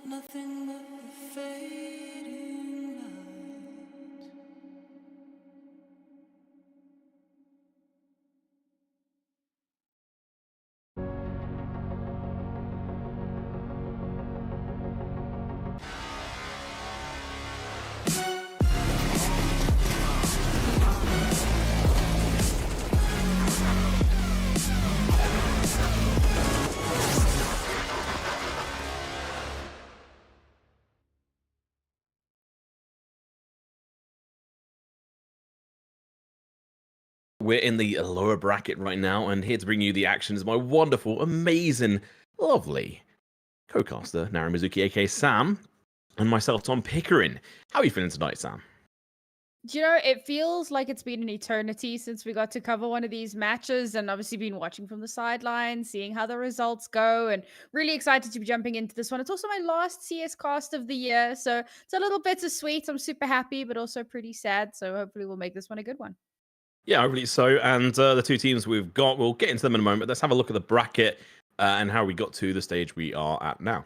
Nothing but the fading light. We're in the lower bracket right now, and here to bring you the action is my wonderful, amazing, lovely co-caster, Nara Mizuki, aka Sam, and myself, Tom Pickering. How are you feeling tonight, Sam? Do you know, it feels like it's been an eternity since we got to cover one of these matches, and obviously been watching from the sidelines, seeing how the results go, and really excited to be jumping into this one. It's also my last CS cast of the year, so it's a little bittersweet. I'm super happy, but also pretty sad, so hopefully we'll make this one a good one. Yeah, I believe so. And the two teams we've got, we'll get into them in a moment. Let's have a look at the bracket and how we got to the stage we are at now.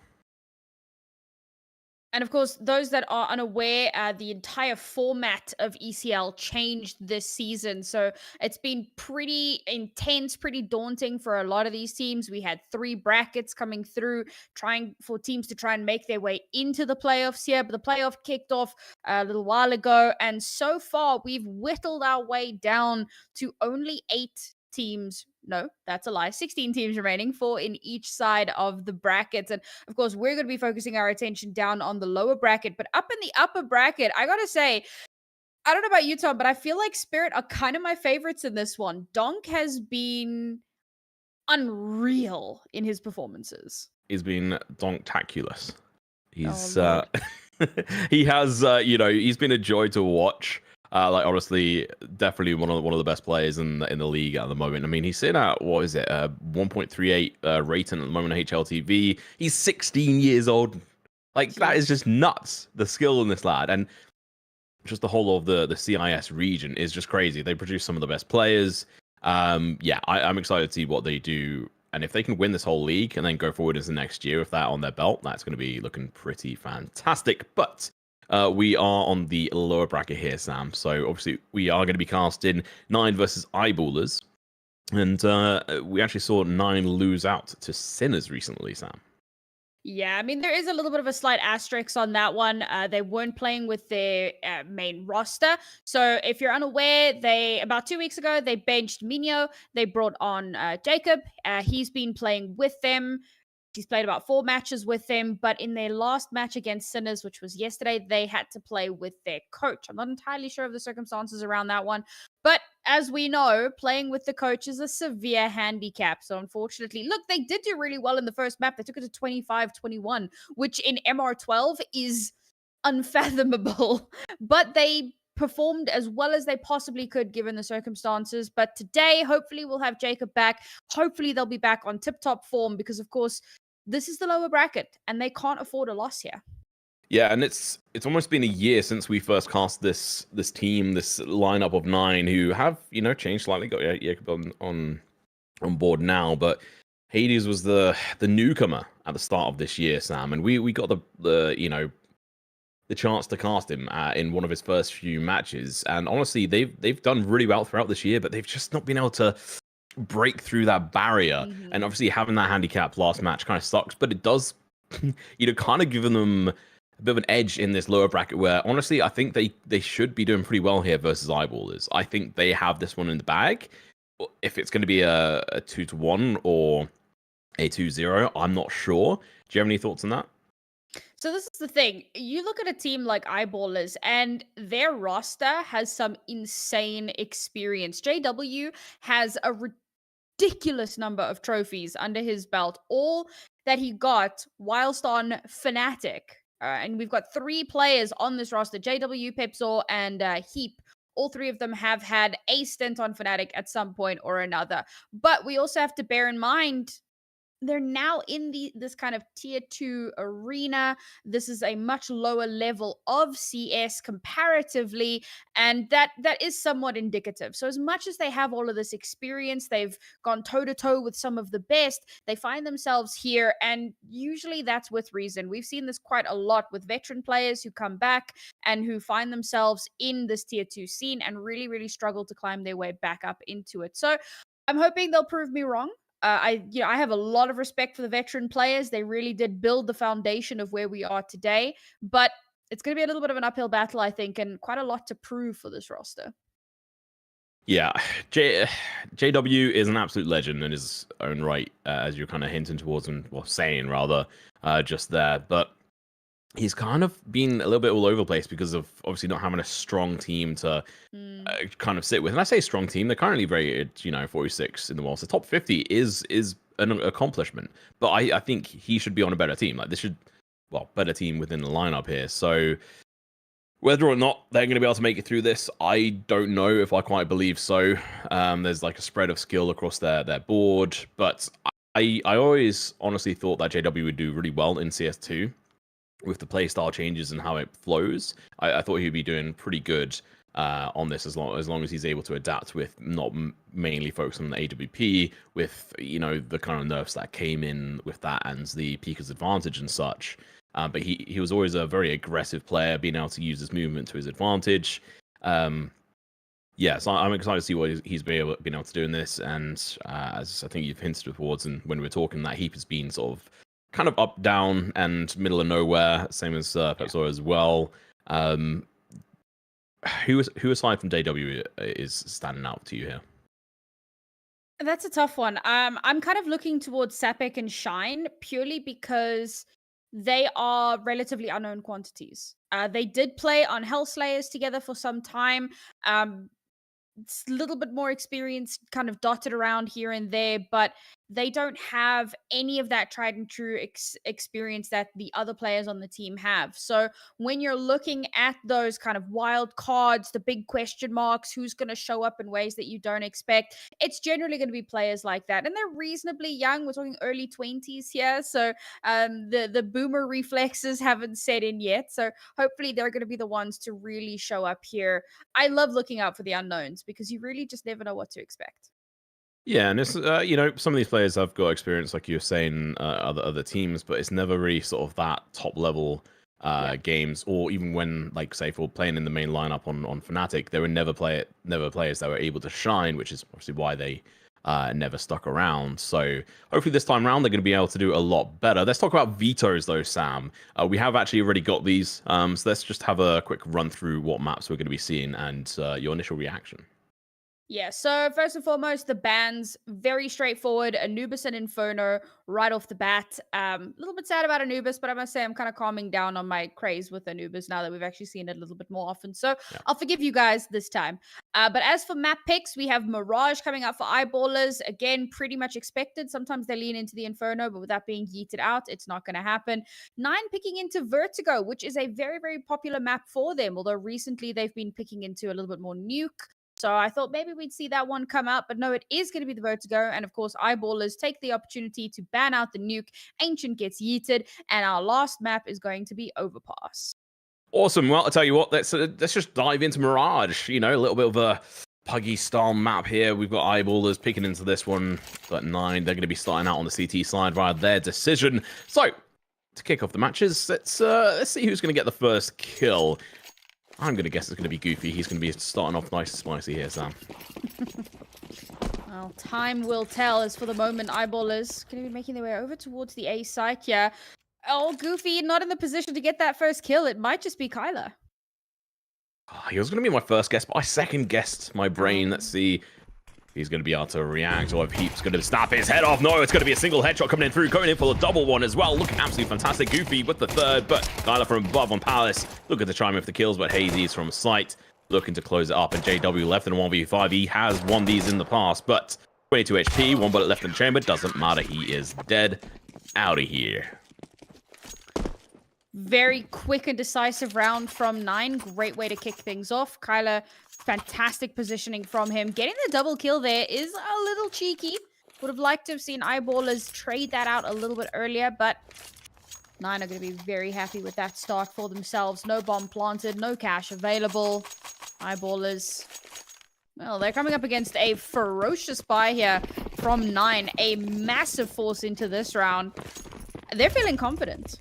And of course, those that are unaware, the entire format of ECL changed this season. So it's been pretty intense, pretty daunting for a lot of these teams. We had 3 brackets coming through, trying for teams to try and make their way into the playoffs here. But the playoff kicked off a little while ago. And so far, we've whittled our way down to only 8 teams. No, that's a lie. 16 teams remaining, 4 in each side of the brackets. And of course, we're going to be focusing our attention down on the lower bracket. But up in the upper bracket, I got to say, I don't know about you, Tom, but I feel like Spirit are kind of my favorites in this one. Donk has been unreal in his performances. He's been donktaculous. He's Oh, he has he's been a joy to watch. Like honestly, definitely one of the best players in the league at the moment. I mean, he's sitting at 1.38 rating at the moment on HLTV. He's 16 years old. Like that is just nuts. The skill in this lad, and just the whole of the CIS region is just crazy. They produce some of the best players. I'm excited to see what they do. And if they can win this whole league and then go forward into next year with that on their belt, that's going to be looking pretty fantastic. But we are on the lower bracket here, Sam. So obviously we are going to be casting 9 versus Eyeballers. And we actually saw 9 lose out to Sinners recently, Sam. Yeah, I mean, there is a little bit of a slight asterisk on that one. They weren't playing with their main roster. So if you're unaware, about 2 weeks ago, they benched Minho. They brought on Jacob. He's been playing with them. He's played about 4 matches with them, but in their last match against Sinners, which was yesterday, they had to play with their coach. I'm not entirely sure of the circumstances around that one, but as we know, playing with the coach is a severe handicap. So unfortunately, look, they did do really well in the first map. They took it to 25-21, which in MR12 is unfathomable, but they performed as well as they possibly could given the circumstances. But today, hopefully, we'll have Jacob back. Hopefully, they'll be back on tip-top form because, of course, this is the lower bracket and they can't afford a loss here. Yeah, and it's almost been a year since we first cast this team, this lineup of 9 who have changed slightly. Got Jacob on board now, but Hades was the newcomer at the start of this year, Sam, and we got the chance to cast him in one of his first few matches. And honestly, they've done really well throughout this year, but they've just not been able to break through that barrier. And obviously, having that handicap last match kind of sucks, but it does kind of given them a bit of an edge in this lower bracket where, honestly, I think they should be doing pretty well here versus Eyeballers. I think they have this one in the bag. If it's going to be a 2-1 or a 2-0, I'm not sure. Do you have any thoughts on that? So this is the thing. You look at a team like Eyeballers, and their roster has some insane experience. JW has a ridiculous number of trophies under his belt, all that he got whilst on Fnatic. And we've got 3 players on this roster: JW, Pepsor, and Heap. All 3 of them have had a stint on Fnatic at some point or another. But we also have to bear in mind they're now in this kind of tier 2 arena. This is a much lower level of CS comparatively, and that is somewhat indicative. So as much as they have all of this experience, they've gone toe to toe with some of the best, they find themselves here, and usually that's with reason. We've seen this quite a lot with veteran players who come back and who find themselves in this tier 2 scene and really, really struggle to climb their way back up into it. So I'm hoping they'll prove me wrong. I have a lot of respect for the veteran players. They really did build the foundation of where we are today, but it's going to be a little bit of an uphill battle, I think, and quite a lot to prove for this roster. Yeah, JW is an absolute legend in his own right, as you're kind of hinting towards and saying rather, just there. But he's kind of been a little bit all over the place because of obviously not having a strong team to kind of sit with. And I say strong team, they're currently rated, 46 in the world. So top 50 is an accomplishment. But I think he should be on a better team. Like this should, better team within the lineup here. So whether or not they're going to be able to make it through this, I don't know if I quite believe so. There's like a spread of skill across their board. But I always honestly thought that JW would do really well in CS2. With the playstyle changes and how it flows, I thought he'd be doing pretty good on this as long as he's able to adapt with not mainly focus on the AWP, with the kind of nerfs that came in with that and the Pika's advantage and such. But he was always a very aggressive player, being able to use his movement to his advantage. So I'm excited to see what he's been able to do in this. And as I think you've hinted towards, and when we were talking, that Heap has been sort of kind of up, down, and middle of nowhere, same as Pepsor as well. Who aside from JW is standing out to you here? That's a tough one. I'm kind of looking towards Sapek and Shine purely because they are relatively unknown quantities. They did play on Hellslayers together for some time. It's a little bit more experience kind of dotted around here and there, but they don't have any of that tried and true experience that the other players on the team have. So when you're looking at those kind of wild cards, the big question marks, who's going to show up in ways that you don't expect, it's generally going to be players like that. And they're reasonably young. We're talking early 20s here. So the boomer reflexes haven't set in yet. So hopefully they're going to be the ones to really show up here. I love looking out for the unknowns because you really just never know what to expect. Yeah, and it's some of these players have got experience, like you were saying, other teams, but it's never really sort of that top level games, or even when, like, say, for playing in the main lineup on Fnatic, there were never players that were able to shine, which is obviously why they never stuck around. So hopefully this time around they're going to be able to do a lot better. Let's talk about vetoes though, Sam. We have actually already got these, so let's just have a quick run through what maps we're going to be seeing and your initial reaction. Yeah, so first and foremost, the bans, very straightforward. Anubis and Inferno right off the bat. A little bit sad about Anubis, but I must say I'm kind of calming down on my craze with Anubis now that we've actually seen it a little bit more often. So I'll forgive you guys this time. But as for map picks, we have Mirage coming up for Eyeballers. Again, pretty much expected. Sometimes they lean into the Inferno, but with that being yeeted out, it's not going to happen. 9 picking into Vertigo, which is a very, very popular map for them, although recently they've been picking into a little bit more Nuke. So I thought maybe we'd see that one come up, but no, it is going to be the Vertigo. And of course, Eyeballers take the opportunity to ban out the Nuke. Ancient gets yeeted, and our last map is going to be Overpass. Awesome. Well, I'll tell you what, let's just dive into Mirage. A little bit of a Puggy style map here. We've got Eyeballers picking into this one at 9. They're going to be starting out on the CT side via their decision. So to kick off the matches, let's see who's going to get the first kill. I'm going to guess it's going to be Goofy. He's going to be starting off nice and spicy here, Sam. Well, time will tell, as for the moment, Eyeballers going to be making their way over towards the A site. Yeah, Oh, Goofy, not in the position to get that first kill. It might just be Kyler. He was going to be my first guess, but I second guessed my brain. Let's see if he's going to be able to react or if Heap's going to snap his head off. No, it's going to be a single headshot coming in through, going in for the double one as well. Looking absolutely fantastic. Goofy with the third, but Kyler from above on Palace. Looking to try and with the kills, but Hazy's from sight. Looking to close it up, and JW left in a 1v5. He has won these in the past, but 22 HP, 1 bullet left in the chamber. Doesn't matter. He is dead. Out of here. Very quick and decisive round from 9. Great way to kick things off. Kyler, fantastic positioning from him. Getting the double kill there is a little cheeky. Would have liked to have seen Eyeballers trade that out a little bit earlier, but 9 are going to be very happy with that start for themselves. No bomb planted, no cash available. Eyeballers, well, they're coming up against a ferocious buy here from 9. A massive force into this round. They're feeling confident.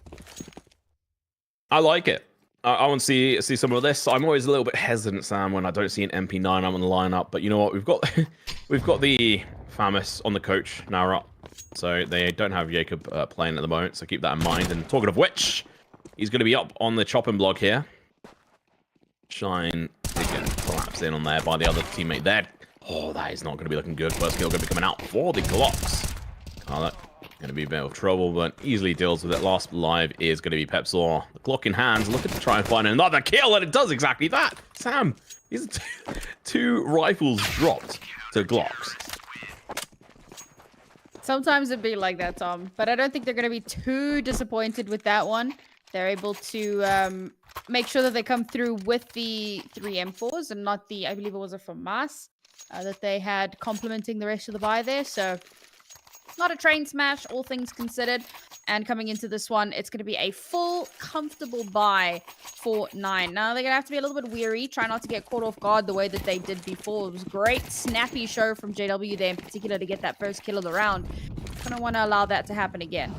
I like it. I want to see some of this. I'm always a little bit hesitant, Sam, when I don't see an MP9 I'm on the lineup. But you know what? We've got the Famous on the coach now up, so they don't have Jacob playing at the moment. So keep that in mind. And talking of which, he's going to be up on the chopping block here. Shine again, collapsed in on there by the other teammate there. Oh, that is not going to be looking good. First kill going to be coming out for the Glocks. Carla going to be a bit of trouble, but easily deals with it. Last live is going to be Pepsor. The Glock in hands, looking to try and find another kill, and it does exactly that. Sam, these are two rifles dropped to Glocks. Sometimes it'd be like that, Tom, but I don't think they're going to be too disappointed with that one. They're able to make sure that they come through with the 3 M4s and not the, I believe it was a FAMAS that they had complementing the rest of the buy there. So not a train smash, all things considered. And coming into this one, it's going to be a full, comfortable buy for 9. Now, they're going to have to be a little bit weary. Try not to get caught off guard the way that they did before. It was a great, snappy show from JW there in particular to get that first kill of the round. Going to want to allow that to happen again.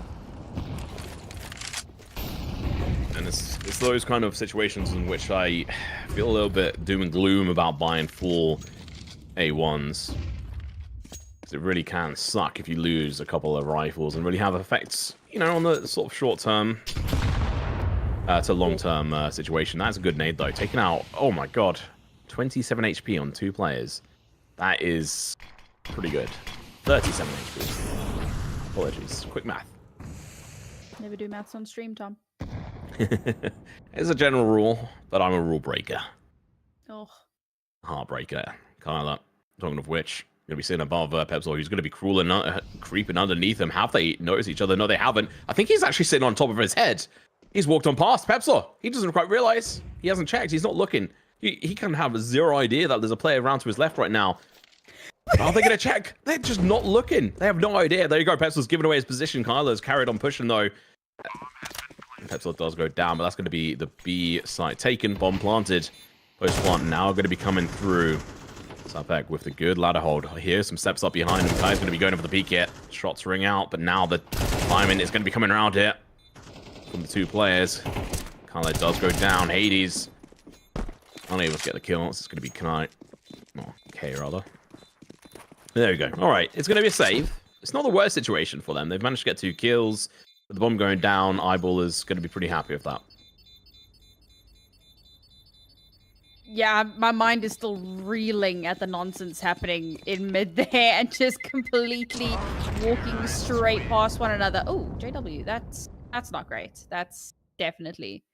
And it's those kind of situations in which I feel a little bit doom and gloom about buying full A1s. It really can suck if you lose a couple of rifles and really have effects, you know, on the sort of short-term to long-term situation. That's a good nade, though. Taking out, oh my god, 27 HP on 2 players. That is pretty good. 37 HP. Apologies. Quick math. Never do maths on stream, Tom. It's a general rule, but I'm a rule breaker. Oh. Heartbreaker. Kyler. Talking of which, going to be sitting above Pepsor, who's going to be creeping underneath him. Have they noticed each other? No, they haven't. I think he's actually sitting on top of his head. He's walked on past Pepsor. He doesn't quite realize. He hasn't checked. He's not looking. He can have zero idea that there's a player around to his left right now. Are they going to check? They're just not looking. They have no idea. There you go. Pepsor's giving away his position. Kyler's carried on pushing, though. Pepsor does go down, but that's going to be the B site taken. Bomb planted. Post 1 now going to be coming through. Sapek with the good ladder hold here. Some steps up behind him. Kai's going to be going for the peek here. Shots ring out, but now the climbing is going to be coming around here from the 2 players. Kyle does go down. Hades unable to get the kill. It's going to be Kai. Oh, K rather. There we go. All right. It's going to be a save. It's not the worst situation for them. They've managed to get 2 kills. With the bomb going down, Eyeball is going to be pretty happy with that. Yeah, my mind is still reeling at the nonsense happening in mid there and just completely walking straight past one another. Oh, JW, that's not great. That's definitely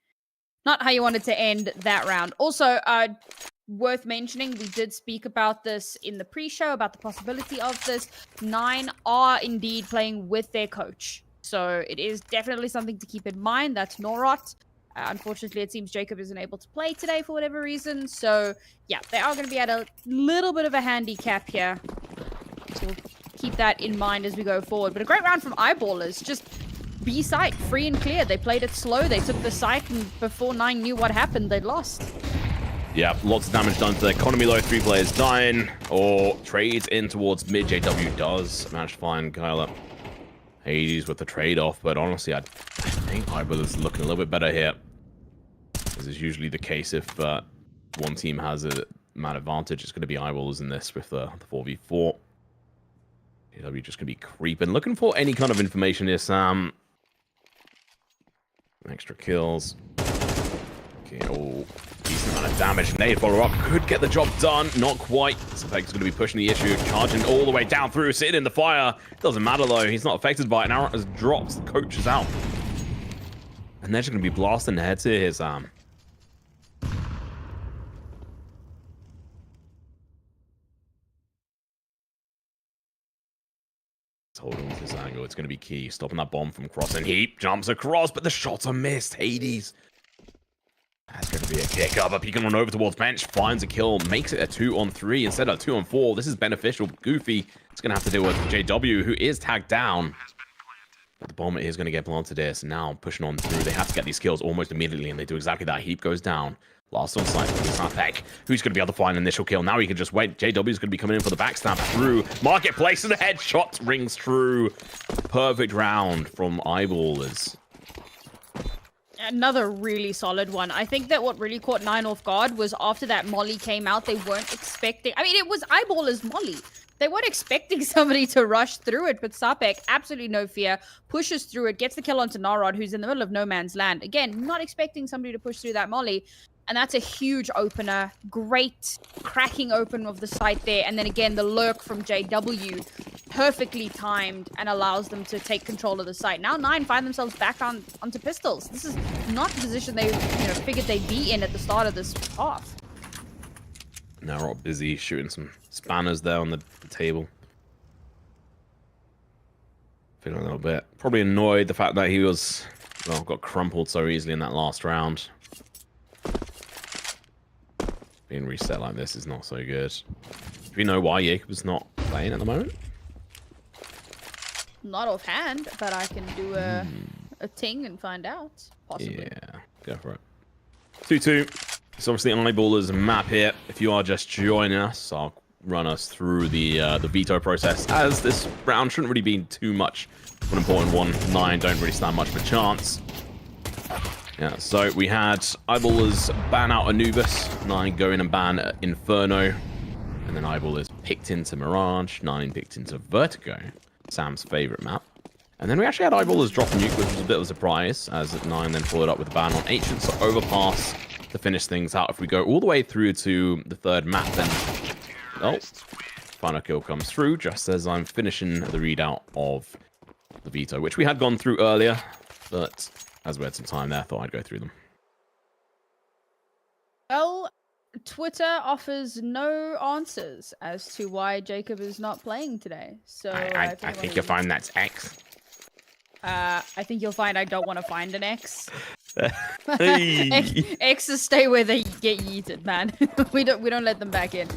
not how you wanted to end that round. Also, worth mentioning, we did speak about this in the pre-show, about the possibility of this. 9 are indeed playing with their coach. So it is definitely something to keep in mind. That's Norot. Unfortunately, it seems Jacob isn't able to play today for whatever reason. So, yeah, they are going to be at a little bit of a handicap here. So we'll keep that in mind as we go forward. But a great round from Eyeballers. Just B site, free and clear. They played it slow. They took the site, and before 9 knew what happened, they lost. Yeah, lots of damage done to the economy low. 3 players dying, or trades in towards mid. JW does manage to find Kyler. Hades with the trade-off, but honestly, I think Eyeballers is looking a little bit better here. This is usually the case if one team has a man advantage. It's going to be Eyeballers in this with the 4v4. JW just going to be creeping. Looking for any kind of information here, Sam. Extra kills. Okay, oh, decent amount of damage. Nade follow-up could get the job done. Not quite. Sapek's going to be pushing the issue, charging all the way down through, sitting in the fire. Doesn't matter, though. He's not affected by it. Now has dropped. The coach is out. And they're just going to be blasting the heads here, Sam. Holding to this angle. It's going to be key. Stopping that bomb from crossing. Heap jumps across, but the shots are missed. Hades. That's going to be a kick up. He can run over towards bench, finds a kill, makes it a 2-on-3 instead of a 2-on-4. This is beneficial. Goofy is going to have to deal with JW, who is tagged down. But the bomb is going to get planted here. So now pushing on through. They have to get these kills almost immediately, and they do exactly that. Heap goes down. Last on site for Sapek, who's going to be able to find an initial kill. Now he can just wait. JW is going to be coming in for the backstab through. Marketplace and the headshot rings true. Perfect round from Eyeballers. Another really solid one. I think that what really caught Nine off guard was after that Molly came out, they weren't expecting... I mean, it was Eyeballers Molly. They weren't expecting somebody to rush through it, but Sapek, absolutely no fear, pushes through it, gets the kill onto Narod, who's in the middle of no man's land. Again, not expecting somebody to push through that Molly. And that's a huge opener. Great cracking open of the site there. And then again, the lurk from JW, perfectly timed and allows them to take control of the site. Now Nine find themselves back onto pistols. This is not the position they figured they'd be in at the start of this half. Now we're all busy shooting some spanners there on the table. Feeling a little bit probably annoyed the fact that he was, well, got crumpled so easily in that last round. Being reset like this is not so good. Do we know why Jacob's not playing at the moment? Not offhand, but I can do a ting and find out. Possibly. Yeah, go for it. 2-2. It's obviously an Eyeballers map here. If you are just joining us, I'll run us through the veto process, as this round shouldn't really be too much of an important one. Nine don't really stand much of a chance. Yeah, so we had Eyeballers ban out Anubis, Nine go in and ban Inferno, and then Eyeballers picked into Mirage, Nine picked into Vertigo, Sam's favorite map. And then we actually had Eyeballers drop Nuke, which was a bit of a surprise, as Nine then followed up with a ban on Ancient, so Overpass to finish things out. If we go all the way through to the third map, then... Oh, final kill comes through, just as I'm finishing the readout of the veto, which we had gone through earlier, but... as we had some time there, I thought I'd go through them. Well, Twitter offers no answers as to why Jacob is not playing today. So I think you'll find that's X. I think you'll find I don't want to find an X. Hey. X's stay where they get yeeted, man. we don't let them back in.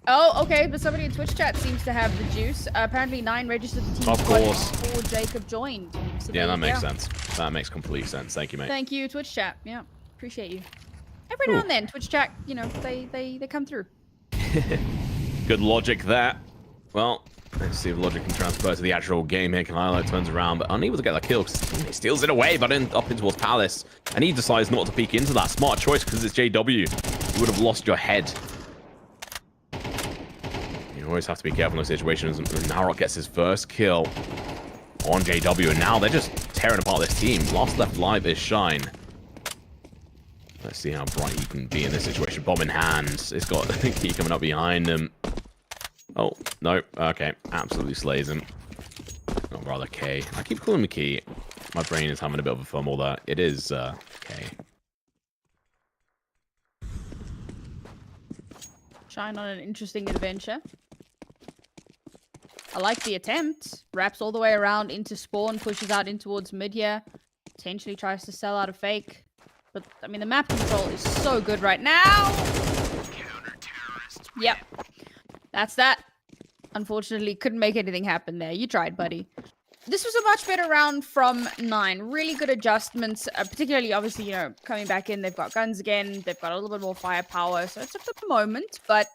Oh, okay, but somebody in Twitch chat seems to have the juice. Apparently, Nine registered the team Of course. before Jacob joined. So Yeah, that makes sense. That makes complete sense. Thank you, mate. Thank you, Twitch chat. Yeah, appreciate you. Every now and then, Twitch chat, they come through. Good logic there. Well, let's see if logic can transfer to the actual game here. Kalilo turns around, but unable to get that kill because he steals it away, but up in towards Palace. And he decides not to peek into that. Smart choice because it's JW. You would have lost your head. You always have to be careful in those situations. And Narok gets his first kill on JW, and now they're just tearing apart this team. Last left alive is Shine. Let's see how bright he can be in this situation. Bomb in hand. It's got the key coming up behind him. Oh, no. Okay. Absolutely slays him. Or rather, K. I keep calling him Key. My brain is having a bit of a fumble there. It is K. Shine on an interesting adventure. I like the attempt. Wraps all the way around into spawn, pushes out in towards mid here. Potentially tries to sell out a fake. But, I mean, the map control is so good right now. Yep. That's that. Unfortunately, couldn't make anything happen there. You tried, buddy. This was a much better round from Nine. Really good adjustments, particularly, obviously, coming back in. They've got guns again. They've got a little bit more firepower. So it took them a moment, but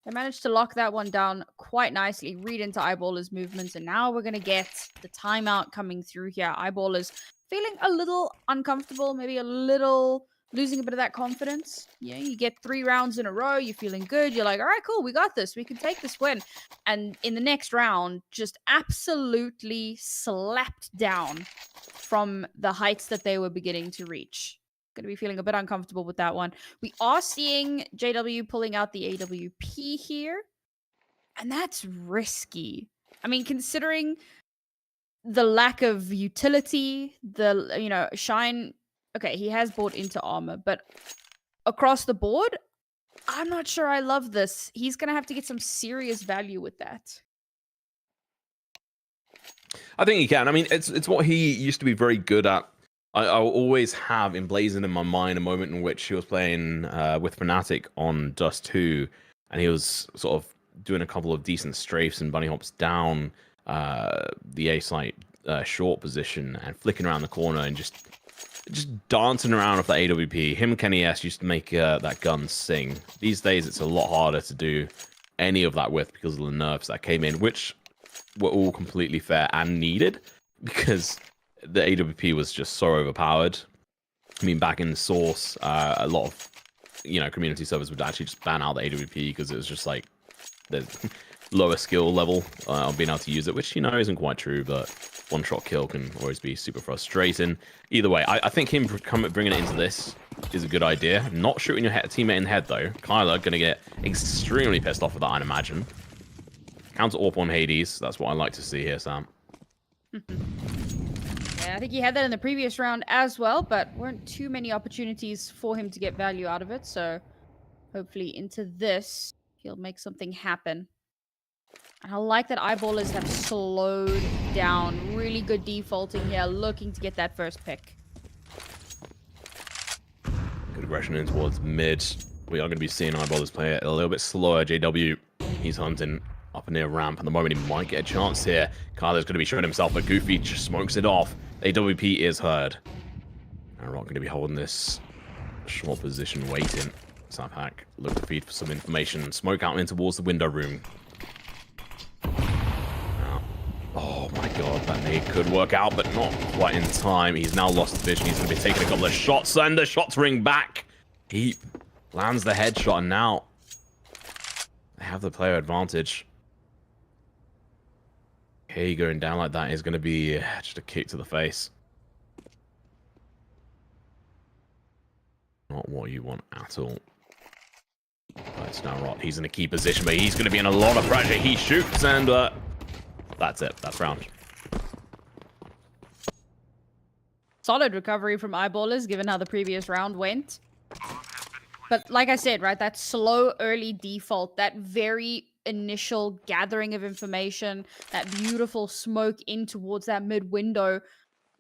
they managed to lock that one down quite nicely. Read into Eyeballers' movements, and now we're going to get the timeout coming through here. Eyeballers feeling a little uncomfortable, maybe a little losing a bit of that confidence. Yeah, you get 3 rounds in a row, you're feeling good. You're like, all right, cool, we got this. We can take this win. And in the next round, just absolutely slapped down from the heights that they were beginning to reach. Going to be feeling a bit uncomfortable with that one. We are seeing JW pulling out the AWP here. And that's risky. I mean, considering the lack of utility, Shine, okay, he has bought into armor, but across the board, I'm not sure I love this. He's going to have to get some serious value with that. I think he can. I mean, it's what he used to be very good at. I'll always have emblazoned in my mind a moment in which he was playing with Fnatic on Dust 2, and he was sort of doing a couple of decent strafes and bunny hops down the A site short position and flicking around the corner and just dancing around with the AWP. Him and Kenny S used to make that gun sing. These days, it's a lot harder to do any of that with because of the nerfs that came in, which were all completely fair and needed because the AWP was just so overpowered. I mean, back in the source, a lot of community servers would actually just ban out the AWP because it was just like the lower skill level of being able to use it, which isn't quite true, but one-shot kill can always be super frustrating. Either way, I think him bringing it into this is a good idea. Not shooting your teammate in the head, though. Kyler going to get extremely pissed off with that, I'd imagine. Counter AWP on Hades. That's what I like to see here, Sam. Yeah, I think he had that in the previous round as well, but weren't too many opportunities for him to get value out of it. So hopefully into this, he'll make something happen. And I like that Eyeballers have slowed down. Really good defaulting here, looking to get that first pick. Good aggression in towards mid. We are going to be seeing Eyeballers play it a little bit slower. JW, he's hunting up near ramp. At the moment, he might get a chance here. Kyler's going to be showing himself, but Goofy just smokes it off. AWP is heard. And Rock going to be holding this short position, waiting. Saphack look to feed for some information. Smoke out in towards the window room. Oh my god, that nade could work out, but not quite in time. He's now lost the vision. He's going to be taking a couple of shots, and the shots ring back. He lands the headshot, and now they have the player advantage. Okay, going down like that is going to be just a kick to the face. Not what you want at all. But it's now Rot. He's in a key position, but he's going to be in a lot of pressure. He shoots, and that's it. That's round. Solid recovery from Eyeballers, given how the previous round went. But like I said, right, that slow early default, that very initial gathering of information, that beautiful smoke in towards that mid window.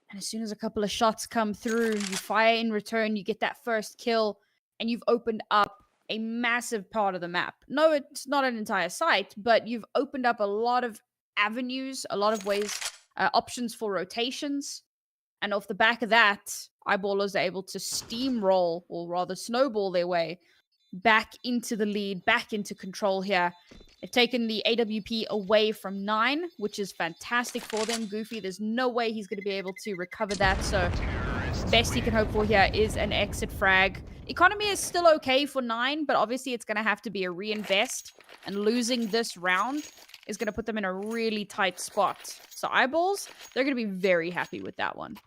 And as soon as a couple of shots come through, you fire in return, you get that first kill, and you've opened up a massive part of the map. No, it's not an entire site, but you've opened up a lot of avenues, a lot of ways, options for rotations. And off the back of that, Eyeballers are able to steamroll, or rather snowball their way back into the lead, back into control here. They've taken the AWP away from 9, which is fantastic for them. Goofy, there's no way he's going to be able to recover that. So best he can hope for here is an exit frag. Economy is still okay for 9, but obviously it's going to have to be a reinvest. And losing this round is going to put them in a really tight spot. So Eyeballs, they're going to be very happy with that one.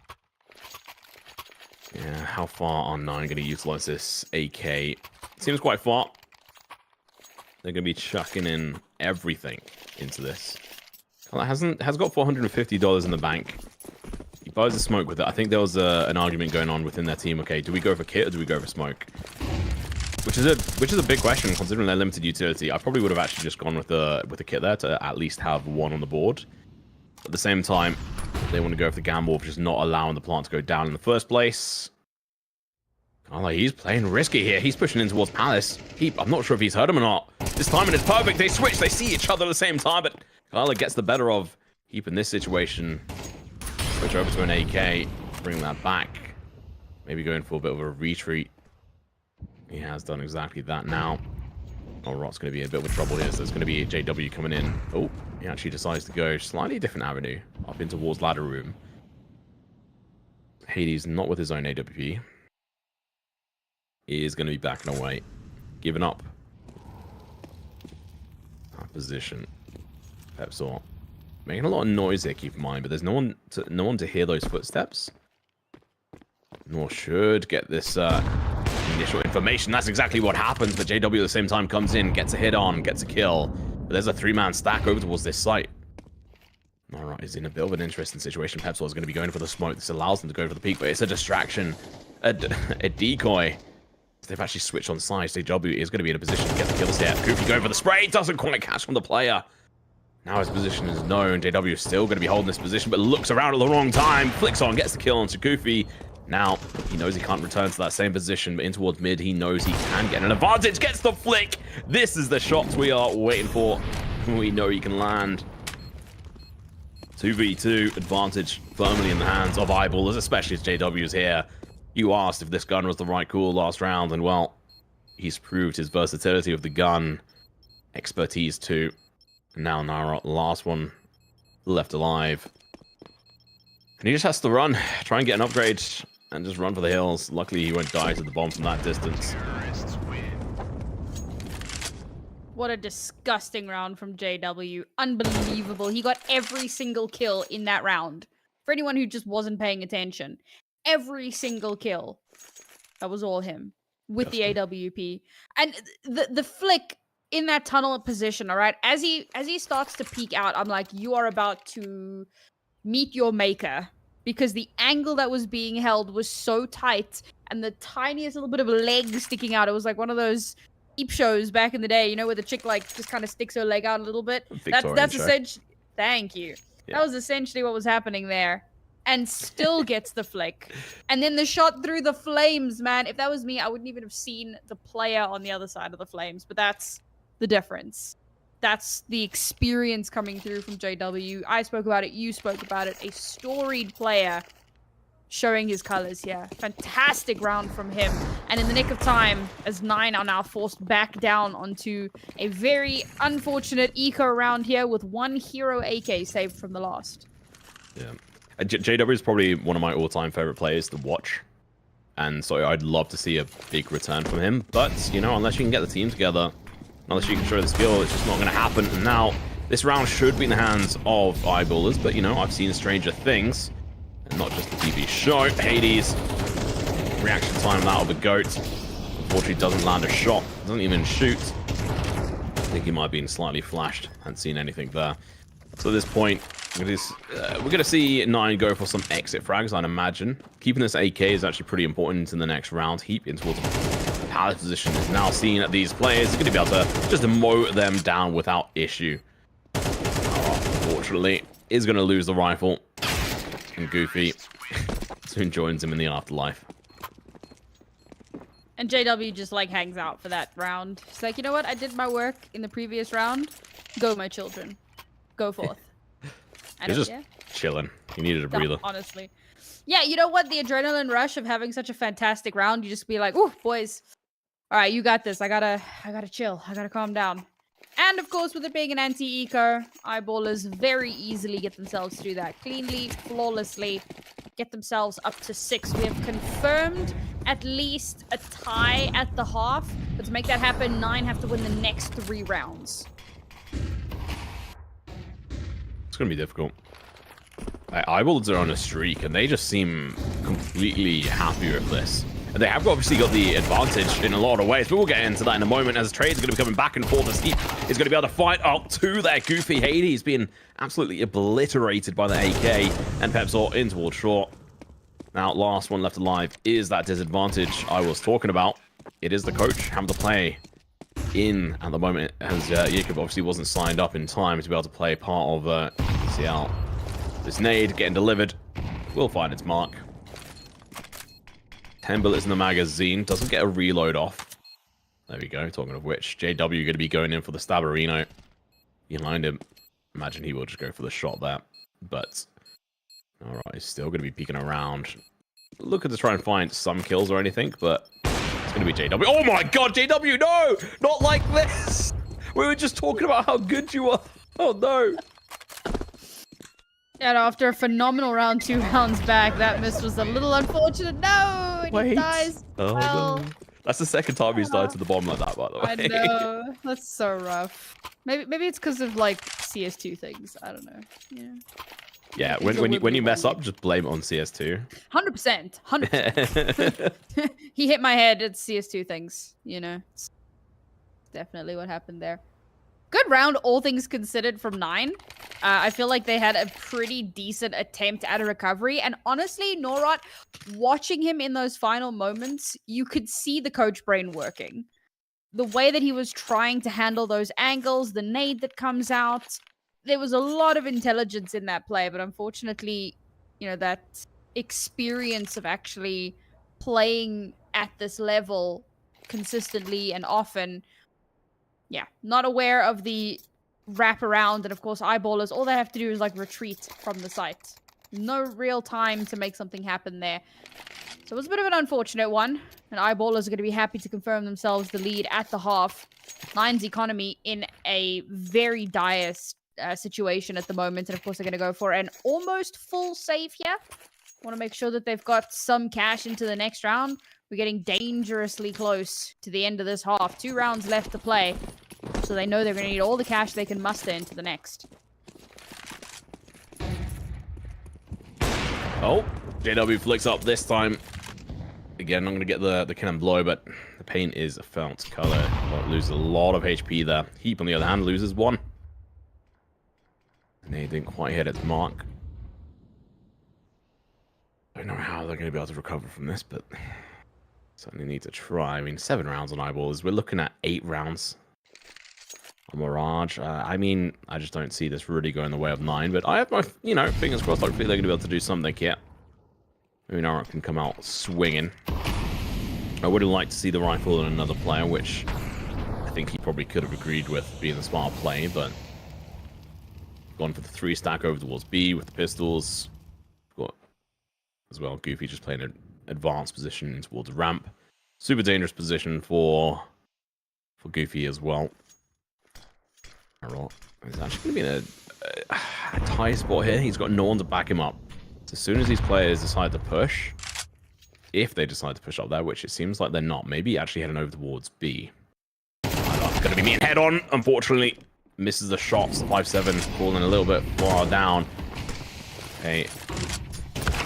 Yeah, how far are 9 going to utilize this AK? Seems quite far. They're going to be chucking in everything into this. Has got $450 in the bank. He buys a smoke with it. I think there was an argument going on within their team. Okay, do we go for kit or do we go for smoke? Which is a big question considering their limited utility. I probably would have actually just gone with the kit there to at least have one on the board. At the same time, they want to go for the gamble of just not allowing the plant to go down in the first place. Oh, he's playing risky here. He's pushing in towards Palace. I'm not sure if he's heard him or not. This timing is perfect. They switch. They see each other at the same time, but Kyler gets the better of Heap in this situation. Switch over to an AK. Bring that back. Maybe going for a bit of a retreat. He has done exactly that now. Oh, Rot's going to be in a bit of trouble here, so there's going to be a JW coming in. Oh, he actually decides to go slightly different avenue. Up in towards ladder room. Hades not with his own AWP. is going to be backing away, giving up that position. Pepsor making a lot of noise here, keep in mind, but there's no one to hear those footsteps. Nor should get this initial information. That's exactly what happens, but JW at the same time comes in, gets a hit on, gets a kill. But there's a 3-man stack over towards this site. Alright, he's in a bit of an interesting situation. Pepsor is going to be going for the smoke. This allows them to go for the peak, but it's a distraction, a decoy. They've actually switched on sides. JW is going to be in a position to get the kills here. Goofy going for the spray. Doesn't quite catch from the player. Now his position is known. JW is still going to be holding this position, but looks around at the wrong time. Flicks on, gets the kill onto Goofy. Now, he knows he can't return to that same position, but in towards mid, he knows he can get an advantage. Gets the flick. This is the shots we are waiting for. We know he can land. 2v2 advantage firmly in the hands of Eyeballers, especially as JW is here. You asked if this gun was the right call last round, and well, he's proved his versatility of the gun. Expertise too. And now Nara, last one left alive. And he just has to run, try and get an upgrade, and just run for the hills. Luckily, he won't die to the bomb from that distance. What a disgusting round from JW. Unbelievable. He got every single kill in that round. For anyone who just wasn't paying attention. Every single kill. That was all him. With the AWP. And the flick in that tunnel position, all right? As he starts to peek out, I'm like, you are about to meet your maker. Because the angle that was being held was so tight. And the tiniest little bit of a leg sticking out. It was like one of those peep shows back in the day, you know, where the chick like just kind of sticks her leg out a little bit. That's essentially. Thank you. Yeah. That was essentially what was happening there, and still gets the flick, and then the shot through the flames. Man, if that was me, I wouldn't even have seen the player on the other side of the flames. But that's the difference. That's the experience coming through from JW. I spoke about it. You spoke about it. A storied player. Showing his colors here. Fantastic round from him. And in the nick of time, as 9 are now forced back down onto a very unfortunate eco round here with one hero AK saved from the last. Yeah. JW is probably one of my all-time favorite players to watch. And so I'd love to see a big return from him. But, you know, unless you can get the team together, unless you can show the skill, it's just not going to happen. And now, this round should be in the hands of Eyeballers. But, you know, I've seen stranger things. And not just the TV show. Hades. Reaction time out of the GOAT. Unfortunately, doesn't land a shot. Doesn't even shoot. I think he might have been slightly flashed. Hadn't seen anything there. So at this point, we're going to see 9 go for some exit frags, I'd imagine. Keeping this AK is actually pretty important in the next round. Heap in towards the pallet position is now seen at these players. He's going to be able to just mow them down without issue. Unfortunately, is going to lose the rifle. And Goofy soon joins him in the afterlife. And JW just like hangs out for that round. He's like, you know what? I did my work in the previous round. Go, my children. Go forth. He's just chilling. He needed a breather. Honestly. Yeah, you know what? The adrenaline rush of having such a fantastic round, you just be like, ooh, boys. All right, you got this. I gotta chill. I gotta calm down. And of course, with it being an anti-eco, Eyeballers very easily get themselves through that cleanly, flawlessly, get themselves up to 6. We have confirmed at least a tie at the half, but to make that happen, 9 have to win the next 3 rounds. It's going to be difficult. Eyeballers are on a streak, and they just seem completely happy with this. And they have obviously got the advantage in a lot of ways, but we'll get into that in a moment as trades are going to be coming back and forth as Heap is going to be able to fight up to their Goofy. Hades being absolutely obliterated by the AK, and Pepsor in towards short. Now, last one left alive is that disadvantage I was talking about. It is the coach having to play in at the moment, as Jacob obviously wasn't signed up in time to be able to play part of ECL. This nade getting delivered will find its mark. 10 bullets in the magazine. Doesn't get a reload off. There we go. Talking of which, JW going to be going in for the Stabberino. Behind him. Imagine he will just go for the shot there. But, alright, he's still going to be peeking around. Looking to try and find some kills or anything, but it's going to be JW. Oh my god, JW, no! Not like this! We were just talking about how good you are. Oh no. And after a phenomenal round 2 rounds back, that miss was a little unfortunate. No! And he dies. Oh, well. no. That's the second time he's died to the bomb like that, by the way. I know. That's so rough. Maybe it's because of like CS2 things. I don't know. Yeah. Yeah, Things are when you wibbly mess up, wobbly. just blame it on CS2. 100%. 100%. He hit my head at CS2 things. You know, it's definitely what happened there. Good round, all things considered, from 9. I feel like they had a pretty decent attempt at a recovery. And honestly, Norot, watching him in those final moments, you could see the coach brain working. The way that he was trying to handle those angles, the nade that comes out, there was a lot of intelligence in that play. But unfortunately, you know, that experience of actually playing at this level consistently and often, yeah, not aware of the wraparound. And of course, eyeballers, all they have to do is like retreat from the site. No real time to make something happen there. So it was a bit of an unfortunate one. And eyeballers are going to be happy to confirm themselves the lead at the half. Nine's economy in a very dire situation at the moment. And of course, they're going to go for an almost full save here. Want to make sure that they've got some cash into the next round. We're getting dangerously close to the end of this half. 2 rounds left to play. So they know they're going to need all the cash they can muster into the next. Oh, JW flicks up this time. Again, I'm going to get the cannon blow, but the paint is a felt color. Loses a lot of HP there. Heap, on the other hand, loses 1. And they didn't quite hit its mark. I don't know how they're going to be able to recover from this, but certainly need to try. I mean, 7 rounds on eyeballs. We're looking at 8 rounds on Mirage. I mean, I just don't see this really going the way of 9, but I have my, fingers crossed. Hopefully they're going to be able to do something here. Maybe Narok can come out swinging. I would have liked to see the rifle in another player, which I think he probably could have agreed with being the smart play, but gone for the 3 stack over towards B with the pistols. Got as well Goofy just playing an advanced position towards ramp. Super dangerous position for Goofy as well. He's actually going to be in a tie spot here. He's got no one to back him up. So as soon as these players decide to push, if they decide to push up there, which it seems like they're not, maybe actually heading over towards B. That's going to be me head on, unfortunately. Misses the shots. 5-7 falling a little bit far down. Okay.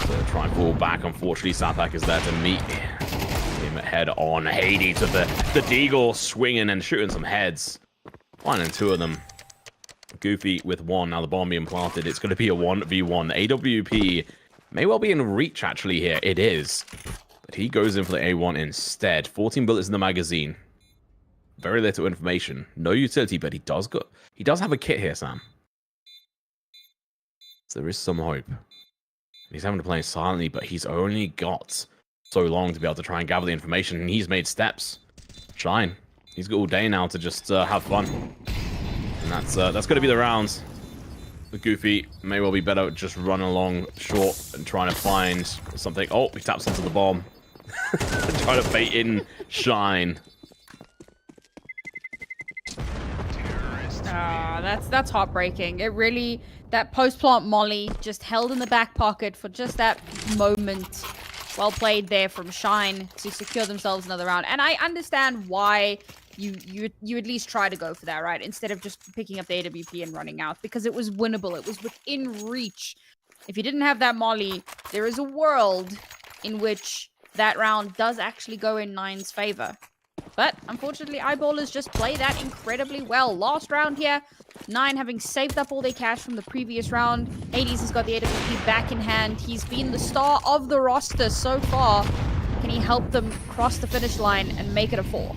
So try and fall back. Unfortunately, Sathak is there to meet him head on. Hades to the Deagle, swinging and shooting some heads. Finding 2 of them. Goofy with 1. Now the bomb being planted. It's going to be a 1v1. AWP may well be in reach, actually, here. It is. But he goes in for the A1 instead. 14 bullets in the magazine. Very little information. No utility, but he does have a kit here, Sam. So there is some hope. He's having to play silently, but he's only got so long to be able to try and gather the information, and he's made steps. Shine. He's got all day now to just have fun. And that's going to be the rounds. The Goofy may well be better just running along short and trying to find something. Oh, he taps into the bomb. Trying to bait in Shine. That's heartbreaking. It really, that post-plant molly just held in the back pocket for just that moment. Well played there from Shine to secure themselves another round. And I understand why you at least try to go for that, right? Instead of just picking up the AWP and running out, because it was winnable. It was within reach. If you didn't have that molly, there is a world in which that round does actually go in Nine's favor. But unfortunately, eyeballers just play that incredibly well. Last round here, 9 having saved up all their cash from the previous round. Hades has got the AWP back in hand. He's been the star of the roster so far. Can he help them cross the finish line and make it a 4?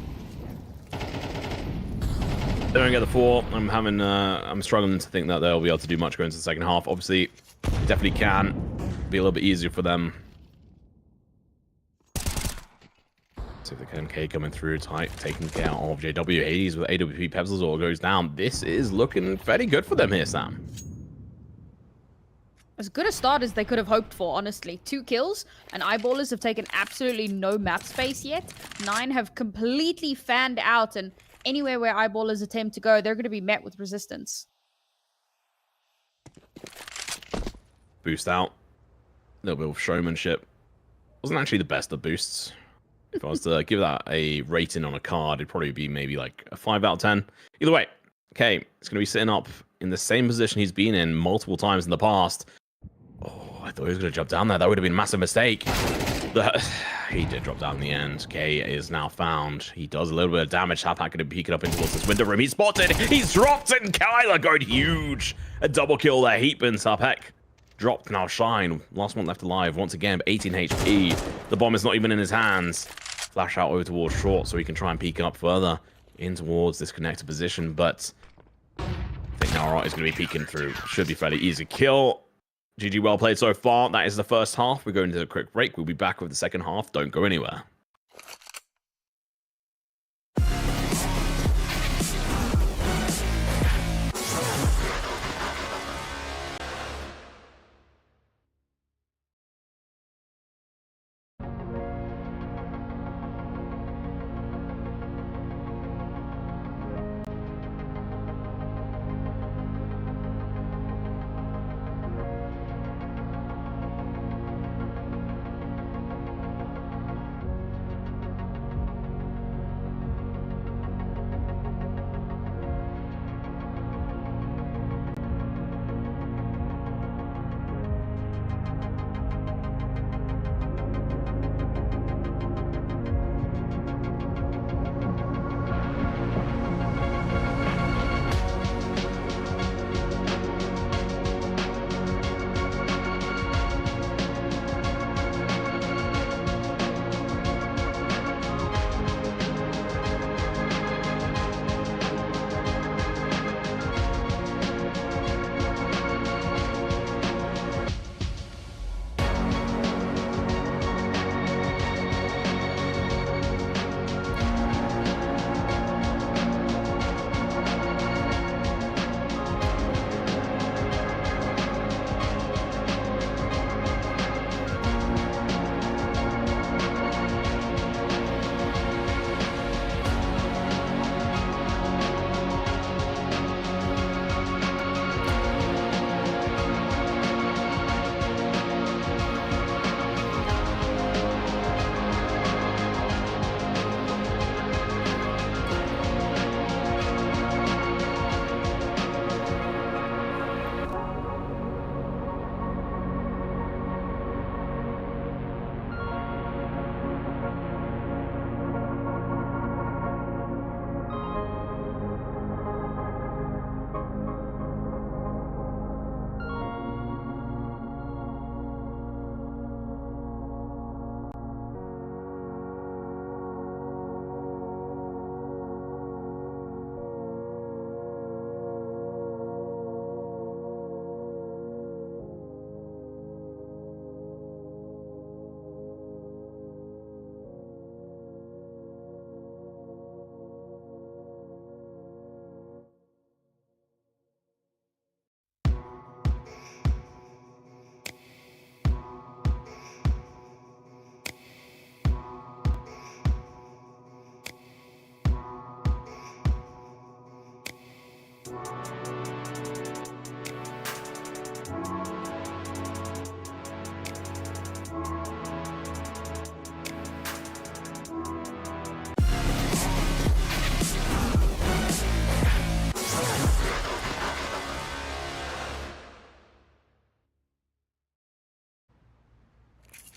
They don't get the 4. I'm struggling to think that they'll be able to do much going into the second half. Obviously, it definitely can be a little bit easier for them. See if the MK coming through tight, taking care of JW. Hades with AWP Pebbles all goes down. This is looking very good for them here, Sam. As good a start as they could have hoped for, honestly. 2 kills, and eyeballers have taken absolutely no map space yet. 9 have completely fanned out, and anywhere where eyeballers attempt to go, they're going to be met with resistance. Boost out. A little bit of showmanship. Wasn't actually the best of boosts. If I was to give that a rating on a card, it'd probably be maybe like a 5 out of 10. Either way, okay, it's going to be sitting up in the same position he's been in multiple times in the past. Oh, I thought he was going to jump down there. That would have been a massive mistake. He did drop down in the end. K is now found. He does a little bit of damage. Halfpack going to peek it up in towards this window room. He's spotted. He's dropped, and Kyler going huge. A double kill there. Heatbin Sapek dropped. Now Shine, last one left alive once again, but 18 HP. The bomb is not even in his hands. Flash out over towards short so he can try and peek up further in towards this connected position, but I think Nara is going to be peeking through. Should be fairly easy kill. GG, well played so far. That is the first half. We're going to a quick break. We'll be back with the second half. Don't go anywhere.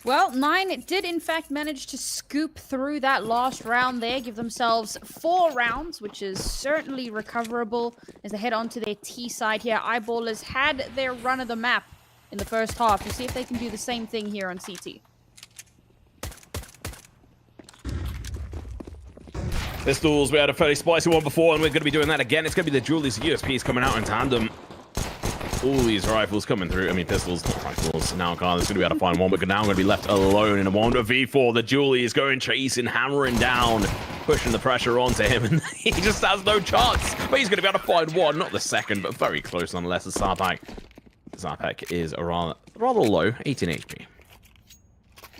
Well, 9 did in fact manage to scoop through that last round there, give themselves 4 rounds, which is certainly recoverable as they head on to their T side here. Eyeballers had their run of the map in the first half. We'll see if they can do the same thing here on CT. Pistols, we had a fairly spicy one before, and we're going to be doing that again. It's going to be the Julie's USPs coming out in tandem. All these rifles coming through. I mean, pistols, not rifles. Now Carla's going to be able to find one, but now going to be left alone in a 1v4. The Julie is going chasing, hammering down, pushing the pressure onto him, and he just has no chance. But he's going to be able to find one, not the second, but very close nonetheless. The Zarpek is rather low, 18 HP.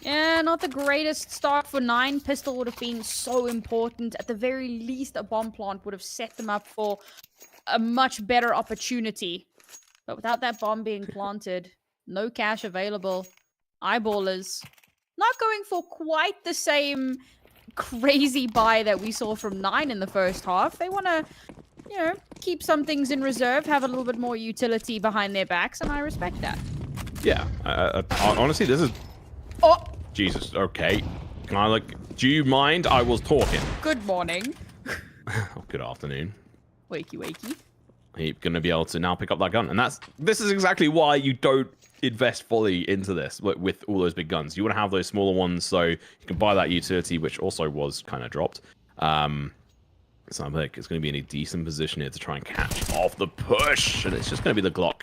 Yeah, not the greatest start for 9. Pistol would have been so important. At the very least, a bomb plant would have set them up for a much better opportunity. But without that bomb being planted, no cash available. Eyeballers not going for quite the same crazy buy that we saw from 9 in the first half. They want to, you know, keep some things in reserve, have a little bit more utility behind their backs, and I respect that. Yeah, honestly, this is... Oh! Jesus, okay. Can I, do you mind? I was talking. Good morning. Oh, good afternoon. Wakey, wakey. You're going to be able to now pick up that gun. And this is exactly why you don't invest fully into this with all those big guns. You want to have those smaller ones so you can buy that utility, which also was kind of dropped. So I think it's going to be in a decent position here to try and catch off the push. And it's just going to be the Glock.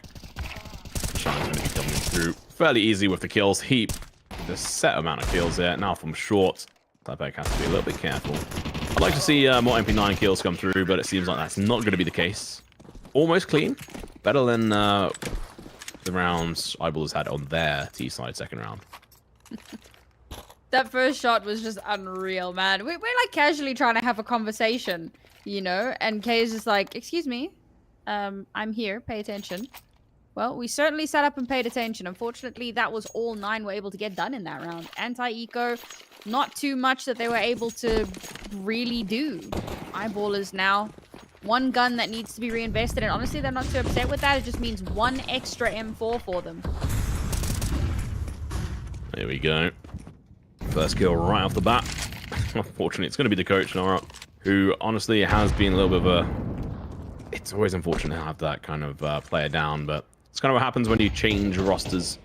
Shine's going to be coming through fairly easy with the kills. Heap, the set amount of kills there. Now from short, Typek has to be a little bit careful. I'd like to see more MP9 kills come through, but it seems like that's not going to be the case. Almost clean. Better than the rounds Eyeballers had on their T-side second round. That first shot was just unreal, man. We're like casually trying to have a conversation, you know? And Kay is just like, excuse me, I'm here, pay attention. Well, we certainly sat up and paid attention. Unfortunately, that was all 9 were able to get done in that round. Anti-eco, not too much that they were able to really do. Eyeballers now, one gun that needs to be reinvested, and honestly, they're not too upset with that. It just means one extra M4 for them. There we go. First kill right off the bat. Unfortunately, it's going to be the coach, Nora, who honestly has been a little bit of a... It's always unfortunate to have that kind of player down, but it's kind of what happens when you change rosters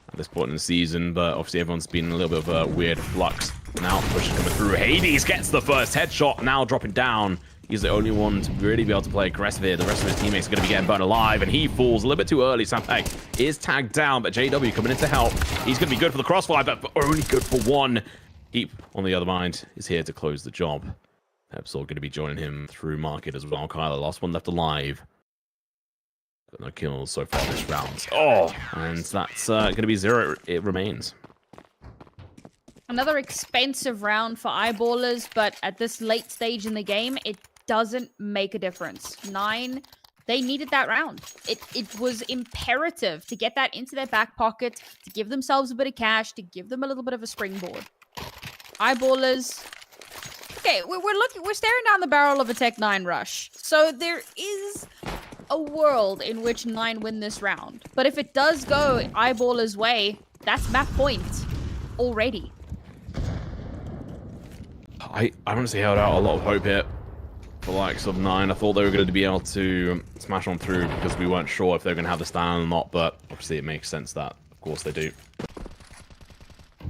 at this point in the season. But obviously, everyone's been a little bit of a weird flux. Now, push is coming through. Hades gets the first headshot, now dropping down. He's the only one to really be able to play aggressive here. The rest of his teammates are going to be getting burned alive, and he falls a little bit too early. Sampeg is tagged down, but JW coming in to help. He's going to be good for the crossfire, but only good for one. Heap, on the other mind, is here to close the job. Pepsol going to be joining him through market as well. Kyler, last one left alive. Got no kills so far this round. Oh, and that's going to be 0. It remains. Another expensive round for Eyeballers, but at this late stage in the game, it doesn't make a difference. 9, they needed that round. It was imperative to get that into their back pocket, to give themselves a bit of cash, to give them a little bit of a springboard. Eyeballers... Okay, we're staring down the barrel of a Tech 9 rush. So there is a world in which 9 win this round. But if it does go Eyeballers' way, that's map point already. I honestly held out a lot of hope here for the likes of 9. I thought they were going to be able to smash on through because we weren't sure if they were going to have the stand or not, but obviously it makes sense that, of course, they do.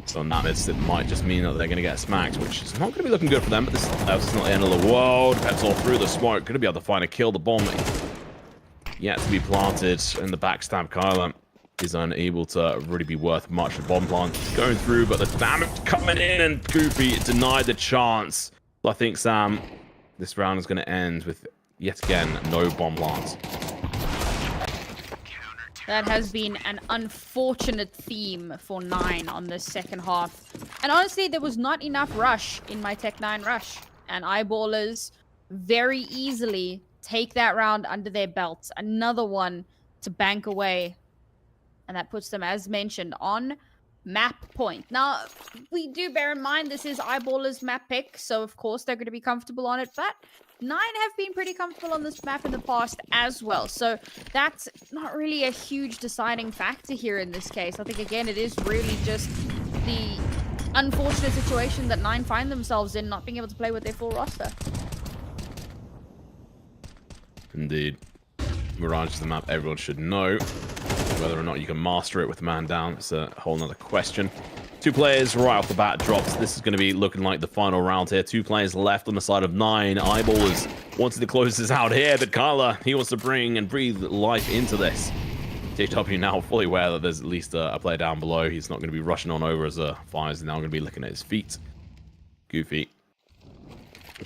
So on that, it might just mean that they're going to get smacked, which is not going to be looking good for them, but this is not the end of the world. Pep's all through the smoke. Going to be able to find a kill. The bomb yet to be planted, and the backstab Kyler is unable to really be worth much. The bomb plant going through, but the damage coming in, and Goofy denied the chance. So I think, Sam, this round is going to end with, yet again, no bomb plants. That has been an unfortunate theme for 9 on this second half. And honestly, there was not enough rush in my Tech 9 rush. And Eyeballers very easily take that round under their belts. Another one to bank away. And that puts them, as mentioned, on map point. Now, we do bear in mind this is Eyeballers' map pick. So, of course, they're going to be comfortable on it. But 9 have been pretty comfortable on this map in the past as well. So that's not really a huge deciding factor here in this case. I think, again, it is really just the unfortunate situation that 9 find themselves in, not being able to play with their full roster. Indeed. Mirage is the map everyone should know. Whether or not you can master it with a man down, it's a whole nother question. 2 players right off the bat drops. This is going to be looking like the final round here. 2 players left on the side of 9. Eyeballers wanted to close this out here, but Kyler, he wants to bring and breathe life into this. JW now fully aware that there's at least a player down below. He's not going to be rushing on over as Fires now going to be looking at his feet. Goofy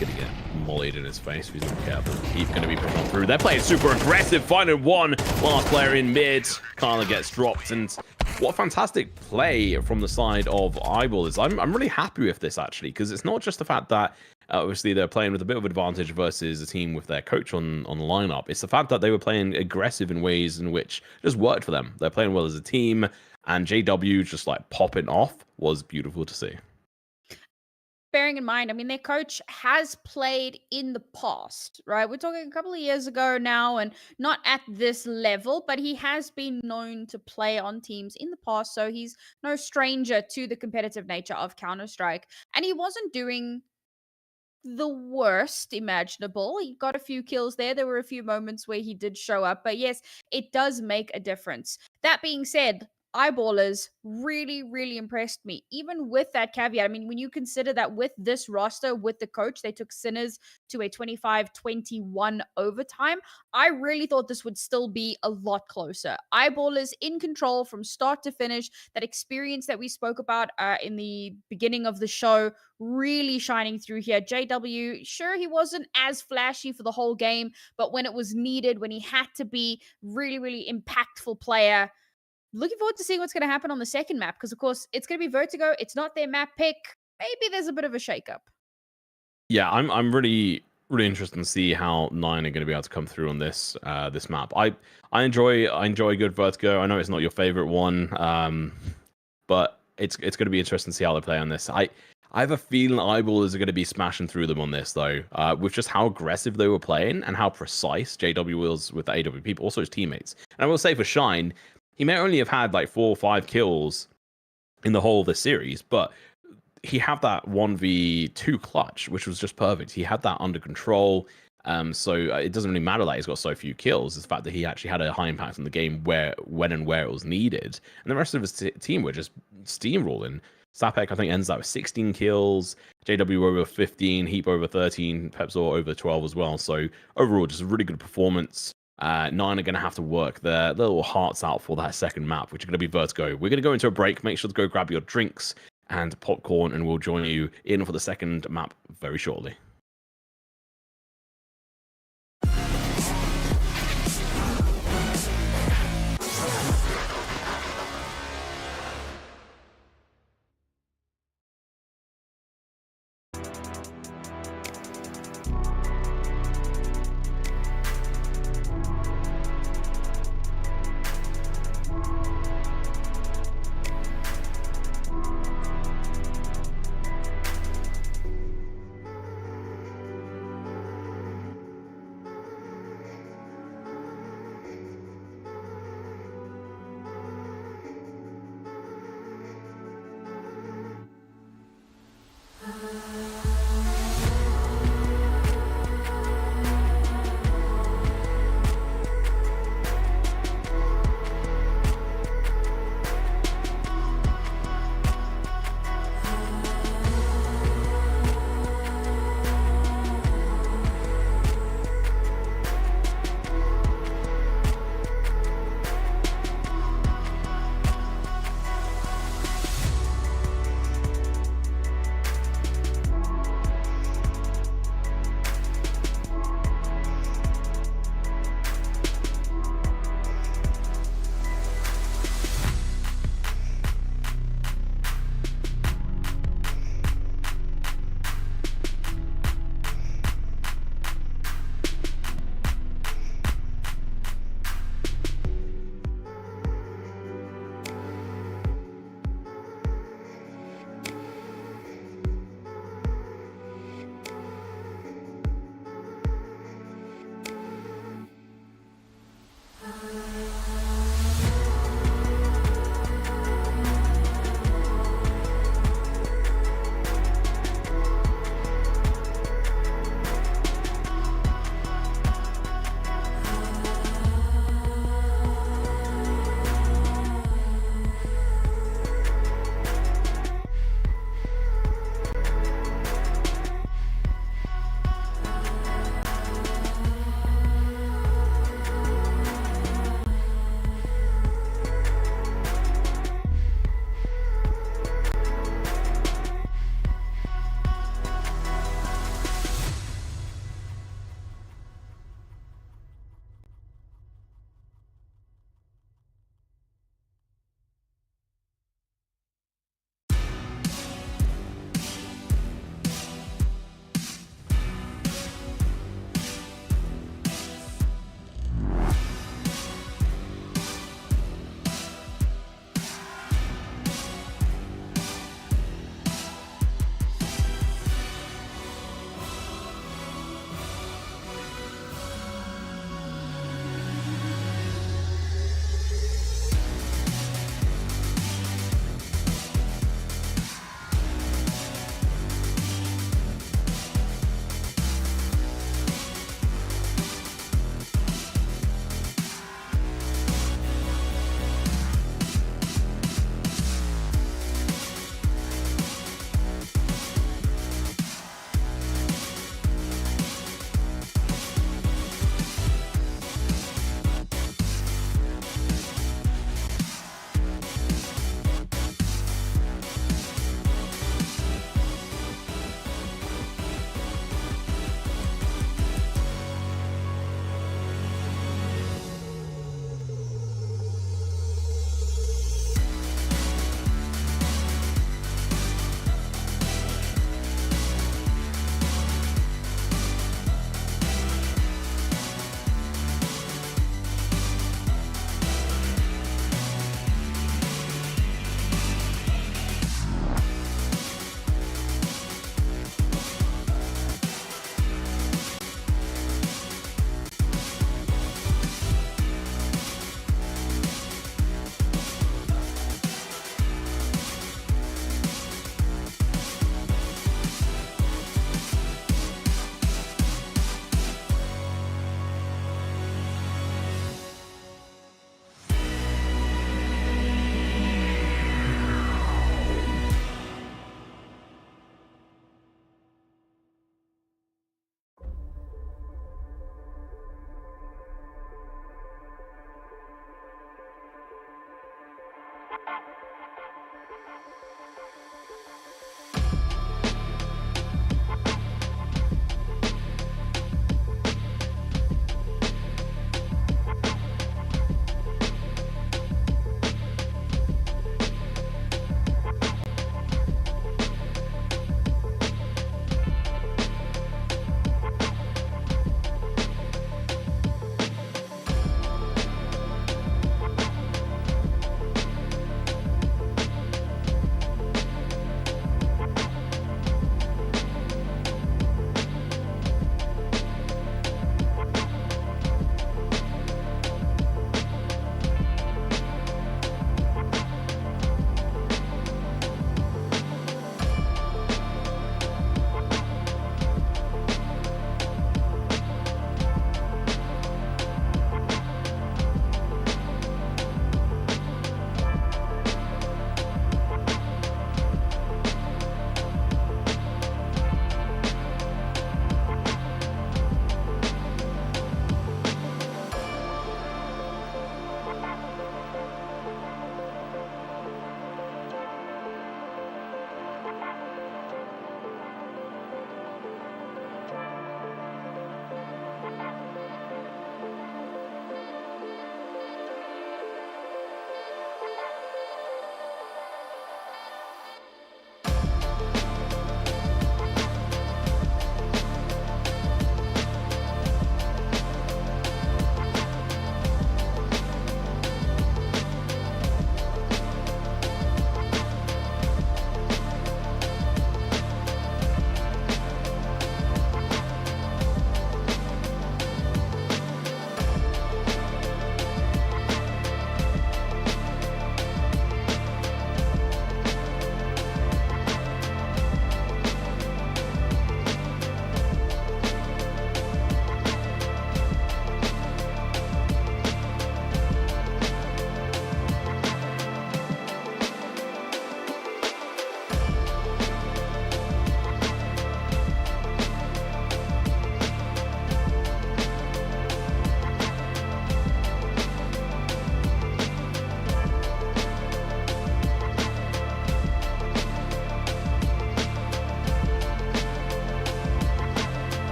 going to get mollied in his face if he's not careful. He's going to be pushing through. They're playing super aggressive, finding one last player in mid. Kyler gets dropped, and what a fantastic play from the side of Eyeballers. I'm really happy with this, actually, because it's not just the fact that obviously they're playing with a bit of advantage versus a team with their coach on the lineup. It's the fact that they were playing aggressive in ways in which just worked for them. They're playing well as a team, and JW just like popping off was beautiful to see. bearing in mind, I mean, their coach has played in the past, right? We're talking a couple of years ago now, and not at this level, but he has been known to play on teams in the past. So he's no stranger to the competitive nature of Counter-Strike. And he wasn't doing the worst imaginable. He got a few kills there. There were a few moments where he did show up. But yes, it does make a difference. That being said, Eyeballers really, really impressed me. Even with that caveat, I mean, when you consider that with this roster, with the coach, they took Sinners to a 25-21 overtime, I really thought this would still be a lot closer. Eyeballers in control from start to finish. That experience that we spoke about in the beginning of the show, really shining through here. JW, sure, he wasn't as flashy for the whole game, but when it was needed, when he had to be really, really impactful player, looking forward to seeing what's going to happen on the second map, because of course it's going to be Vertigo. It's not their map pick. Maybe there's a bit of a shakeup. Yeah, I'm really interested to see how Nine are going to be able to come through on this this map. I enjoy good Vertigo. I know it's not your favorite one, but it's going to be interesting to see how they play on this. I have a feeling Eyeballers are going to be smashing through them on this, though, with just how aggressive they were playing and how precise JW was with the AWP, but also his teammates. And I will say for Shine, he may only have had like 4 or 5 kills in the whole of the series, but he had that 1v2 clutch, which was just perfect. He had that under control. So it doesn't really matter that he's got so few kills. It's the fact that he actually had a high impact on the game when and where it was needed. And the rest of his team were just steamrolling. Sapek, I think, ends up with 16 kills. JW over 15, Heap over 13, Pepzor over 12 as well. So overall, just a really good performance. Nine are going to have to work their little hearts out for that second map, which is going to be Vertigo. We're going to go into a break. Make sure to go grab your drinks and popcorn, and we'll join you in for the second map very shortly.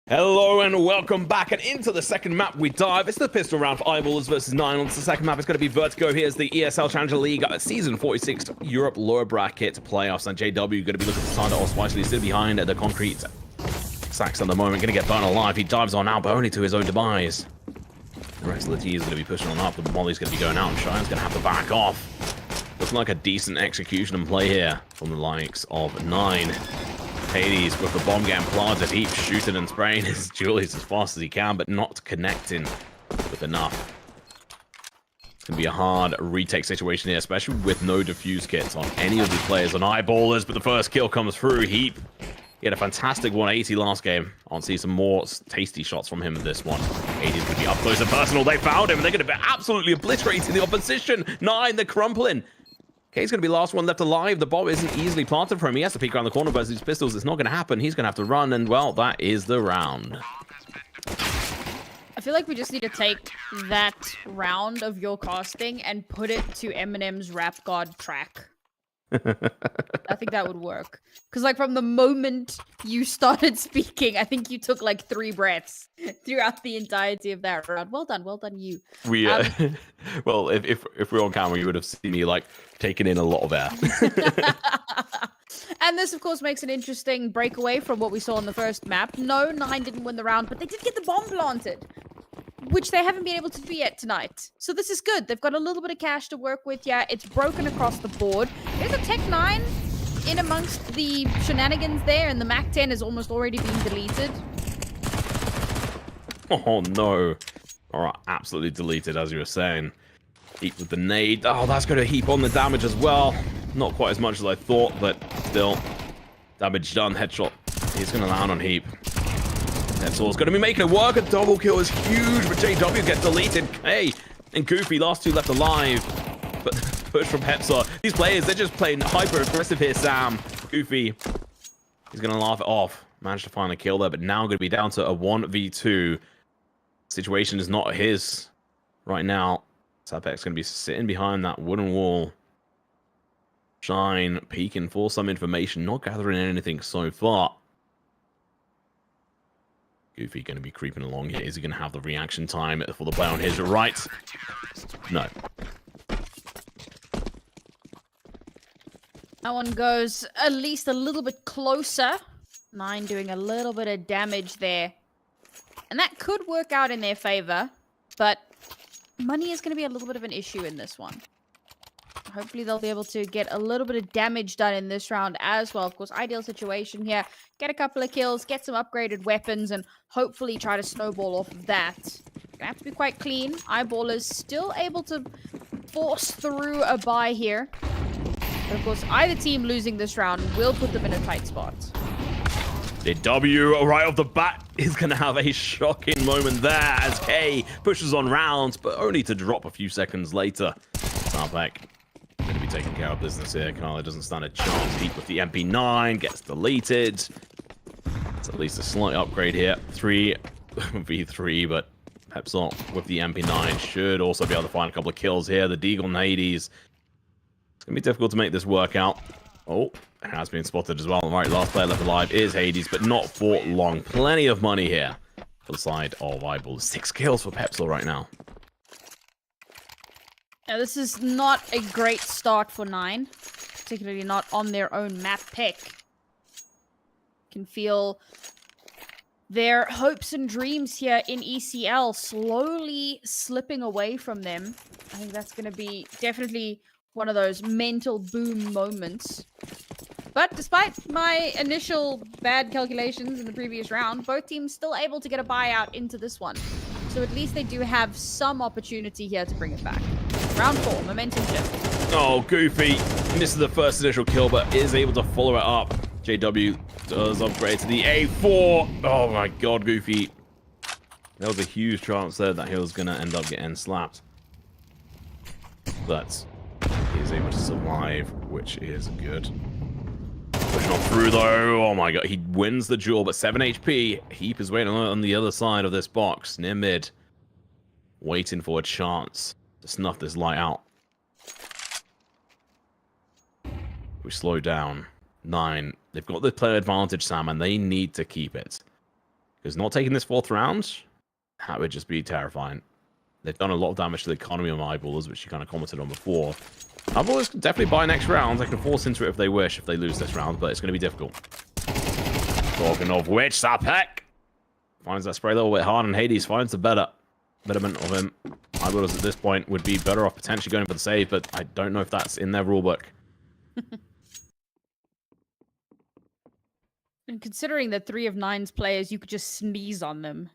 Hello and welcome back, and into the second map we dive. It's the pistol round for Eyeballers versus 9. On the second map, it's going to be Vertigo. Here's the ESL Challenger League Season 46 Europe lower bracket playoffs, and JW going to be looking to start it off spicely, still behind the concrete sacks at the moment, going to get burnt alive. He dives on out, but only to his own demise. The rest of the team is going to be pushing on up. The Molly's going to be going out, and Cheyenne's going to have to back off. Looking like a decent execution and play here from the likes of 9. Hades with the bomb getting planted, Heap shooting and spraying his Julius as fast as he can, but not connecting with enough. It's going to be a hard retake situation here, especially with no defuse kits on any of the players on Eyeballers, but the first kill comes through. Heap, he had a fantastic 180 last game. I'll see some more tasty shots from him in this one. Hades could be up close and personal. They found him, and they're going to be absolutely obliterating the opposition. 9, they're crumpling. He's going to be the last one left alive. The bomb isn't easily planted for him. He has to peek around the corner versus these pistols. It's not going to happen. He's going to have to run, and, well, that is the round. I feel like we just need to take that round of your casting and put it to Eminem's Rap God track. I think that would work. Because, like, from the moment you started speaking, I think you took, like, 3 breaths throughout the entirety of that round. Well done, you. We, well, if we're on camera, you would have seen me, like, taking in a lot of air. And this, of course, makes an interesting breakaway from what we saw on the first map. No, 9 didn't win the round, but they did get the bomb planted, which they haven't been able to do yet tonight. So this is good. They've got a little bit of cash to work with. Yeah, it's broken across the board. There's a Tech 9 in amongst the shenanigans there, and the Mac 10 is almost already being deleted. Oh, no. All right, absolutely deleted, as you were saying. Heap with the nade. Oh, that's going to heap on the damage as well. Not quite as much as I thought, but still. Damage done. Headshot. He's going to land on Heap. Headshot's going to be making it work. A double kill is huge, but JW gets deleted. K and Goofy, last 2 left alive. But push from Hepsa. These players, they're just playing hyper-aggressive here, Sam. Goofy, he's going to laugh it off. Managed to find a kill there, but now going to be down to a 1v2. Situation is not his right now. Sapek's going to be sitting behind that wooden wall. Shine peeking for some information, not gathering anything so far. Goofy going to be creeping along here. Is he going to have the reaction time for the play on his right? No. That one goes at least a little bit closer. 9 doing a little bit of damage there. And that could work out in their favor, but money is going to be a little bit of an issue in this one. Hopefully they'll be able to get a little bit of damage done in this round as well. Of course, ideal situation here. Get a couple of kills, get some upgraded weapons, and hopefully try to snowball off of that. Gonna have to be quite clean. Eyeballers still able to force through a buy here. But of course, either team losing this round will put them in a tight spot. The W right off the bat is going to have a shocking moment there as K pushes on rounds, but only to drop a few seconds later. Sarpak going to be taking care of business here. Carla doesn't stand a chance. Heat with the MP9 gets deleted. It's at least a slight upgrade here. 3v3, but Pepsol with the MP9 should also be able to find a couple of kills here. The Deagle and Hades. It's going to be difficult to make this work out. Oh, it has been spotted as well. All right, last player left alive is Hades, but not for long. Plenty of money here for the side of Eyeball. 6 kills for Pepsol right now. Now, this is not a great start for 9, particularly not on their own map pick. Can feel their hopes and dreams here in ECL slowly slipping away from them. I think that's going to be definitely one of those mental boom moments. But despite my initial bad calculations in the previous round, both teams still able to get a buyout into this one. So at least they do have some opportunity here to bring it back. Round 4, momentum shift. Oh, Goofy misses the first initial kill, but is able to follow it up. JW does upgrade to the A4. Oh my god, Goofy. There was a huge chance there that he was going to end up getting slapped. But he is able to survive, which is good. Pushing on through though. Oh my god, he wins the duel, but 7 HP. Heap is waiting on the other side of this box, near mid. Waiting for a chance to snuff this light out. We slow down. 9. They've got the player advantage, Sam, and they need to keep it. Because not taking this 4th round, that would just be terrifying. They've done a lot of damage to the economy of Eyeballers, which you kind of commented on before. Eyeballers can definitely buy next round. They can force into it if they wish, if they lose this round, but it's going to be difficult. Talking of which, Sapek finds that spray a little bit hard, and Hades finds the betterment of him. Eyeballers at this point would be better off potentially going for the save, but I don't know if that's in their rulebook. And considering that 3 of 9's players, you could just sneeze on them.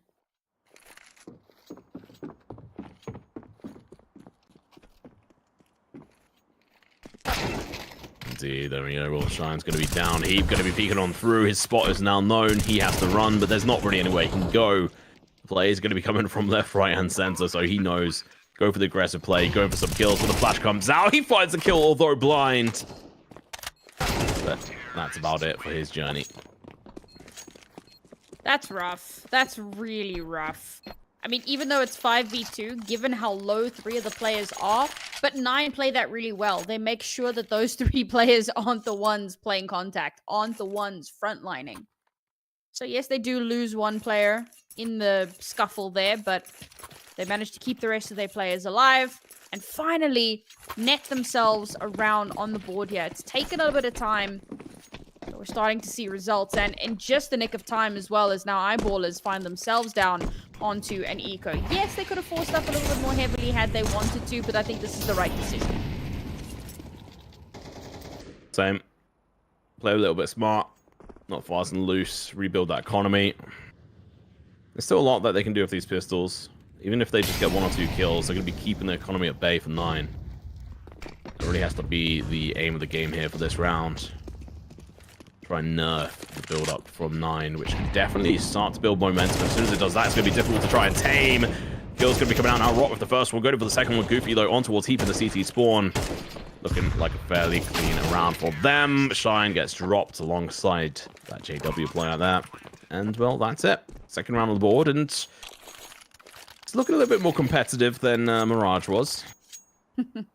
Indeed, there we go. Roll Shine's going to be down. Heap going to be peeking on through. His spot is now known. He has to run, but there's not really any way he can go. The play is going to be coming from left, right, and center, so he knows. Go for the aggressive play. Go for some kills. When the flash comes out, he finds the kill, although blind. But that's about it for his journey. That's rough. That's really rough. I mean, even though it's 5v2, given how low 3 of the players are, but 9 play that really well. They make sure that those 3 players aren't the ones playing contact, aren't the ones frontlining. So yes, they do lose 1 player in the scuffle there, but they managed to keep the rest of their players alive and finally net themselves around on the board here. It's taken a little bit of time. We're starting to see results, and in just the nick of time as well, as now Eyeballers find themselves down onto an eco. Yes, they could have forced up a little bit more heavily had they wanted to, but I think this is the right decision. Same. Play a little bit smart, not fast and loose, rebuild that economy. There's still a lot that they can do with these pistols. Even if they just get 1 or 2 kills, they're going to be keeping the economy at bay for 9. It really has to be the aim of the game here for this round. Try and nerf the build up from 9, which can definitely start to build momentum. As soon as it does that, it's going to be difficult to try and tame. Kill's going to be coming out now. Rock with the first one. Going for the second one. Goofy, though, on towards Heap in the CT spawn. Looking like a fairly clean round for them. Shine gets dropped alongside that JW player there. And, well, that's it. Second round on the board, and it's looking a little bit more competitive than Mirage was. But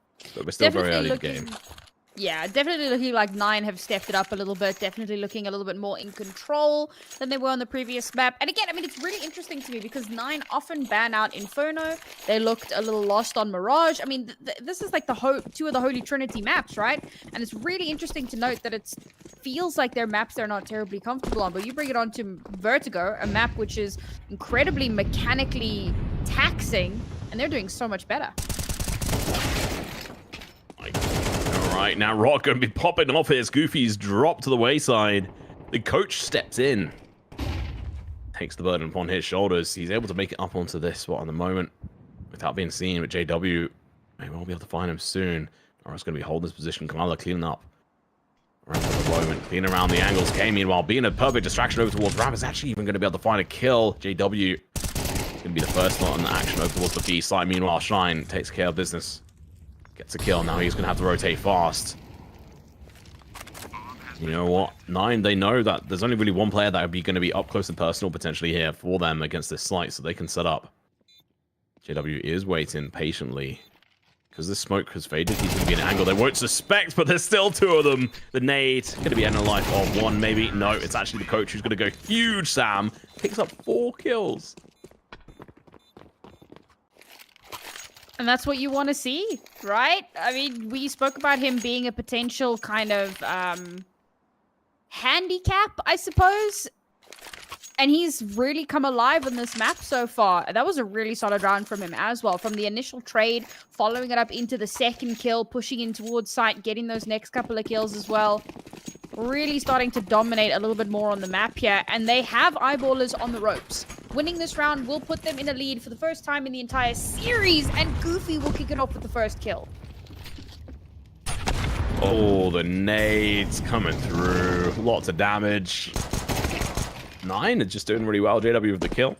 we're still very early in the game. Yeah, definitely looking like 9 have stepped it up a little bit. Definitely looking a little bit more in control than they were on the previous map. And again, I mean, it's really interesting to me because 9 often ban out Inferno. They looked a little lost on Mirage. I mean, this is like the 2 of the Holy Trinity maps, right? And it's really interesting to note that it feels like they're maps they're not terribly comfortable on. But you bring it on to Vertigo, a map which is incredibly mechanically taxing, and they're doing so much better. Right, now Rock going to be popping off his Goofy's drop to the wayside. The coach steps in. Takes the burden upon his shoulders. He's able to make it up onto this spot in the moment without being seen, but JW may well be able to find him soon. Or it's going to be holding his position. Kamala cleaning up around the moment. Cleaning around the angles. K, meanwhile, being a perfect distraction over towards Ram, is actually even going to be able to find a kill. JW is going to be the first one in the action over towards the B side. Meanwhile, Shine takes care of business. Gets a kill. Now he's going to have to rotate fast. You know what? 9, they know that there's only really 1 player that would be going to be up close and personal potentially here for them against this site, so they can set up. JW is waiting patiently. Because this smoke has faded, he's going to be in an angle they won't suspect, but there's still two of them. The nade, going to be ending life of one, maybe. No, it's actually the coach who's going to go huge, Sam. Picks up 4 kills. And that's what you want to see, right? I mean, we spoke about him being a potential kind of handicap, I suppose. And he's really come alive on this map so far. That was a really solid round from him as well. From the initial trade, following it up into the second kill, pushing in towards site, getting those next couple of kills as well. Really starting to dominate a little bit more on the map here. And they have eyeballers on the ropes. Winning this round will put them in a lead for the first time in the entire series. And Goofy will kick it off with the first kill. Oh, the nades coming through. Lots of damage. 9 is just doing really well. JW with the kill.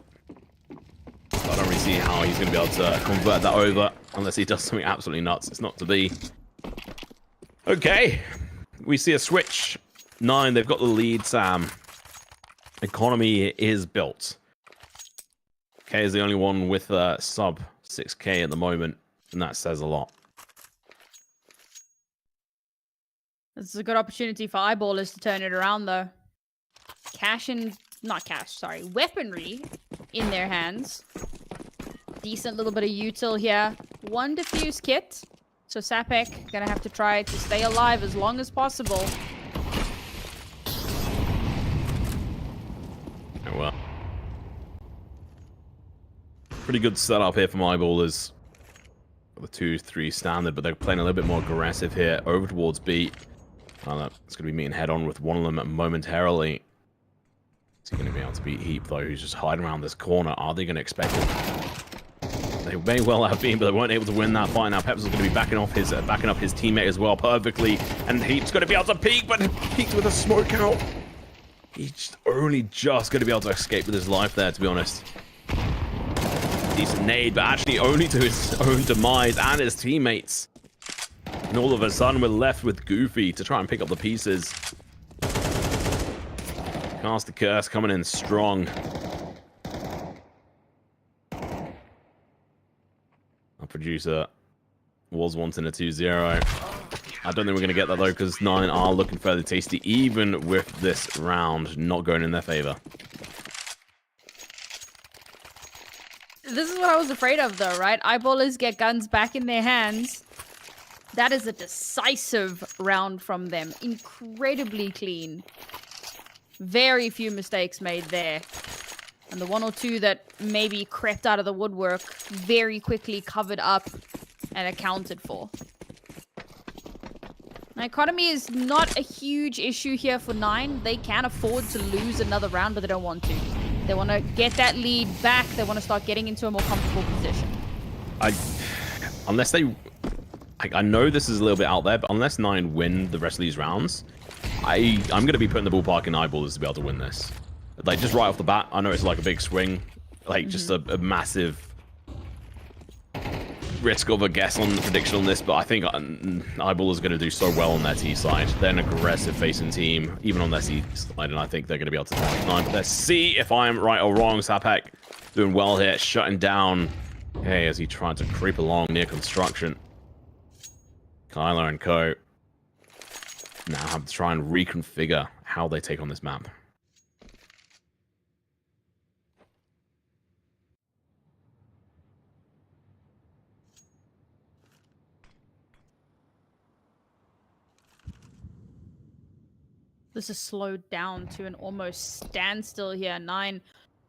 I don't really see how he's going to be able to convert that over unless he does something absolutely nuts. It's not to be. Okay. We see a switch. 9, they've got the lead, Sam. Economy is built. K is the only one with sub 6K at the moment, and that says a lot. This is a good opportunity for eyeballers to turn it around, though. Weaponry in their hands. Decent little bit of util here. 1 defuse kit. So Sapek gonna have to try to stay alive as long as possible. Oh well. Pretty good setup here from eyeballers. The 2-3 standard, but they're playing a little bit more aggressive here. Over towards B. It's gonna be meeting head on with one of them momentarily. Is he going to be able to beat Heap, though, who's just hiding around this corner? Are they going to expect it? They may well have been, but they weren't able to win that fight. Now Peps is going to be backing up his teammate as well perfectly. And Heap's going to be able to peek, but peeks with a smoke out. He's only just going to be able to escape with his life there, to be honest. Decent nade, but actually only to his own demise and his teammates. And all of a sudden, we're left with Goofy to try and pick up the pieces. Cast the curse coming in strong. Our producer was wanting a 2-0. I don't think we're going to get that though, because 9 are looking fairly tasty, even with this round not going in their favor. This is what I was afraid of though, right? Eyeballers get guns back in their hands. That is a decisive round from them. Incredibly clean. Very few mistakes made there. And the 1 or 2 that maybe crept out of the woodwork very quickly covered up and accounted for. Now, economy is not a huge issue here for 9. They can afford to lose another round, but they don't want to. They want to get that lead back. They want to start getting into a more comfortable position. I know this is a little bit out there, but unless 9 win the rest of these rounds, I'm going to be putting the ballpark in eyeballers to be able to win this. Like, just right off the bat, I know it's like a big swing. Like, just a massive risk of a guess on the prediction on this, but I think eyeballers are going to do so well on their T side. They're an aggressive facing team, even on their C side, and I think they're going to be able to take 9. But let's see if I'm right or wrong. Sapek doing well here, shutting down. Hey, as he tried to creep along near construction. Kyler and co. Now have to try and reconfigure how they take on this map. This is slowed down to an almost standstill here. 9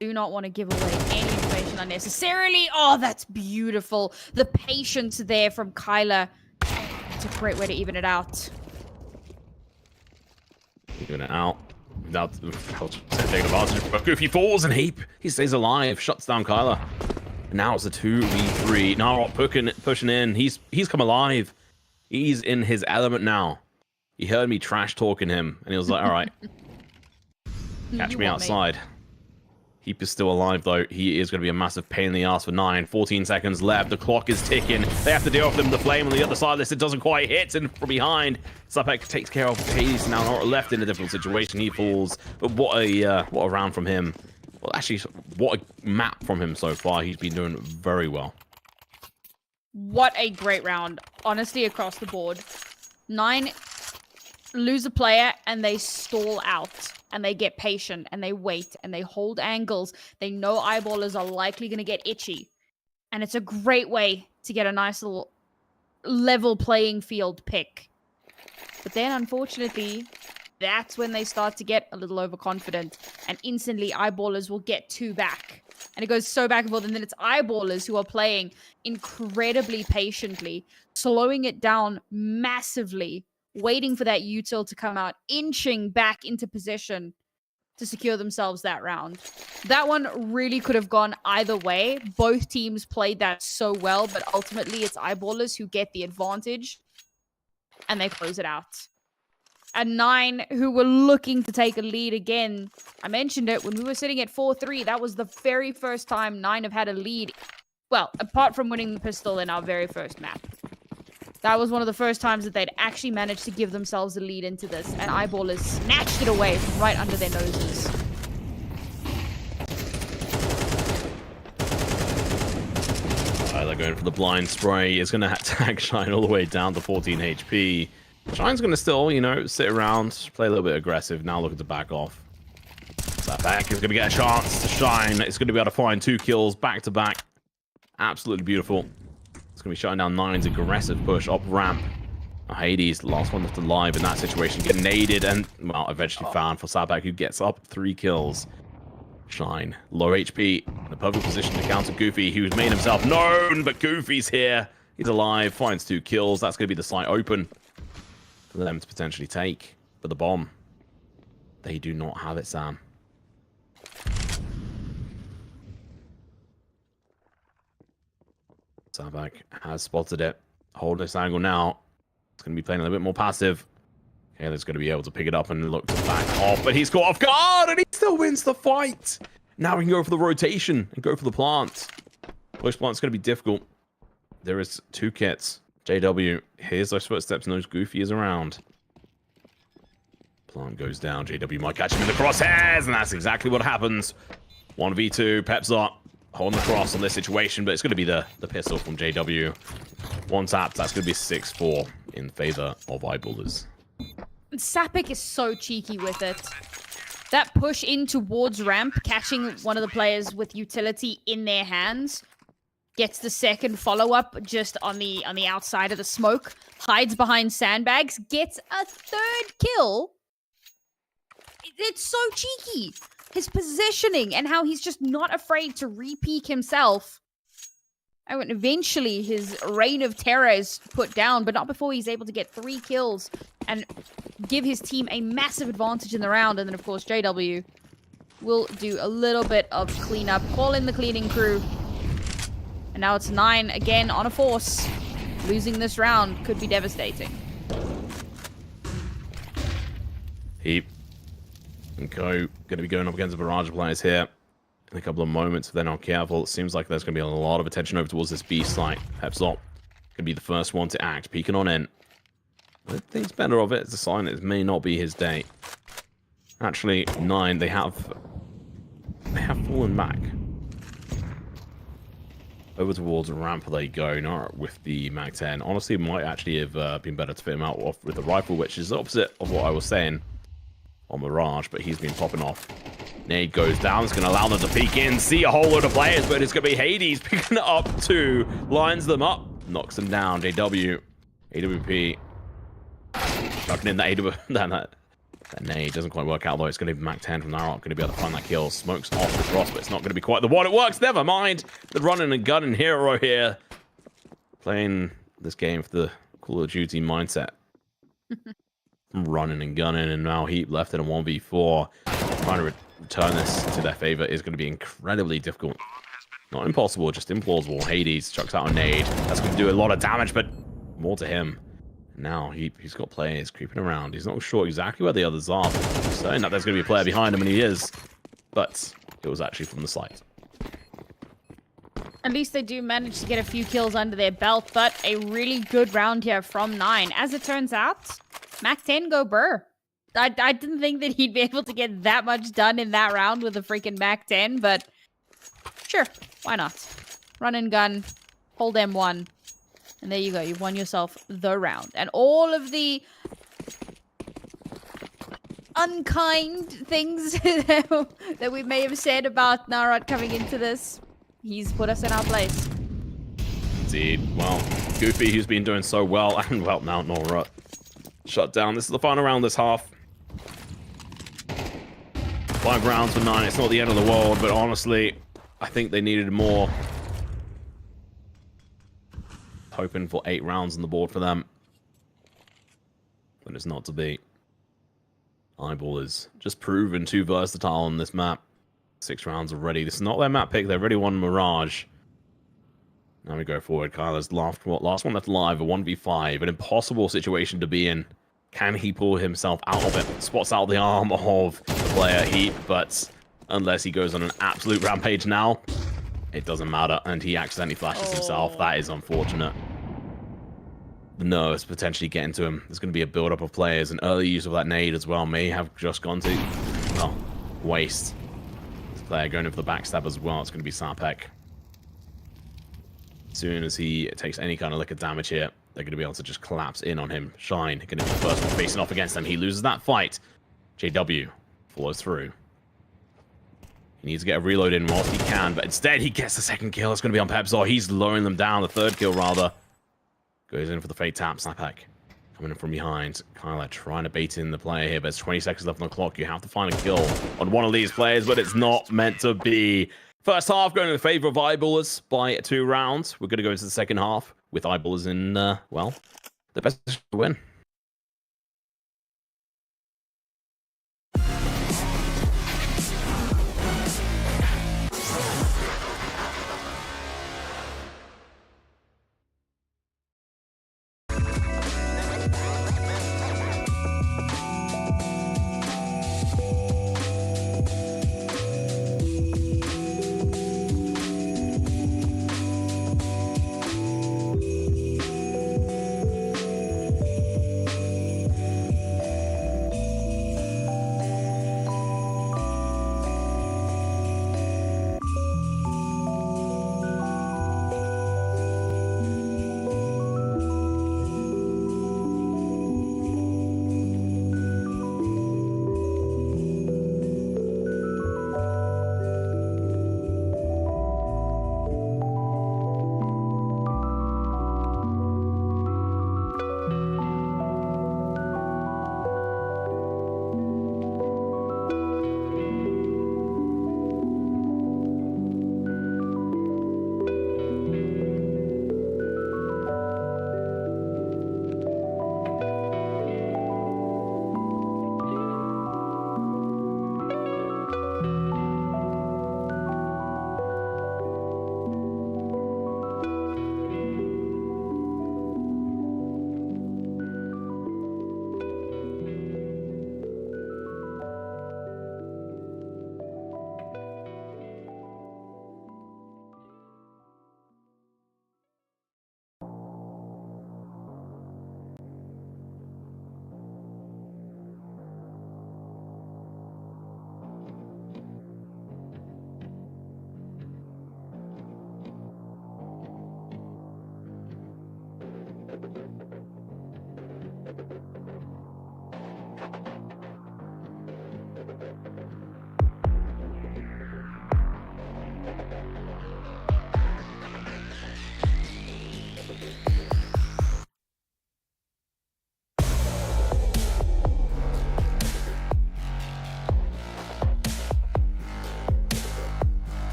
do not want to give away any information unnecessarily. Oh, that's beautiful. The patience there from Kyler. It's a great way to even it out. Even it out. Without taking advantage. But Goofy falls and Heap. He stays alive. Shuts down Kyler. And now it's a 2v3. Narok pushing in. He's come alive. He's in his element now. He heard me trash talking him, and he was like, all right. Catch me outside. Heap is still alive, though. He is going to be a massive pain in the ass for 9. 14 seconds left. The clock is ticking. They have to deal with them. The flame on the other side of this. It doesn't quite hit. And from behind, Sapek takes care of Hades. Now not left in a difficult situation. He falls. But what a round from him. Well, actually, what a map from him so far. He's been doing very well. What a great round, honestly, across the board. 9 lose a player and they stall out and they get patient and they wait and they hold angles. They know eyeballers are likely going to get itchy. And it's a great way to get a nice little level playing field pick. But then, unfortunately, that's when they start to get a little overconfident and instantly eyeballers will get 2 back. And it goes so back and forth, and then it's eyeballers who are playing incredibly patiently, slowing it down massively, waiting for that util to come out, inching back into position to secure themselves that round. That one really could have gone either way. Both teams played that so well, but ultimately it's eyeballers who get the advantage, and they close it out. And 9, who were looking to take a lead again. I mentioned it when we were sitting at 4-3. That was the very first time 9 have had a lead. Well, apart from winning the pistol in our very first map. That was one of the first times that they'd actually managed to give themselves a lead into this. And eyeballers snatched it away from right under their noses. They're going for the blind spray. It's going to tag Shine all the way down to 14 HP. Shine's going to still, you know, sit around, play a little bit aggressive. Now looking to back off. That back is going to get a chance to shine. It's going to be able to find 2 kills back to back. Absolutely beautiful. It's going to be shutting down 9's aggressive push up ramp. Hades, last one left alive in that situation, getting naded and, well, eventually found for Sabak, who gets up 3 kills. Shine, low HP, in a perfect position to counter Goofy, who's made himself known, but Goofy's here. He's alive, finds 2 kills. That's going to be the site open for them to potentially take. But the bomb, they do not have it, Sam. Sabak has spotted it. Hold this angle now. It's going to be playing a little bit more passive. Kayla's going to be able to pick it up and look to back off, but he's caught off guard and he still wins the fight. Now we can go for the rotation and go for the plant. Push plant's going to be difficult. There is 2 kits. JW, here's those footsteps, knows Goofy is around. Plant goes down. JW might catch him in the crosshairs, and that's exactly what happens. 1v2, Peps up, holding the cross on this situation, but it's going to be the pistol from JW. 1 tap, that's going to be 6-4 in favor of eyeballers. Sapik is so cheeky with it. That push in towards ramp, catching one of the players with utility in their hands, gets the second follow-up just on the outside of the smoke, hides behind sandbags, gets a 3rd kill. It's so cheeky. His positioning and how he's just not afraid to re-peek himself. And eventually his reign of terror is put down, but not before he's able to get 3 kills and give his team a massive advantage in the round. And then, of course, JW will do a little bit of cleanup, call in the cleaning crew. And now it's 9 again on a force. Losing this round could be devastating. Heap and Co. Going to be going up against the Mirage players here in a couple of moments. If they're not careful, it seems like there's going to be a lot of attention over towards this B site. Peps up. Could be the first one to act, peeking on in. But thinks better of it. It's a sign that it may not be his day. Actually, 9, they have fallen back. Over towards a ramp they go, not with the Mag-10. Honestly, it might actually have been better to fit him out off with the rifle, which is the opposite of what I was saying on Mirage, but he's been popping off. Nade goes down. It's going to allow them to peek in, see a whole load of players, but it's going to be Hades picking it up too. Lines them up, knocks them down. JW, AWP, chucking in that nade doesn't quite work out, though. It's going to be Mag-10 from Narok, going to be able to find that kill. Smokes off the cross, but it's not going to be quite the one. It works, never mind. The running and gunning hero here. Playing this game for the Call of Duty mindset. Running and gunning, and now Heap left in a 1v4. Trying to return this to their favor is going to be incredibly difficult. Not impossible, just implausible. Hades chucks out a nade. That's going to do a lot of damage, but more to him. Now he's got players creeping around. He's not sure exactly where the others are. He's saying that there's going to be a player behind him, and he is. But it was actually from the site. At least they do manage to get a few kills under their belt, but a really good round here from 9. As it turns out, Mag-10 go burr. I didn't think that he'd be able to get that much done in that round with a freaking Mag-10, but sure, why not? Run and gun, hold M1, And there you go. You've won yourself the round. And all of the unkind things that we may have said about Narod coming into this, he's put us in our place. Indeed. Well, Goofy, who's been doing so well, and well, now Nora shut down. This is the final round this half. 5 rounds for 9. It's not the end of the world, but honestly, I think they needed more. Hoping for 8 rounds on the board for them. But it's not to be. Eyeball is just proven too versatile on this map. 6 rounds already. This is not their map pick. They've already won Mirage. Now we go forward. Kyler's last one left alive, a 1v5. An impossible situation to be in. Can he pull himself out of it? Spots out the arm of the player Heat, but unless he goes on an absolute rampage now, it doesn't matter. And he accidentally flashes himself. That is unfortunate. The nerves potentially getting to him. There's going to be a build-up of players. An early use of that nade as well may have just gone to, well, waste. This player going in for the backstab as well. It's going to be Sapek. As soon as he takes any kind of liquid damage here, they're going to be able to just collapse in on him. Shine, going to be the first one facing off against them. He loses that fight. JW follows through. He needs to get a reload in whilst he can, but instead he gets the second kill. It's going to be on Pepzor. He's lowering them down. The third kill, rather. Goes in for the fake tap. Snapback coming in from behind. Kyler trying to bait in the player here, but it's 20 seconds left on the clock. You have to find a kill on one of these players, but it's not meant to be. First half going in favor of Eyeballers by 2 rounds. We're going to go into the second half with Eyeballers in, well, the best position to win.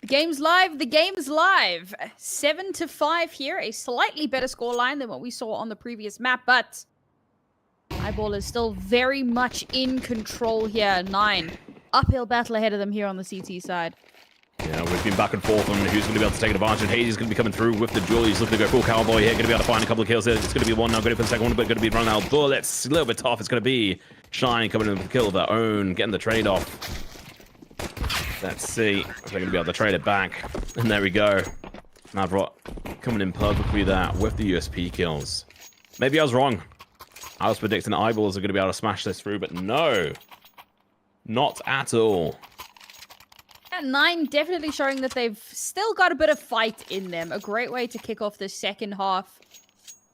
The game's live. The game's live. 7-5 here. A slightly better scoreline than what we saw on the previous map, but Eyeball is still very much in control here. 9. Uphill battle ahead of them here on the CT side. Yeah, we've been back and forth on who's going to be able to take advantage. And Hades is going to be coming through with the duel. He's looking to go full cowboy here. Going to be able to find a couple of kills here. It's going to be one now. Going for the second one, but going to be running out of bullets. A little bit tough. It's going to be Shine coming in with the kill of their own. Getting the trade off. Let's see if they're going to be able to trade it back. And there we go. Navrot coming in perfectly there with the USP kills. Maybe I was wrong. I was predicting Eyeballs are going to be able to smash this through, but no. Not at all. 9 definitely showing that they've still got a bit of fight in them. A great way to kick off the second half.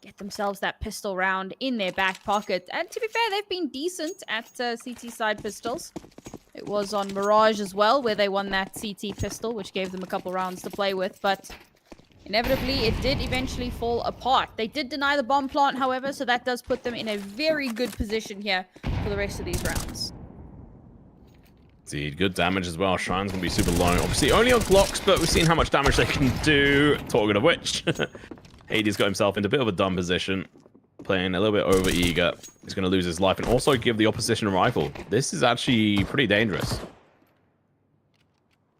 Get themselves that pistol round in their back pocket. And to be fair, they've been decent at CT side pistols. It was on Mirage as well, where they won that CT pistol, which gave them a couple rounds to play with. But inevitably, it did eventually fall apart. They did deny the bomb plant, however, so that does put them in a very good position here for the rest of these rounds. See, good damage as well. Shine's going to be super low. Obviously, only on Glocks, but we've seen how much damage they can do. Talking of which, Hades got himself into a bit of a dumb position. Playing a little bit over eager. He's going to lose his life and also give the opposition a rifle. This is actually pretty dangerous.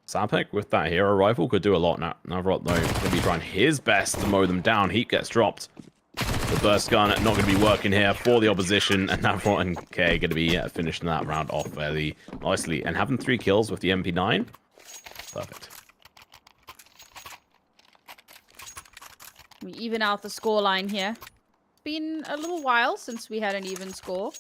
Sapek with that hero rifle could do a lot now. Navrot, though, going to be trying his best to mow them down. Heat gets dropped. The burst gun not going to be working here for the opposition, and Navrot and K going to be finishing that round off fairly nicely and having 3 kills with the MP9. Perfect. We even out the scoreline here. It's been a little while since we had an even score.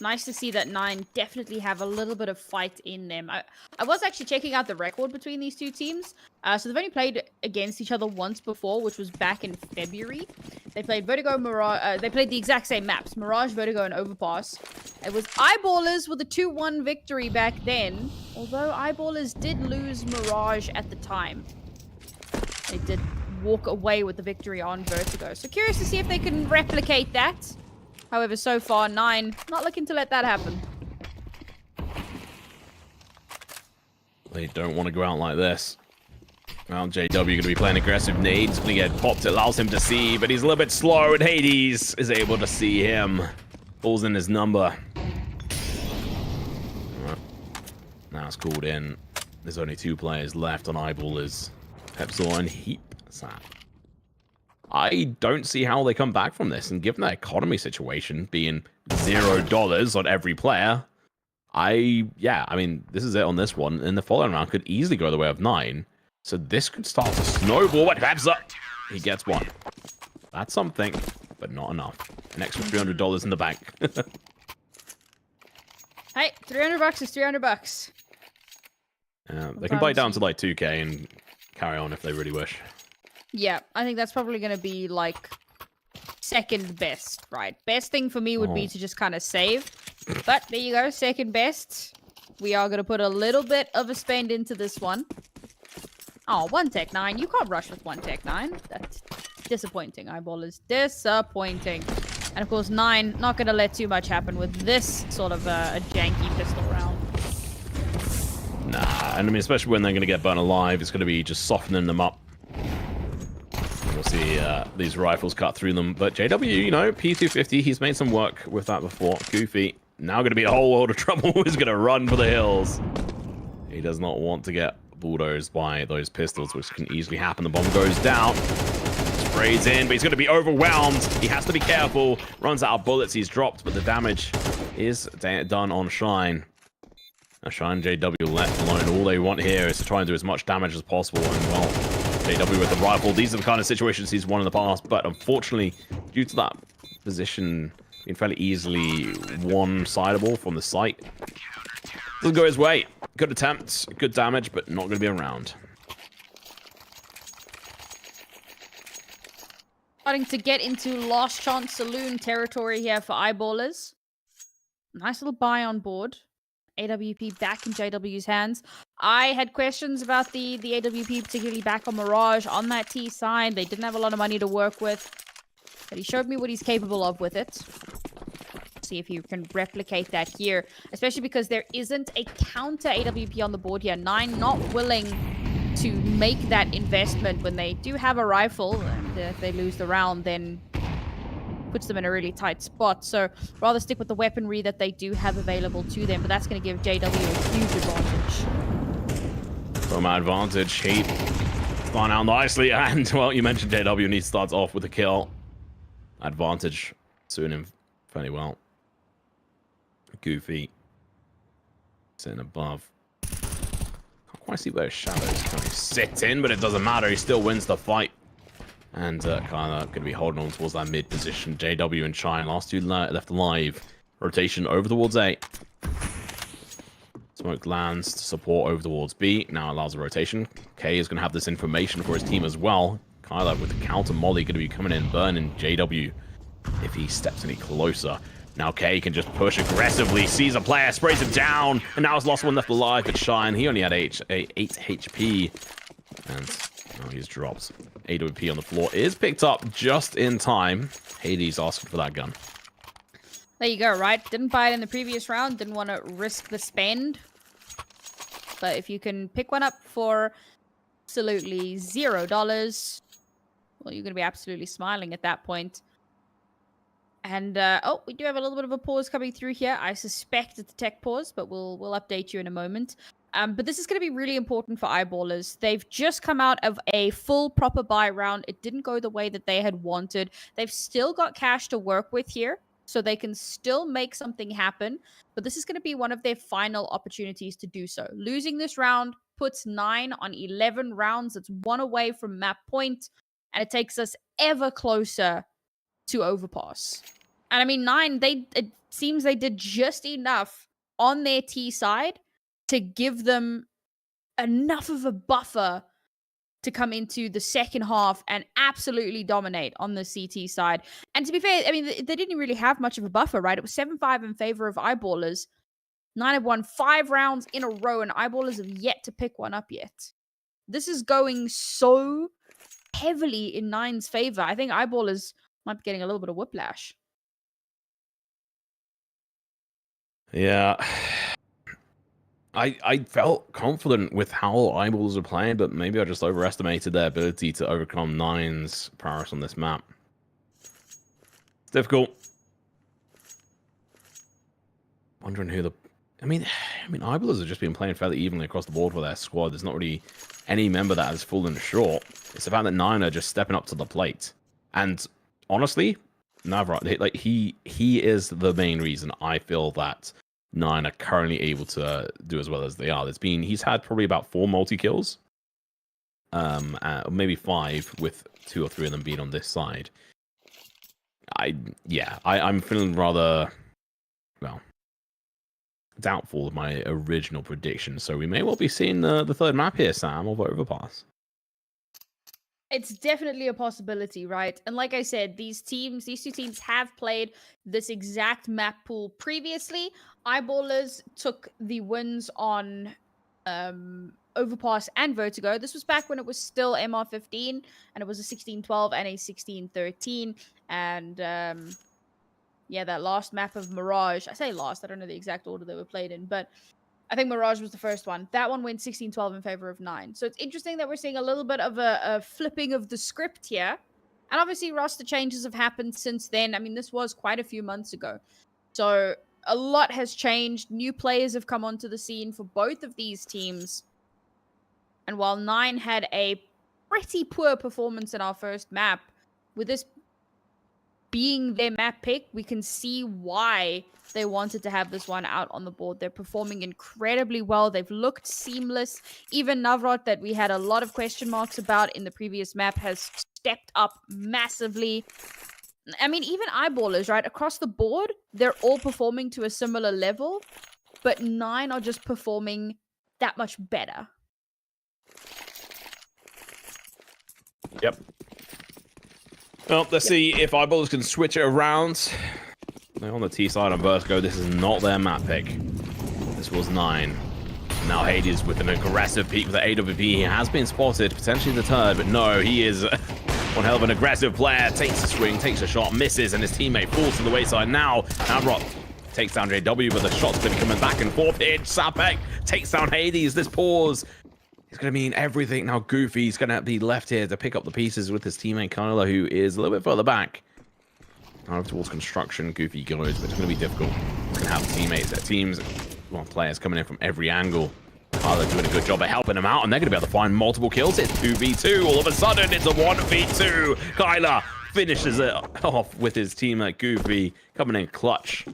Nice to see that 9 definitely have a little bit of fight in them. I was actually checking out the record between these two teams. So they've only played against each other once before, which was back in February. They played Vertigo, Mirage. They played the exact same maps, Mirage, Vertigo, and Overpass. It was Eyeballers with a 2-1 victory back then, although Eyeballers did lose Mirage at the time. They did walk away with the victory on Vertigo. So curious to see if they can replicate that. However, so far, 9 not looking to let that happen. They don't want to go out like this. Well, JW going to be playing aggressive nades. Going to get popped. It allows him to see, but he's a little bit slow, and Hades is able to see him. Falls in his number. Now it's called in. There's only 2 players left on Eyeballers. Pepsor and Heap Sap. I don't see how they come back from this, and given that economy situation being $0 on every player, I mean, this is it on this one, and the following round could easily go the way of 9, so this could start to snowball. What happens up? He gets 1. That's something, but not enough. An extra $300 in the bank. Hey, $300 is $300. They can buy down to like 2K and carry on if they really wish. Yeah, I think that's probably going to be, like, second best, right? Best thing for me would be to just kind of save. But there you go, second best. We are going to put a little bit of a spend into this one. Oh, 1 Tech 9. You can't rush with 1 Tech 9. That's disappointing. Eyeball is disappointing. And, of course, 9 not going to let too much happen with this sort of a janky pistol round. Nah, and I mean, especially when they're going to get burnt alive, it's going to be just softening them up. We'll see these rifles cut through them. But JW, you know, P250, he's made some work with that before. Goofy, now going to be a whole world of trouble. He's going to run for the hills. He does not want to get bulldozed by those pistols, which can easily happen. The bomb goes down. Sprays in, but he's going to be overwhelmed. He has to be careful. Runs out of bullets. He's dropped, but the damage is done on Shine. Now, Shine JW left alone. All they want here is to try and do as much damage as possible. And, well, JW with the rifle. These are the kind of situations he's won in the past, but unfortunately, due to that position being fairly easily one-sidable from the site, doesn't go his way. Good attempt, good damage, but not going to be around. Starting to get into Last Chance Saloon territory here for Eyeballers. Nice little buy on board. AWP back in JW's hands. I had questions about the AWP, particularly back on Mirage on that T side. They didn't have a lot of money to work with, but he showed me what he's capable of with it. See if he can replicate that here, especially because there isn't a counter AWP on the board here. 9 not willing to make that investment when they do have a rifle, and if they lose the round, then puts them in a really tight spot. So rather stick with the weaponry that they do have available to them, but that's going to give JW a huge advantage. From advantage, Heat spun out nicely, and well, you mentioned JW needs to start off with a kill. Advantage suiting him fairly well. Goofy sitting above. Can't quite see where his shadows kind of sit in, but it doesn't matter. He still wins the fight. And kind of going to be holding on towards that mid position. JW and Shine, last two left alive. Rotation over towards A. Smoke lands to support over towards B. Now allows a rotation. K is going to have this information for his team as well. Kyla with the counter molly going to be coming in, burning JW if he steps any closer. Now K can just push aggressively, sees a player, sprays him down, and now has lost one left alive. But Shine, he only had 8 HP. And now he's dropped. AWP on the floor is picked up just in time. Hades asking for that gun. There you go, right? Didn't buy it in the previous round. Didn't want to risk the spend. But if you can pick one up for absolutely $0, well, you're going to be absolutely smiling at that point. And, oh, we do have a little bit of a pause coming through here. I suspect it's a tech pause, but we'll update you in a moment. But this is going to be really important for eyeballers. They've just come out of a full proper buy round. It didn't go the way that they had wanted. They've still got cash to work with here, so they can still make something happen. But this is going to be one of their final opportunities to do so. Losing this round puts 9 on 11 rounds. It's 1 away from map point, and it takes us ever closer to Overpass. And I mean, 9, it seems they did just enough on their T side to give them enough of a buffer to come into the second half and absolutely dominate on the CT side. And to be fair, I mean, they didn't really have much of a buffer, right? It was 7-5 in favor of eyeballers. 9 have won 5 rounds in a row, and eyeballers have yet to pick one up yet. This is going so heavily in 9's favor. I think eyeballers might be getting a little bit of whiplash. Yeah. I felt confident with how eyeballs are playing, but maybe I just overestimated their ability to overcome 9's prowess on this map. It's difficult. Wondering who the... I mean, eyeballs have just been playing fairly evenly across the board for their squad. There's not really any member that has fallen short. It's the fact that 9 are just stepping up to the plate. And honestly, Navrat, like he is the main reason I feel that 9 are currently able to do as well as they are. He's had probably about 4 multi-kills. Maybe 5 with 2 or 3 of them being on this side. I'm feeling rather, well, doubtful of my original prediction. So we may well be seeing the third map here, Sam, of Overpass. It's definitely a possibility, right? And like I said, these two teams have played this exact map pool previously. Eyeballers took the wins on Overpass and Vertigo. This was back when it was still MR15, and it was a 16-12 and a 16-13. And yeah, that last map of Mirage. I say last, I don't know the exact order they were played in, but I think Mirage was the first one. That one went 16-12 in favor of 9. So it's interesting that we're seeing a little bit of a flipping of the script here. And obviously roster changes have happened since then. I mean, this was quite a few months ago. So a lot has changed. New players have come onto the scene for both of these teams. And while 9 had a pretty poor performance in our first map, with this being their map pick, we can see why they wanted to have this one out on the board. They're performing incredibly well. They've looked seamless. Even Navrat, that we had a lot of question marks about in the previous map, has stepped up massively. I mean, even eyeballers, right? Across the board, they're all performing to a similar level, but 9 are just performing that much better. Yep. Well, let's see if eyeballers can switch it around. They're on the T side on Vertigo. This is not their map pick. This was 9. Now Hades with an aggressive peek with the AWP. He has been spotted, potentially deterred, but no, he is one hell of an aggressive player. Takes a swing, takes a shot, misses, and his teammate falls to the wayside. Now Navrat takes down JW, but the shot's been coming back and forth. Sapek takes down Hades. This pause It's going to mean everything. Now Goofy's going to be left here to pick up the pieces with his teammate Kyler, who is a little bit further back. Out towards construction, Goofy goes, but it's going to be difficult. He's going to have teammates, teams, well, players coming in from every angle. Kyler doing a good job of helping him out, and they're going to be able to find multiple kills. It's 2v2. All of a sudden, it's a 1v2. Kyler finishes it off with his teammate Goofy coming in clutch.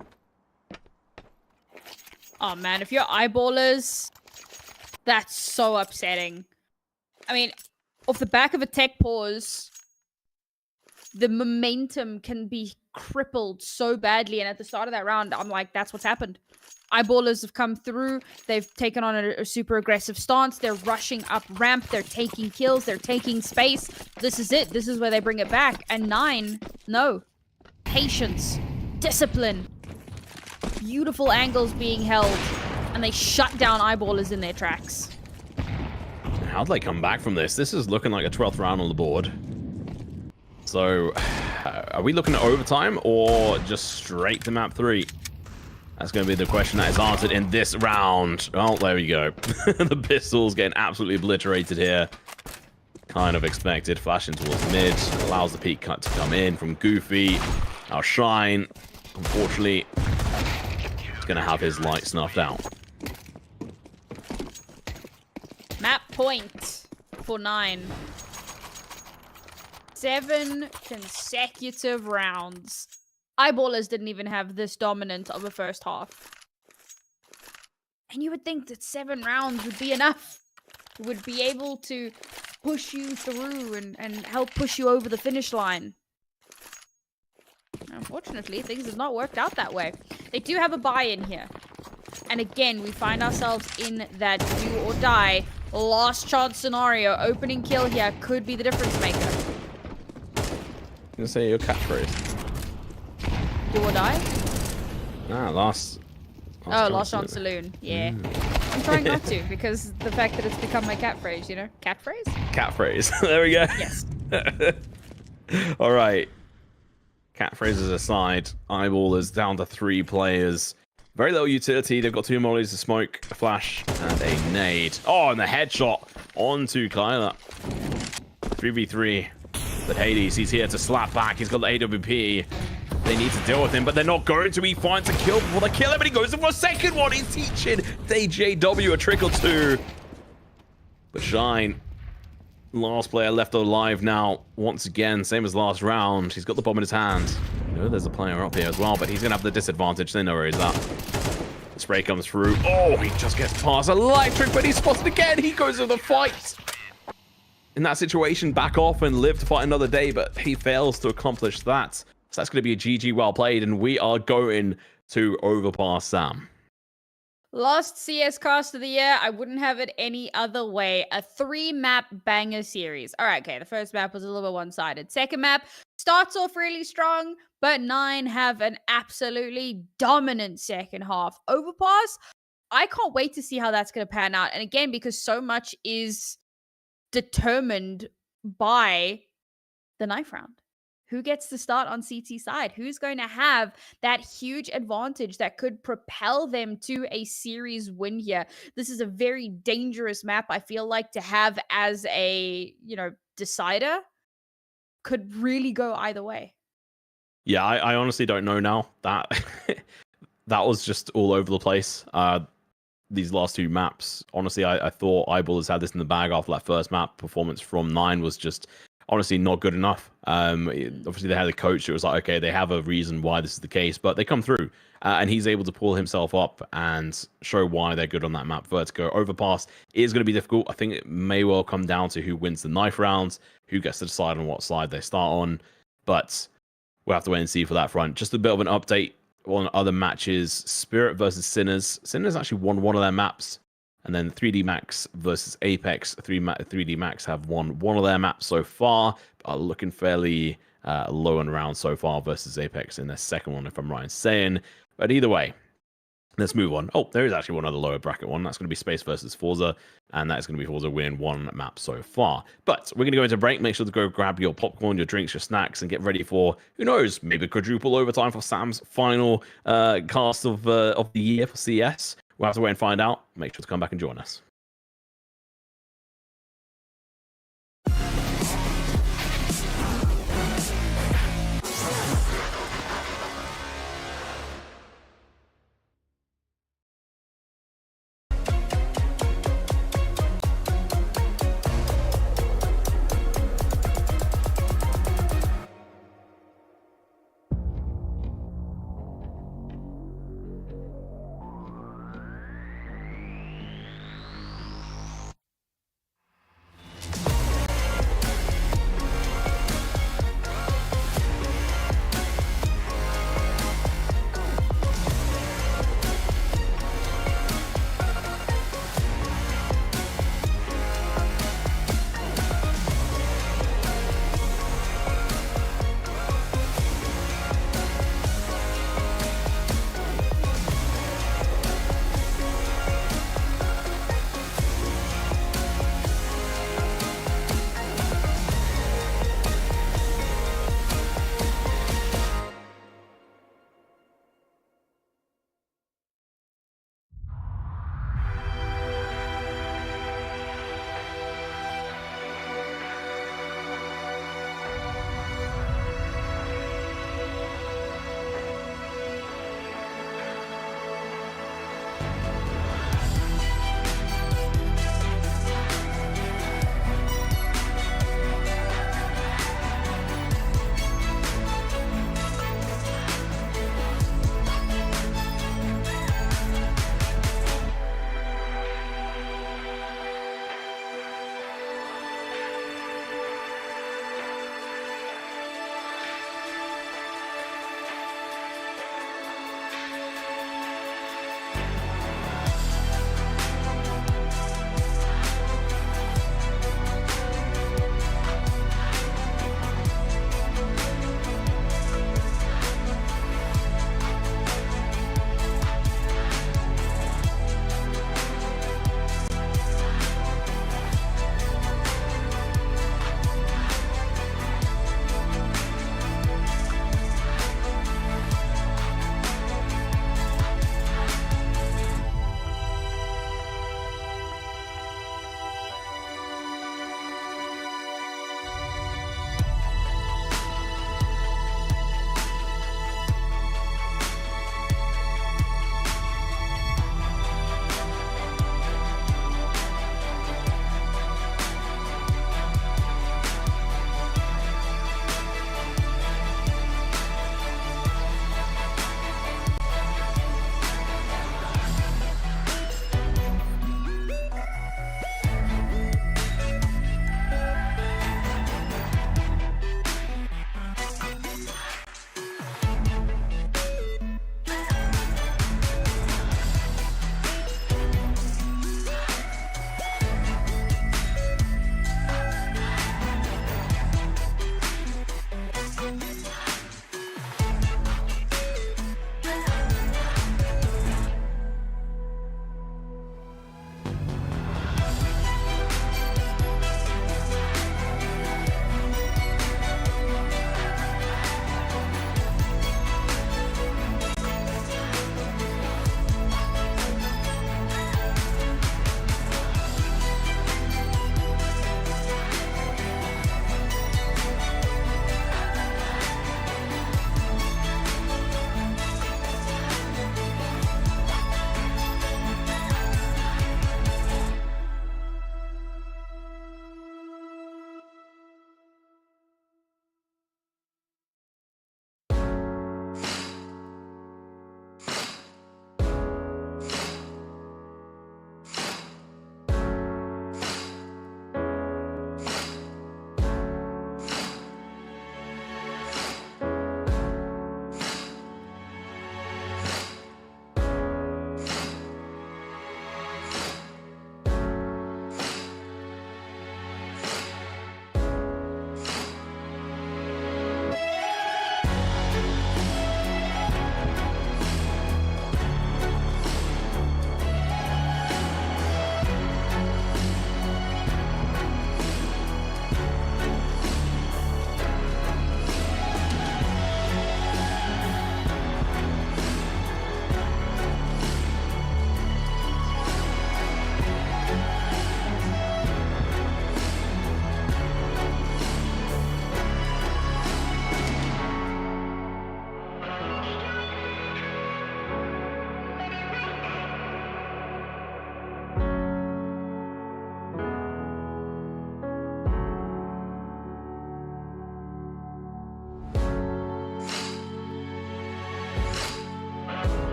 Oh, man, if you're eyeballers, that's so upsetting. I mean, off the back of a tech pause, the momentum can be crippled so badly. And at the start of that round, I'm like, that's what's happened. Eyeballers have come through. They've taken on a super aggressive stance. They're rushing up ramp. They're taking kills. They're taking space. This is it. This is where they bring it back. And 9, no. Patience. Discipline. Beautiful angles being held. And they shut down eyeballers in their tracks. How'd they come back from this? This is looking like a 12th round on the board. So, are we looking at overtime or just straight to map 3? That's going to be the question that is answered in this round. Oh, there we go. The pistols getting absolutely obliterated here. Kind of expected. Flashing towards mid. Allows the peak cut to come in from Goofy. Now Shine, unfortunately, is going to have his light snuffed out. Map point for 9. 7 consecutive rounds. Eyeballers didn't even have this dominant of a first half. And you would think that 7 rounds would be enough. It would be able to push you through and help push you over the finish line. Unfortunately, things have not worked out that way. They do have a buy-in here. And again, we find ourselves in that do or die last chance scenario. Opening kill here could be the difference maker. I'm going to say your catchphrase. Do or die? Last chance saloon. Yeah. I'm trying not to, because the fact that it's become my catphrase, you know? Catphrase? Catphrase. There we go. Yes. All right. Catphrases aside, Eyeballers down to 3 players. Very little utility. They've got 2 mollies, a smoke, a flash, and a nade. Oh, and the headshot onto Kyler. 3v3. But Hades, he's here to slap back. He's got the AWP. They need to deal with him, but they're not going to. He finds a kill before they kill him, and he goes in for a second one. He's teaching DJW a trick or 2. But Shine, last player left alive now. Once again, same as last round. He's got the bomb in his hand. You know, there's a player up here as well, but he's going to have the disadvantage. They know where he's at. The spray comes through. Oh, he just gets past electric, but he's spotted again. He goes to the fight. In that situation, back off and live to fight another day, but he fails to accomplish that. So that's going to be a GG well played, and we are going to Overpass Sam. Last CS cast of the year, I wouldn't have it any other way. A 3-map banger series. All right, okay, the first map was a little bit one-sided. Second map starts off really strong, but 9 have an absolutely dominant second half. Overpass, I can't wait to see how that's going to pan out. And again, because so much is determined by the knife round. Who gets to start on CT side? Who's going to have that huge advantage that could propel them to a series win here? This is a very dangerous map, I feel like, to have as a, decider. Could really go either way. Yeah, I honestly don't know now. That was just all over the place. These last 2 maps, honestly, I thought Eyeballers had this in the bag after that first map. Performance from 9 was just honestly not good enough. Obviously, they had a coach that was like, okay, they have a reason why this is the case, but they come through, and he's able to pull himself up and show why they're good on that map. Vertigo Overpass is going to be difficult. I think it may well come down to who wins the knife rounds, who gets to decide on what side they start on, but we'll have to wait and see for that front. Just a bit of an update on other matches. Spirit versus Sinners. Sinners actually won one of their maps. And then 3D Max versus Apex. 3D Max have won one of their maps so far. Are looking fairly low in round so far versus Apex in their second one, if I'm right in saying. But either way, let's move on. Oh, there is actually one other lower bracket one. That's going to be Space versus Forza. And that's going to be Forza winning 1 map so far. But we're going to go into break. Make sure to go grab your popcorn, your drinks, your snacks, and get ready for, who knows, maybe quadruple overtime for Sam's final cast of the year for CS. We'll have to wait and find out. Make sure to come back and join us.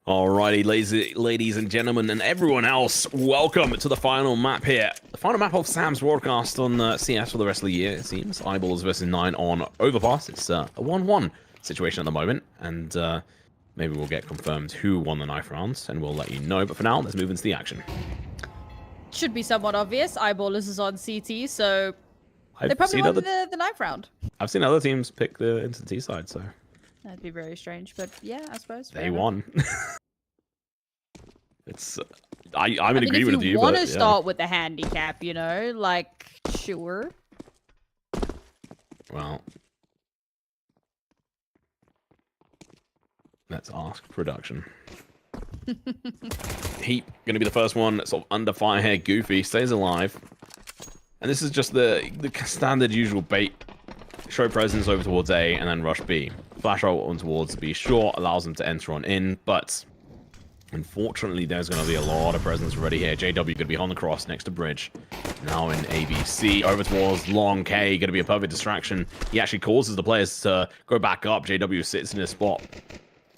Alrighty, ladies and gentlemen, and everyone else, welcome to the final map here. The final map of Sam's broadcast on CS for the rest of the year, it seems. Eyeballs versus 9 on Overpass. It's a 1-1 situation at the moment, and maybe we'll get confirmed who won the knife rounds, and we'll let you know. But for now, let's move into the action. Should be somewhat obvious. Eyeballers is on CT, so they probably won the knife round. I've seen other teams pick the into T side, so that'd be very strange. But yeah, I suppose they won. It's I'm in agreement with you. If you want to start with the handicap, you know, like sure. Well, let's ask production. Heat gonna be the first one sort of under fire here. Goofy stays alive, and this is just the standard usual bait. Show presence over towards A and then rush B. Flash out on towards B. Sure, allows them to enter on in, but unfortunately there's going to be a lot of presence already here. JW going to be on the cross next to Bridge. Now in ABC. Over towards Long K. Going to be a perfect distraction. He actually causes the players to go back up. JW sits in his spot.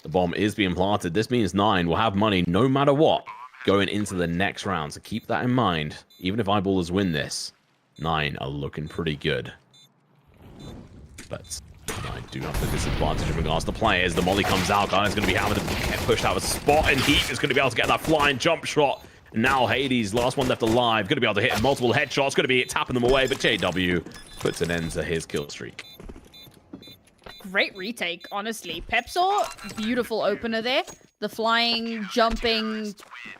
The bomb is being planted. This means 9 will have money no matter what going into the next round. So keep that in mind. Even if Eyeballers win this, 9 are looking pretty good. But I do have the disadvantage in regards to players. The molly comes out. Guy's going to be having to get pushed out of spot, and Heat is going to be able to get that flying jump shot. Now Hades, last one left alive, going to be able to hit multiple headshots. Going to be tapping them away, but JW puts an end to his kill streak. Great retake, honestly. Pepsaw, beautiful opener there. The flying, jumping,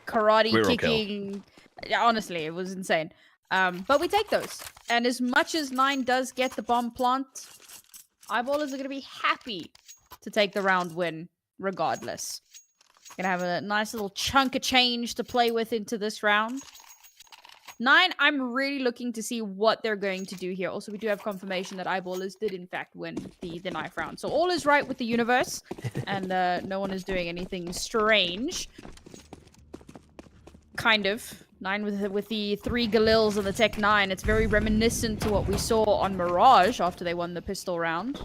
karate kicking. Yeah, honestly, it was insane. But we take those. And as much as 9 does get the bomb plant, Eyeballers are going to be happy to take the round win regardless. Going to have a nice little chunk of change to play with into this round. 9, I'm really looking to see what they're going to do here. Also, we do have confirmation that Eyeballers did in fact win the knife round. So all is right with the universe, and no one is doing anything strange. Kind of. 9 with the 3 Galils and the Tech 9. It's very reminiscent to what we saw on Mirage after they won the pistol round.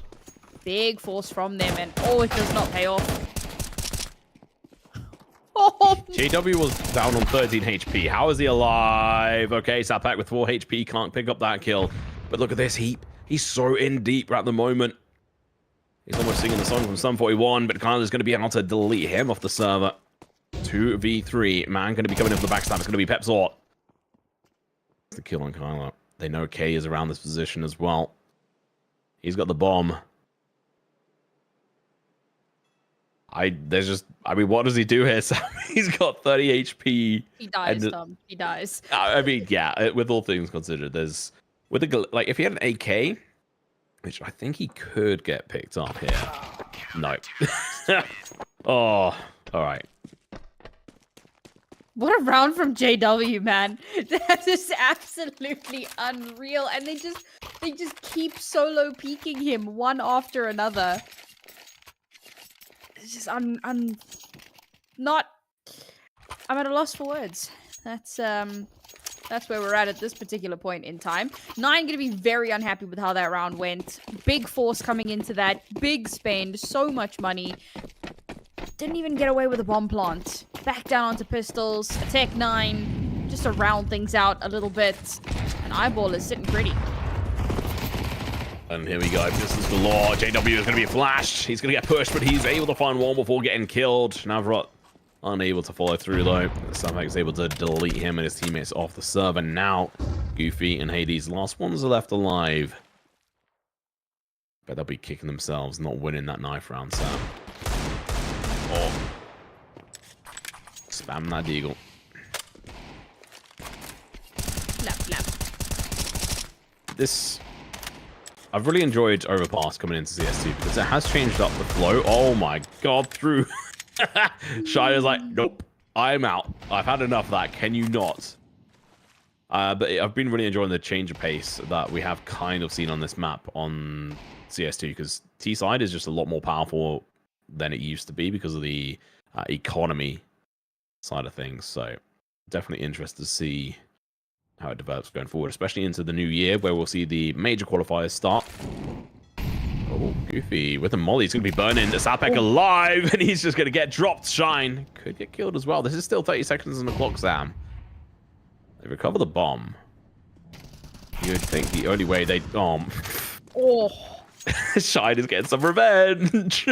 Big force from them, and oh, it does not pay off. Oh. JW was down on 13 HP. How is he alive? Okay, sat back with 4 HP. Can't pick up that kill. But look at this heap. He's so in deep at the moment. He's almost singing the song from Sum 41, but Kyler's going to be able to delete him off the server. 2v3. Man going to be coming in for the backstab. It's going to be Pepsaw. The kill on Kyler. They know K is around this position as well. He's got the bomb. I mean, what does he do here, Sam? He's got 30 HP. He dies, Tom. He dies. I mean, yeah, with all things considered, there's... like, if he had an AK, which I think he could get picked up here. No. Oh, all right. What a round from JW, man. That is absolutely unreal. And they just keep solo peeking him one after another. It's just I'm at a loss for words. That's where we're at this particular point in time. 9 gonna be very unhappy with how that round went. Big force coming into that, big spend, so much money. Didn't even get away with a bomb plant. Back down onto pistols, Tech 9, just to round things out a little bit. And Eyeball is sitting pretty. And here we go, distance galore. JW is going to be flashed. He's going to get pushed, but he's able to find one before getting killed. Navrot unable to follow through, though. Samhack is able to delete him and his teammates off the server. Now, Goofy and Hades, last ones are left alive. But they'll be kicking themselves, not winning that knife round, Sam. Oh. Spam that deagle. This... I've really enjoyed Overpass coming into CS2 because it has changed up the flow. Oh my god, through. Shiner's like, nope, I'm out. I've had enough of that. Can you not? But I've been really enjoying the change of pace that we have kind of seen on this map on CS2 because T-side is just a lot more powerful than it used to be because of the economy side of things. So definitely interested to see how it develops going forward, especially into the new year where we'll see the major qualifiers start. Oh, Goofy with a molly. He's going to be burning the Sapek alive, and he's just going to get dropped. Shine could get killed as well. This is still 30 seconds on the clock, Sam. They recover the bomb. You would think the only way they... Oh. Shine is getting some revenge.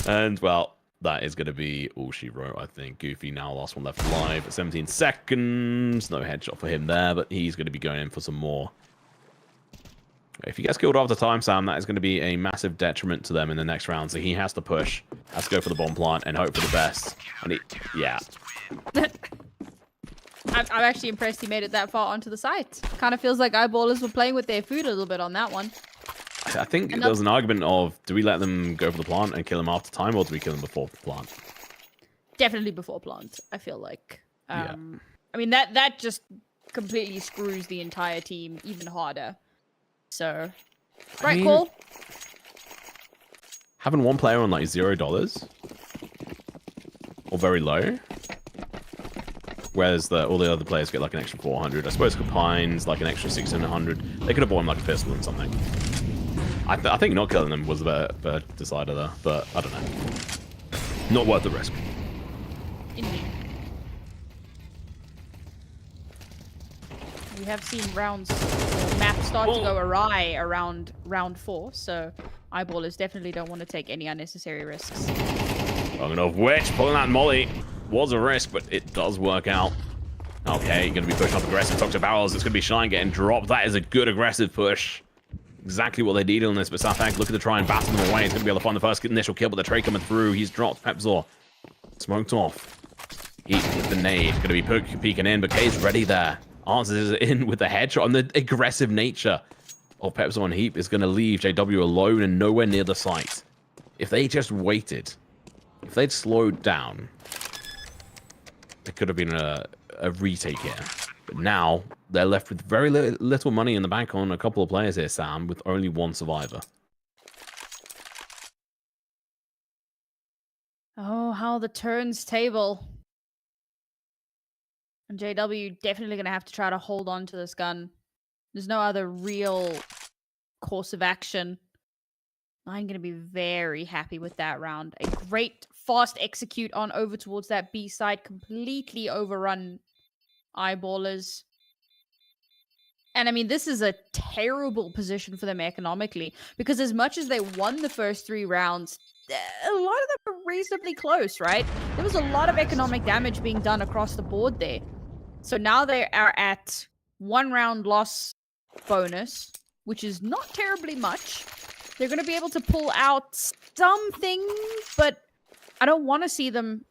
And, well, that is going to be all she wrote, I think. Goofy now, last one left alive at 17 seconds. No headshot for him there, but he's going to be going in for some more. If he gets killed after time, Sam, that is going to be a massive detriment to them in the next round. So he has to push, has to go for the bomb plant, and hope for the best. And yeah. I'm actually impressed he made it that far onto the site. Kind of feels like eyeballers were playing with their food a little bit on that one. I think there was an argument of, do we let them go for the plant and kill them after time, or do we kill them before the plant? Definitely before plant, I feel like. Yeah. I mean, that just completely screws the entire team even harder. So, right call. Having one player on like $0 or very low, whereas all the other players get like an extra 400. I suppose Capine's like an extra 600. They could have bought him like a pistol and something. I think not killing them was the better decider there, but I don't know. Not worth the risk. Indeed. We have seen maps start to go awry around round 4, so eyeballers definitely don't want to take any unnecessary risks. Long enough which, pulling that molly was a risk, but it does work out. Okay, going to be pushing up aggressive. Toxic barrels, it's going to be Shine getting dropped. That is a good aggressive push. Exactly what they needed on this, but Sapek looking to try and battle them away. He's going to be able to find the first initial kill, but the trade coming through. He's dropped. Pepzor smoked off. Heat with the nade. Going to be peeking in, but K's ready there. Answers in with the headshot, and the aggressive nature of Pepzor and Heap is going to leave JW alone and nowhere near the site. If they just waited, if they'd slowed down, it could have been a retake here. But now they're left with very little money in the bank on a couple of players here, Sam, with only one survivor. Oh, how the turns table. And JW definitely going to have to try to hold on to this gun. There's no other real course of action. I'm going to be very happy with that round. A great fast execute on over towards that B side. Completely overrun eyeballers. And I mean, this is a terrible position for them economically. Because as much as they won the first 3 rounds, a lot of them were reasonably close, right? There was a lot of economic damage being done across the board there. So now they are at 1 round loss bonus, which is not terribly much. They're going to be able to pull out something, but I don't want to see them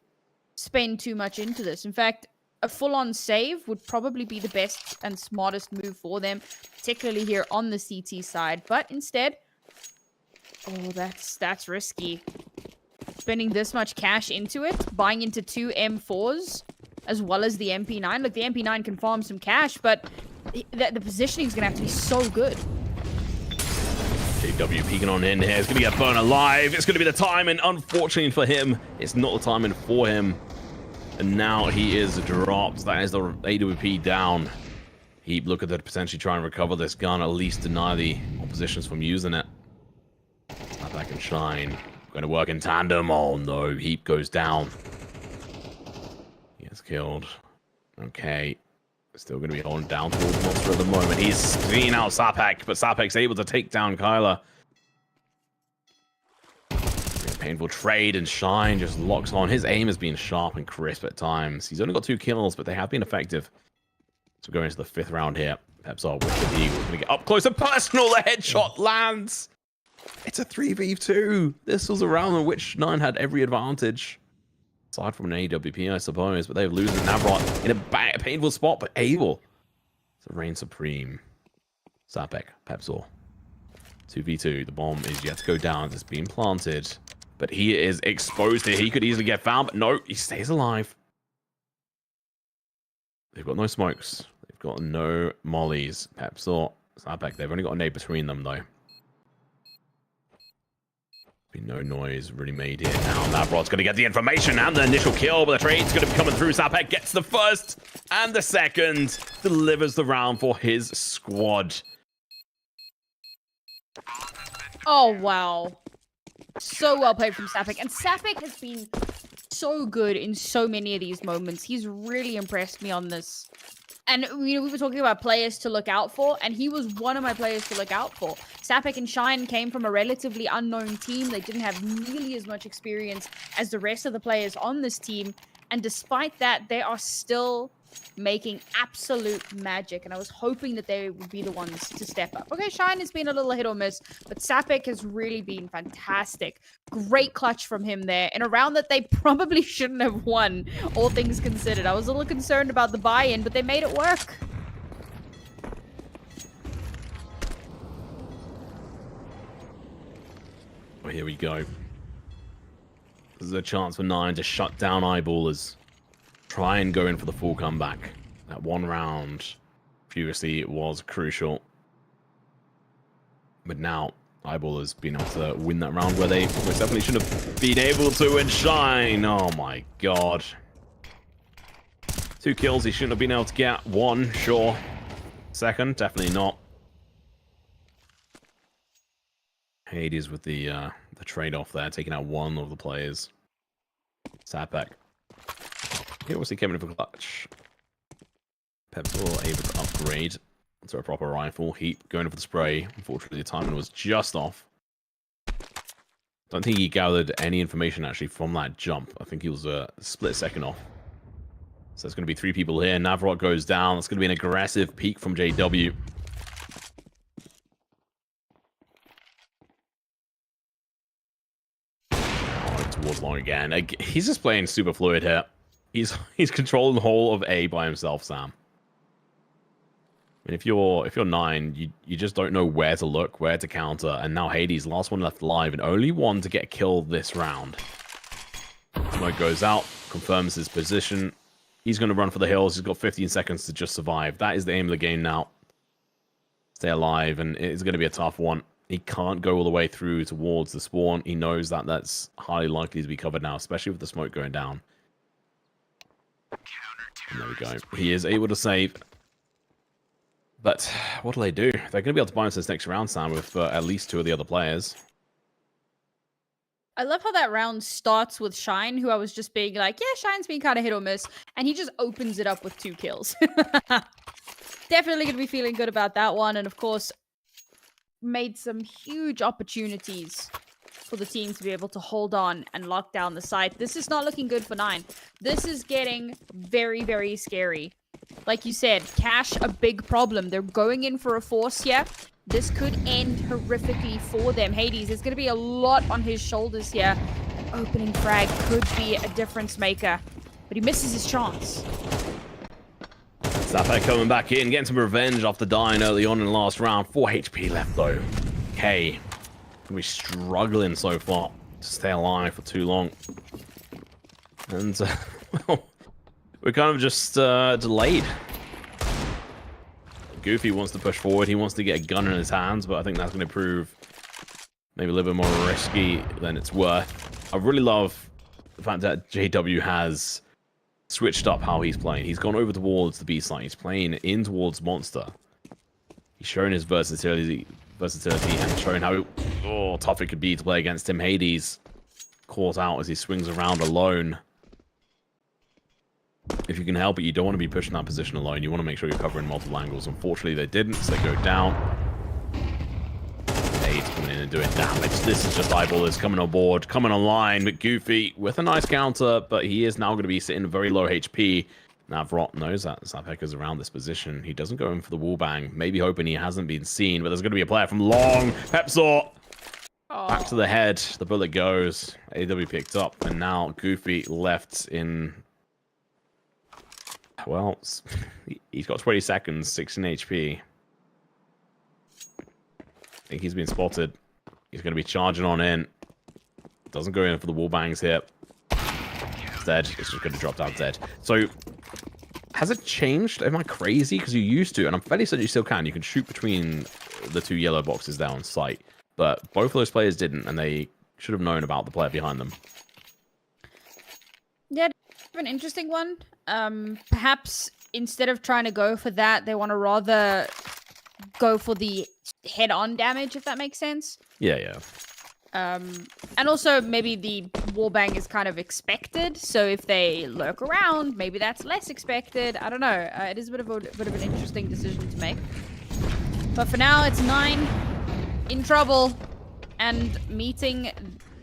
spend too much into this. In fact, a full-on save would probably be the best and smartest move for them, particularly here on the CT side. But instead, oh, that's risky. Spending this much cash into it, buying into 2 M4s, as well as the MP9. Look, the MP9 can farm some cash, but the positioning is going to have to be so good. JW peeking on in here. It's going to get burned alive. It's going to be the time, and unfortunately for him, it's not the timing for him. And now he is dropped. That is the AWP down. Heap looking to potentially try and recover this gun, at least deny the oppositions from using it. Snap back and Shine. Going to work in tandem. Oh no, Heap goes down. He gets killed. Okay. Still going to be holding down towards Monster at the moment. He's seeing out Sapek, but Sapek's able to take down Kyler. Painful trade, and Shine just locks on. His aim has been sharp and crisp at times. He's only got 2 kills, but they have been effective. So going into the 5th round here. Pepzor with the Eagle. Going to get up close and personal. The headshot lands. It's a 3v2. This was a round in which 9 had every advantage. Aside from an AWP, I suppose, but they're losing Navrot in a painful spot, but able to reign supreme. Sapek, Pepzor. 2v2. The bomb is yet to go down. It's being planted, but he is exposed here. He could easily get found, but no, he stays alive. They've got no smokes. They've got no mollies. Pepzor, Sapek, they've only got a nade between them, though. Be no noise really made here. Now Navrot's going to get the information and the initial kill, but the trade's going to be coming through. Sapek gets the first and the second. Delivers the round for his squad. Oh, wow. So well played from Sapik. And Sapik has been so good in so many of these moments. He's really impressed me on this. And, you know, we were talking about players to look out for, and he was one of my players to look out for. Sapik and Shine came from a relatively unknown team. They didn't have nearly as much experience as the rest of the players on this team. And despite that, they are still making absolute magic. And I was hoping that they would be the ones to step up. Okay, Shine has been a little hit or miss, but Sapik has really been fantastic. Great clutch from him there in a round that they probably shouldn't have won, all things considered. I was a little concerned about the buy-in, but they made it work. Well, here we go. This is a chance for Nine to shut down Eyeballers. Try and go in for the full comeback. That one round previously was crucial. But now, Eyeballers been able to win that round where they most definitely should have been able to, and Shine. Oh my god. 2 kills he shouldn't have been able to get. 1, sure. 2nd, definitely not. Hades with the trade-off there, taking out 1 of the players. Sapek. He obviously came in for clutch. Pepsor able to upgrade to a proper rifle. Heap going for the spray. Unfortunately, the timing was just off. Don't think he gathered any information actually from that jump. I think he was a split second off. So there's going to be 3 people here. Navrot goes down. It's going to be an aggressive peek from JW. Towards long again. He's just playing super fluid here. He's controlling the whole of A by himself, Sam. And if you're 9, you just don't know where to look, where to counter, and now Hades, last one left alive, and only one to get killed this round. Smoke goes out, confirms his position. He's going to run for the hills. He's got 15 seconds to just survive. That is the aim of the game now. Stay alive, and it's going to be a tough one. He can't go all the way through towards the spawn. He knows that that's highly likely to be covered now, especially with the smoke going down. And there we go. He is able to save. But what do? They're going to be able to balance this next round, Sam, with at least 2 of the other players. I love how that round starts with Shine, who I was just being like, yeah, Shine's been kind of hit or miss, and he just opens it up with 2 kills. Definitely going to be feeling good about that one, and of course, made some huge opportunities for the team to be able to hold on and lock down the site. This is not looking good for 9. This is getting very, very scary. Like you said, Cash, a big problem. They're going in for a force here. This could end horrifically for them. Hades, there's going to be a lot on his shoulders here. An opening frag could be a difference maker, but he misses his chance. Sapek coming back in, getting some revenge off the dying early on in the last round. 4 HP left though. K gonna be struggling so far to stay alive for too long. And well, we're kind of just delayed. Goofy wants to push forward. He wants to get a gun in his hands, but I think that's going to prove maybe a little bit more risky than it's worth. I really love the fact that JW has switched up how he's playing. He's gone over towards the B side. He's playing in towards Monster. He's shown his versatility and shown how tough it could be to play against him. Hades caught out as he swings around alone. If you can help it, you don't want to be pushing that position alone. You want to make sure you're covering multiple angles. Unfortunately, they didn't, so they go down. Hades coming in and doing damage. This is just Eyeballers coming on board, coming online with Goofy with a nice counter, but he is now going to be sitting very low HP. Navrot knows that Sapek is around this position. He doesn't go in for the wall bang, maybe hoping he hasn't been seen, but there's going to be a player from long. Pepsor! Back to the head. The bullet goes. AW picked up, and now Goofy left in... Well, he's got 20 seconds, 16 HP. I think he's been spotted. He's going to be charging on in. Doesn't go in for the wall bangs here. Instead, it's just going to drop down dead. So, has it changed? Am I crazy? Because you used to, and I'm fairly certain you still can. You can shoot between the 2 yellow boxes there on site. But both of those players didn't, and they should have known about the player behind them. Yeah, an interesting one. Perhaps instead of trying to go for that, they want to rather go for the head-on damage, if that makes sense. Yeah. And also maybe the wallbang is kind of expected. So if they lurk around, maybe that's less expected. I don't know. It is a bit of an interesting decision to make. But for now, it's 9 in trouble and meeting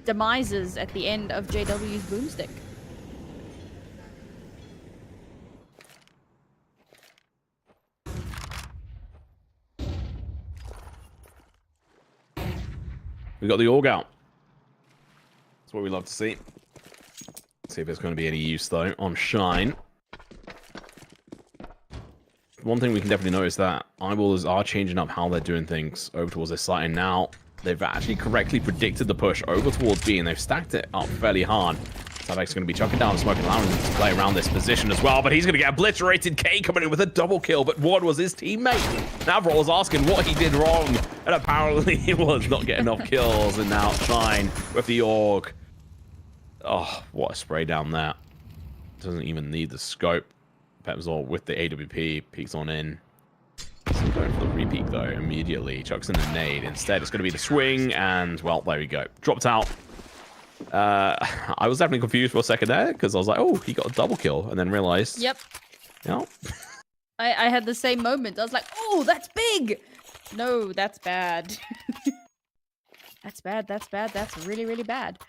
demises at the end of JW's boomstick. We got the org out. That's what we love to see. See if there's going to be any use, though, on Shine. One thing we can definitely notice that Eyeballers are changing up how they're doing things over towards this site, and now they've actually correctly predicted the push over towards B, and they've stacked it up fairly hard. Savek's going to be chucking down smoke and allowing him to play around this position as well, but he's going to get obliterated. K coming in with a double kill, but what was his teammate? Navral was asking what he did wrong, and apparently he was not getting enough kills, and now Shine with the org. Oh, what a spray down there. Doesn't even need the scope. Pepzor with the AWP, peeks on in. Still going for the repeat though, immediately. Chucks in the nade. Instead, it's going to be the swing, and well, there we go. Dropped out. I was definitely confused for a second there, because I was like, oh, he got a double kill, and then realized. Yep. Yeah. I had the same moment. I was like, oh, that's big. No, that's bad. That's bad. That's really, really bad.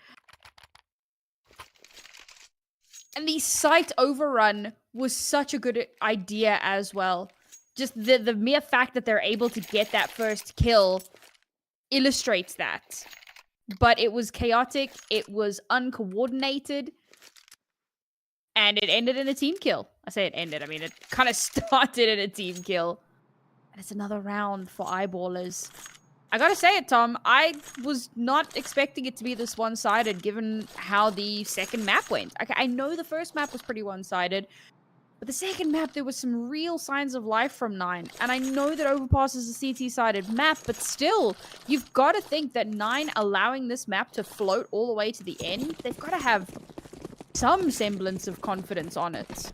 And the site overrun was such a good idea as well. Just the mere fact that they're able to get that first kill illustrates that. But it was chaotic, it was uncoordinated, and it ended in a team kill. I say it ended, I mean, it kind of started in a team kill. And it's another round for Eyeballers. I gotta say it, Tom, I was not expecting it to be this one-sided given how the second map went. Okay, I know the first map was pretty one-sided, but the second map, there was some real signs of life from 9. And I know that Overpass is a CT-sided map, but still, you've got to think that 9 allowing this map to float all the way to the end, they've got to have some semblance of confidence on it.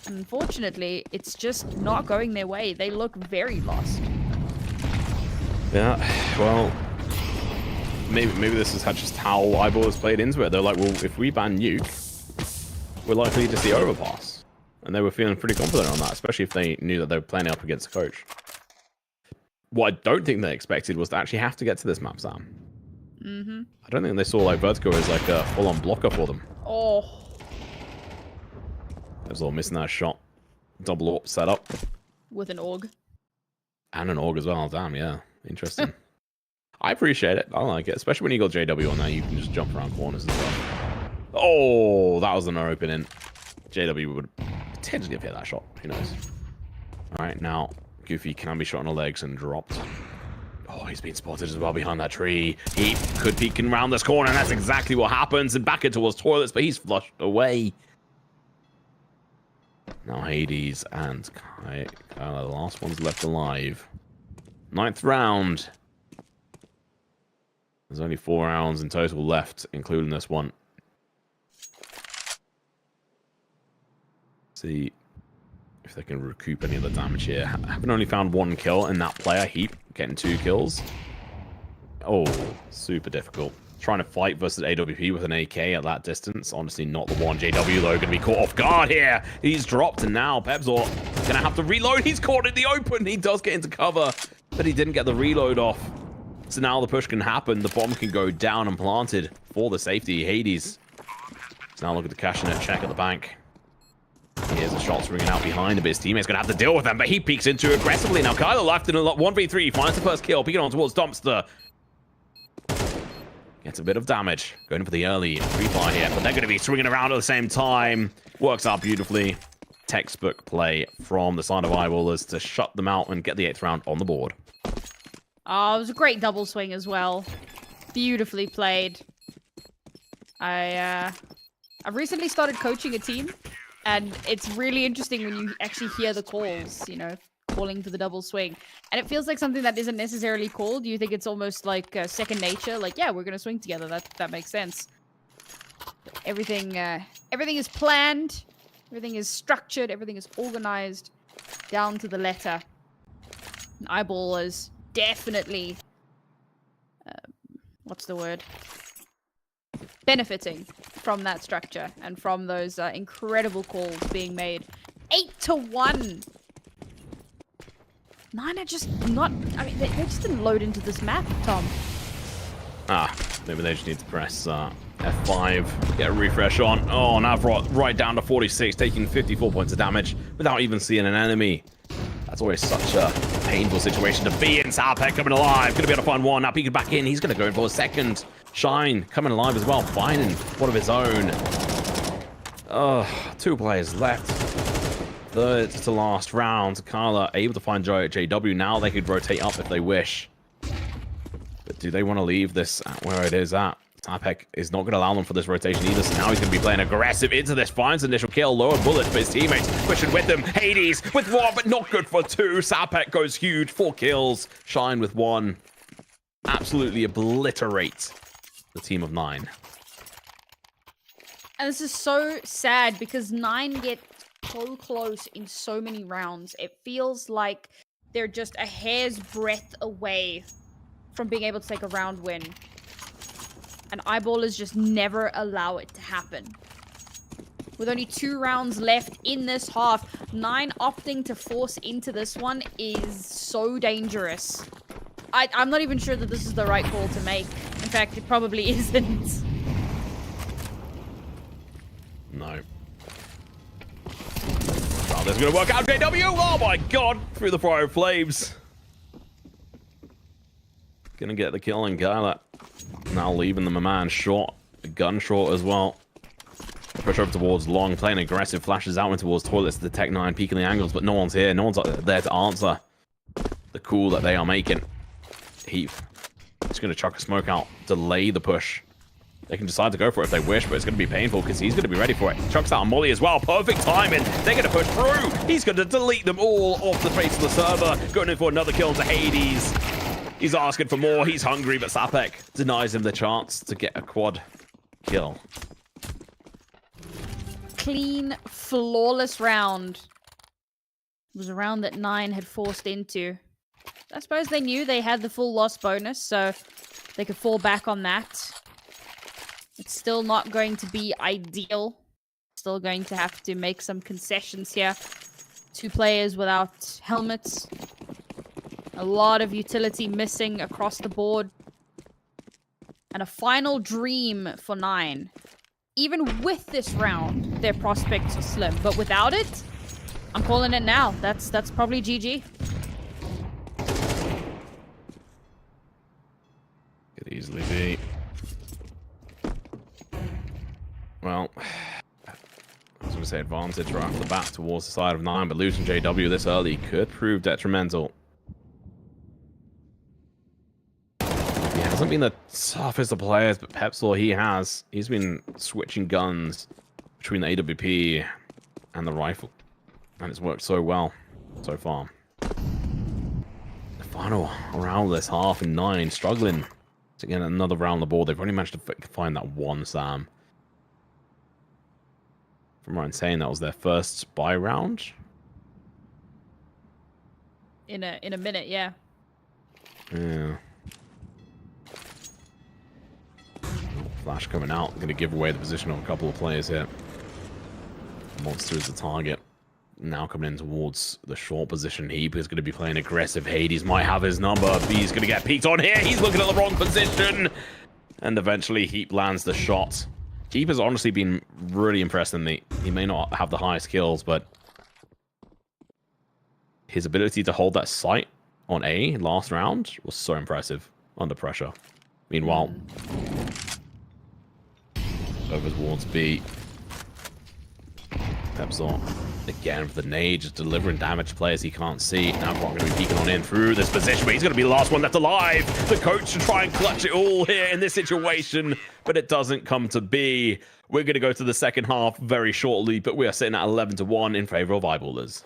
And unfortunately, it's just not going their way. They look very lost. Yeah, well, maybe this is just how Eyeballers played into it. They're like, well, if we ban Nuke, we're likely to see Overpass. And they were feeling pretty confident on that, especially if they knew that they were playing up against the coach. What I don't think they expected was to actually have to get to this map, Sam. Mm-hmm. I don't think they saw like Vertigo as like a full-on blocker for them. Oh. They was all missing that shot. Double AWP setup. With an AUG. And an AUG as well. Damn, yeah. Interesting. I appreciate it. I like it. Especially when you got JW on there, you can just jump around corners and stuff. Oh, that was an opening. JW would potentially have hit that shot. Who knows? All right, now Goofy can be shot in the legs and dropped. Oh, he's been spotted as well behind that tree. He could peek around this corner, and that's exactly what happens. And back in towards toilets, but he's flushed away. Now Hades and Kai, the last one's left alive. 9th round. There's only 4 rounds in total left, including this one. See if they can recoup any of the damage here. Having only found 1 kill in that player heap, getting 2 kills. Oh, super difficult. Trying to fight versus AWP with an AK at that distance. Honestly, not the one. JW, though, going to be caught off guard here. He's dropped, and now Pepzor going to have to reload. He's caught in the open. He does get into cover, but he didn't get the reload off. So now the push can happen. The bomb can go down and planted for the safety. Hades. So now look at the cash in a check at the bank. Here's the shots ringing out behind him, but his teammate's going to have to deal with them, but he peeks into aggressively. Now Kyler left in a 1v3, finds the first kill, peeking on towards Dumpster. Gets a bit of damage. Going for the early free-fire here, but they're going to be swinging around at the same time. Works out beautifully. Textbook play from the side of Eyeballers to shut them out and get the 8th round on the board. Oh, it was a great double swing as well. Beautifully played. I've recently started coaching a team. And it's really interesting when you actually hear the calls, you know, calling for the double swing. And it feels like something that isn't necessarily called. You think it's almost like second nature. Like, yeah, we're going to swing together. That makes sense. Everything is planned. Everything is structured. Everything is organized down to the letter. And Eyeballers definitely, what's the word? Benefiting from that structure and from those incredible calls being made. 8-1. Nine are just not. I mean, they just didn't load into this map, Tom. Maybe they just need to press F5, get a refresh on. Oh, Navrot right down to 46, taking 54 points of damage without even seeing an enemy. That's always such a painful situation to be in. Salpek coming alive, gonna be able to find one. Now peeking back in, he's gonna go in for a second. Shine coming alive as well, finding one of his own. 2 players left. Third to last round. Carla able to find JW. Now they could rotate up if they wish. But do they want to leave this at where it is at? Tapek is not going to allow them for this rotation either, so now he's going to be playing aggressive into this. Finds initial kill, lower bullet for his teammates. Pushing with them. Hades with 1, but not good for 2. Sapek goes huge, 4 kills. Shine with 1. Absolutely obliterate the team of 9. And this is so sad because 9 get so close in so many rounds. It feels like they're just a hair's breadth away from being able to take a round win. And Eyeballers just never allow it to happen. With only 2 rounds left in this half, 9 opting to force into this one is so dangerous. I'm not even sure that this is the right call to make. In fact, it probably isn't. No. Well, this is going to work out. JW, oh my god, through the fire of flames. Gonna get the kill and Gala. Now leaving them a man short, a gun short as well. Push over towards long, playing aggressive, flashes out in towards toilets to detect 9, peeking the angles, but no one's here. No one's there to answer the call that they are making. Heath is going to chuck a smoke out, delay the push. They can decide to go for it if they wish, but it's going to be painful because he's going to be ready for it. Chucks out on Molly as well. Perfect timing. They're going to push through. He's going to delete them all off the face of the server. Going in for another kill to Hades. He's asking for more. He's hungry, but Sapek denies him the chance to get a quad kill. Clean, flawless round. It was a round that 9 had forced into. I suppose they knew they had the full loss bonus, so they could fall back on that. It's still not going to be ideal. Still going to have to make some concessions here. 2 players without helmets. A lot of utility missing across the board. And a final dream for 9. Even with this round, their prospects are slim. But without it, I'm calling it now. That's probably GG. Could easily be. Well, I was going to say advantage right off the bat towards the side of 9, but losing JW this early could prove detrimental. He hasn't been the toughest of players, but Pepsor he's been switching guns between the AWP and the rifle, and it's worked so well so far. The final round of this half in 9, struggling to get another round on the board. They've only managed to find that one Sam. From what I'm saying, that was their first buy round. In a minute, yeah. Yeah. Flash coming out, going to give away the position of a couple of players here. Monster is the target. Now coming in towards the short position. Heap is going to be playing aggressive. Hades might have his number. B's going to get peeked on here. He's looking at the wrong position. And eventually Heap lands the shot. Heap has honestly been really impressive. He may not have the highest kills, but his ability to hold that sight on A last round was so impressive under pressure. Meanwhile, over towards B. Pepsor again for the nade, just delivering damage to players he can't see. Now going to be peeking on in through this position, but he's going to be the last one left alive. The coach to try and clutch it all here in this situation, but it doesn't come to be. We're going to go to the second half very shortly, but we are sitting at 11-1 in favor of Eyeballers.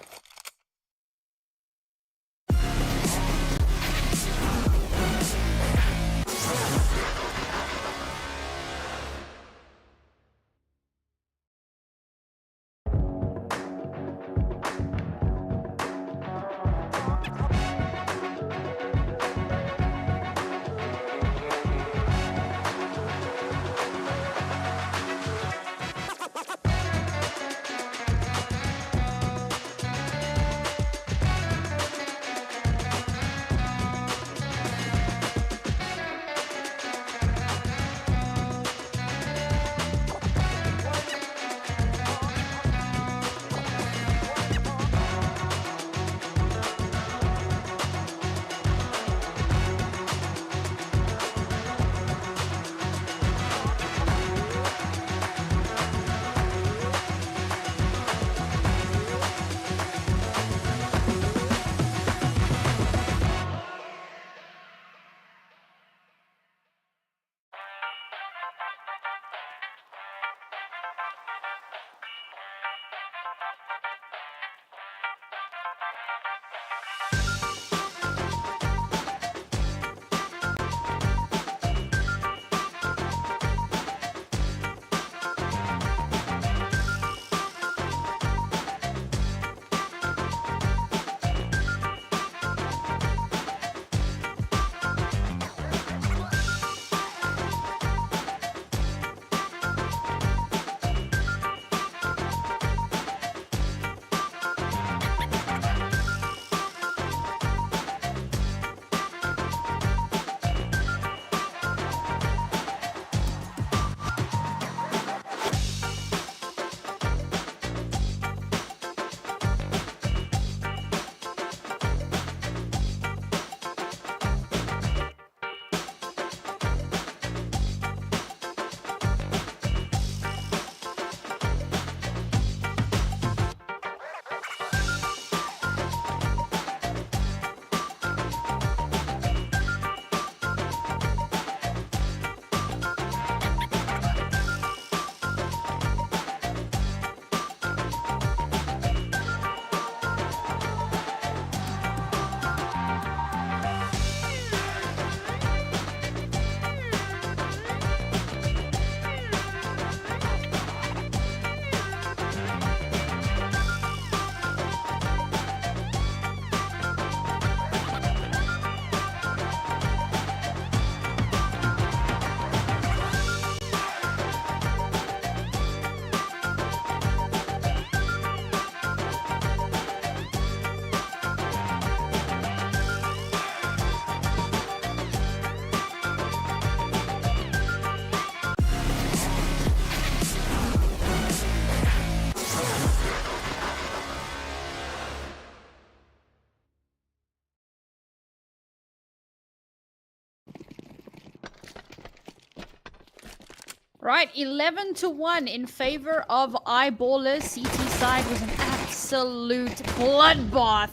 Right, 11-1 in favor of Eyeballers. CT side was an absolute bloodbath.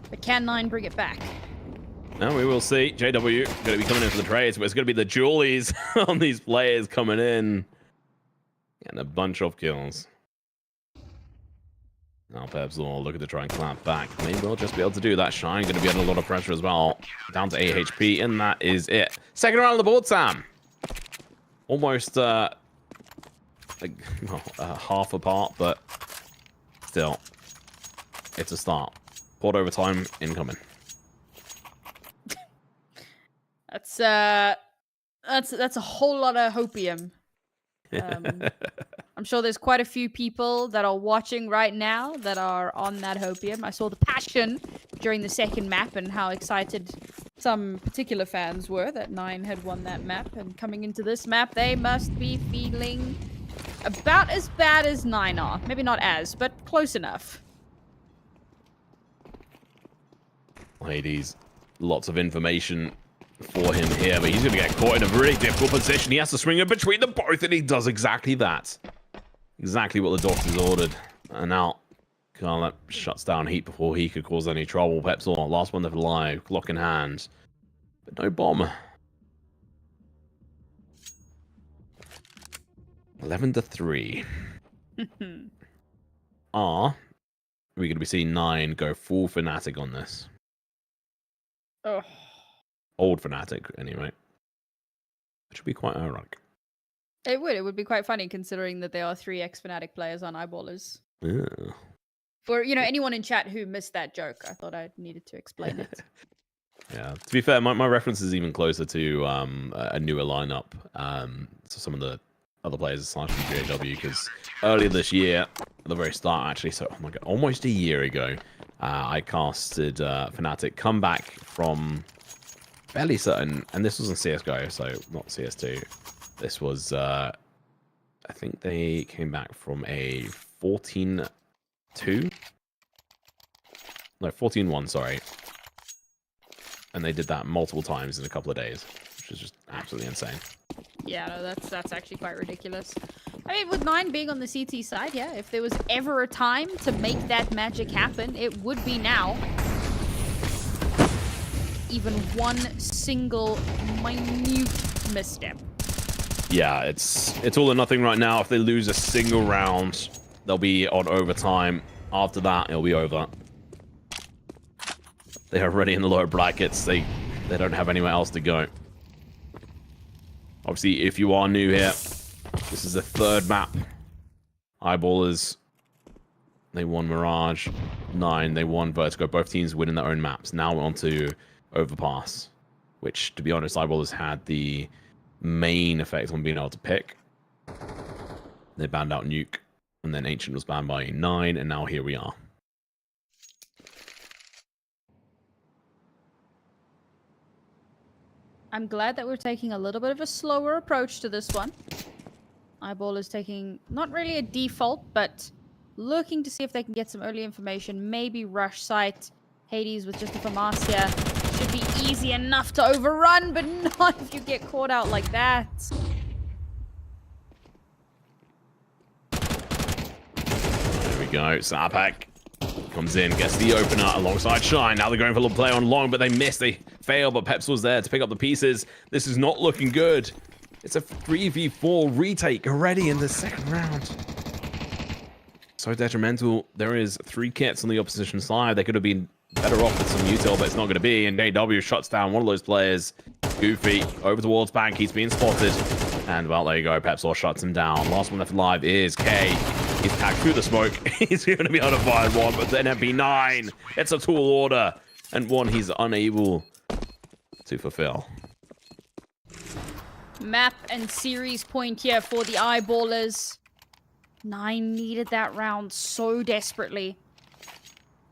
But can 9 bring it back? Now we will see. JW going to be coming in for the trades, but it's going to be the Julies on these players coming in. And a bunch of kills. Now Pebs will look to try and clamp back. They will just be able to do that. Shine going to be under a lot of pressure as well. Down to 8 HP, and that is it. Second round on the board, Sam. Almost half apart, but still, it's a start. Port overtime incoming. That's a whole lot of hopium. I'm sure there's quite a few people that are watching right now that are on that hopium. I saw the passion during the second map and how excited some particular fans were that 9 had won that map. And coming into this map, they must be feeling about as bad as 9 are. Maybe not as, but close enough. Ladies, lots of information for him here, but he's going to get caught in a really difficult position. He has to swing in between them both, and he does exactly that. Exactly what the doctors ordered. And now Carla shuts down Heat before he could cause any trouble. Pepsor, last one left alive, Glock in hand, but no bomb. 11-3. Are we going to be seeing 9 go full Fnatic on this? Oh. Old Fnatic, anyway. Which would be quite ironic. It would be quite funny considering that there are 3 ex-Fnatic players on Eyeballers. Yeah. For, anyone in chat who missed that joke, I thought I needed to explain it. Yeah, to be fair, my reference is even closer to a newer lineup. So some of the other players aside from JW, because earlier this year, at the very start actually, so oh my god, almost a year ago, I casted Fnatic come back from fairly certain, and this was in CSGO, so not CS2. This was, I think they came back from a 14-2? No, 14-1, sorry. And they did that multiple times in a couple of days, which is just absolutely insane. Yeah, no, that's actually quite ridiculous. I mean, with 9 being on the CT side, yeah, if there was ever a time to make that magic happen, it would be now. Even one single minute misstep. Yeah, it's all or nothing right now. If they lose a single round, they'll be on overtime. After that, it'll be over. They are already in the lower brackets. They don't have anywhere else to go. Obviously, if you are new here, this is the 3rd map. Eyeballers, they won Mirage. 9, they won Vertigo. Both teams winning their own maps. Now we're on to Overpass, which, to be honest, Eyeballers had the main effect on being able to pick. They banned out Nuke, and then Ancient was banned by 9, and now here we are. I'm glad that we're taking a little bit of a slower approach to this one. Eyeball is taking not really a default, but looking to see if they can get some early information. Maybe rush site. Hades with just a Pharmacia should be easy enough to overrun, but not if you get caught out like that. There we go. Sarpak comes in, gets the opener alongside Shine. Now they're going for a little play on long, but they miss. They fail, but Peps was there to pick up the pieces. This is not looking good. It's a 3v4 retake already in the 2nd round. So detrimental. There is 3 kits on the opposition side. They could have been better off with some util, but it's not going to be. And JW shuts down one of those players. Goofy over towards Bank. He's being spotted. And, well, there you go. Pepsor shuts him down. Last one left alive is K. He's packed through the smoke. He's going to be able to find one, but then MP9. It's a tall order. And one he's unable to fulfill. Map and series point here for the Eyeballers. 9 needed that round so desperately.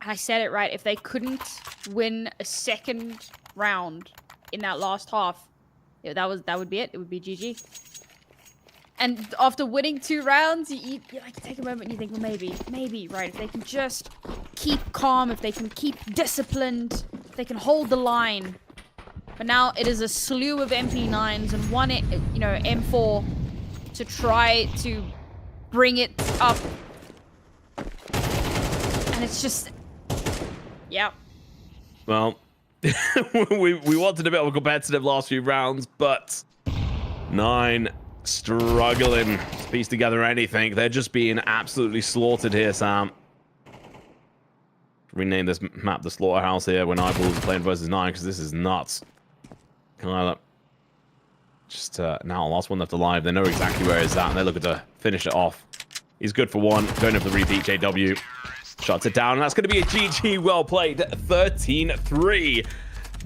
And I said it right. If they couldn't win a 2nd round in that last half, yeah, that would be it. It would be GG. And after winning 2 rounds, you take a moment and you think, well, maybe, right? If they can just keep calm, if they can keep disciplined, if they can hold the line. But now it is a slew of MP9s and one, M4 to try to bring it up. And it's just, yeah. Well, we wanted a bit of a competitive last few rounds, but 9 struggling to piece together anything. They're just being absolutely slaughtered here, Sam. Rename this map the Slaughterhouse here when Eyeballs are playing versus 9, because this is nuts. Kyler, just now last one left alive. They know exactly where he's at, and they're looking to finish it off. He's good for one. Going in for the repeat. JW shuts it down, and that's going to be a GG. Well played. 13-3.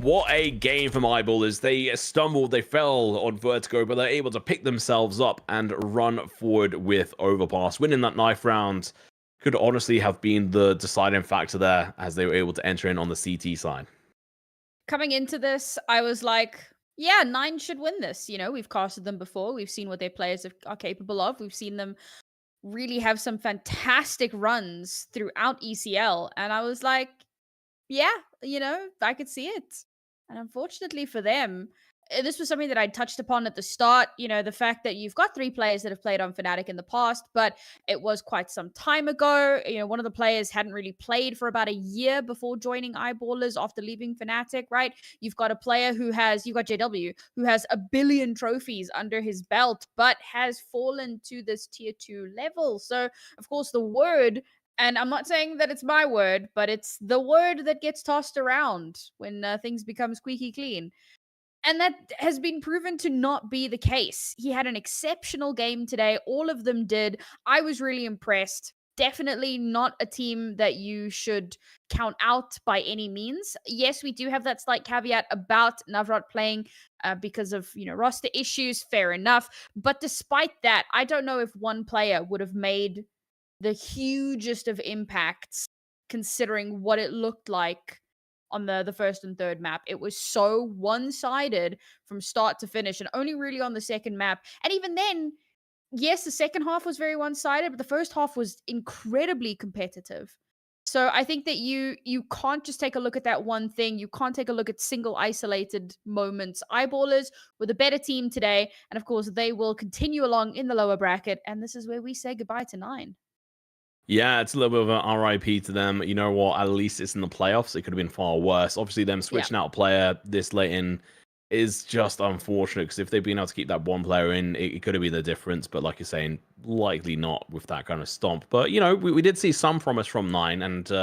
What a game from Eyeballers. They stumbled, they fell on Vertigo, but they're able to pick themselves up and run forward with Overpass. Winning that knife round could honestly have been the deciding factor there, as they were able to enter in on the CT side. Coming into this, I was like, yeah, 9 should win this. You know, we've casted them before. We've seen what their players are capable of. We've seen them really have some fantastic runs throughout ECL. And I was like, yeah, you know, I could see it. And unfortunately for them, this was something that I touched upon at the start. You know, the fact that you've got 3 players that have played on Fnatic in the past, but it was quite some time ago. You know, one of the players hadn't really played for about a year before joining Eyeballers after leaving Fnatic, right? You've got a player you've got JW, who has 1 billion trophies under his belt, but has fallen to this tier 2 level. So, of course, the word, and I'm not saying that it's my word, but it's the word that gets tossed around when things become squeaky clean. And that has been proven to not be the case. He had an exceptional game today. All of them did. I was really impressed. Definitely not a team that you should count out by any means. Yes, we do have that slight caveat about Navrat playing because of, you know, roster issues. Fair enough. But despite that, I don't know if one player would have made the hugest of impacts considering what it looked like on the first and third map. It was so one-sided from start to finish, and only really on the second map. And even then, yes, the second half was very one-sided, but the first half was incredibly competitive. So I think that you can't just take a look at that one thing. You can't take a look at single isolated moments. Eyeballers were the better team today, and of course they will continue along in the lower bracket, and this is where we say goodbye to 9. Yeah, it's a little bit of an RIP to them. You know what? At least it's in the playoffs. It could have been far worse. Obviously, them switching out a player this late in is just unfortunate, because if they'd been able to keep that one player in, it could have been the difference. But like you're saying, likely not with that kind of stomp. But, you know, we did see some promise from 9. And, you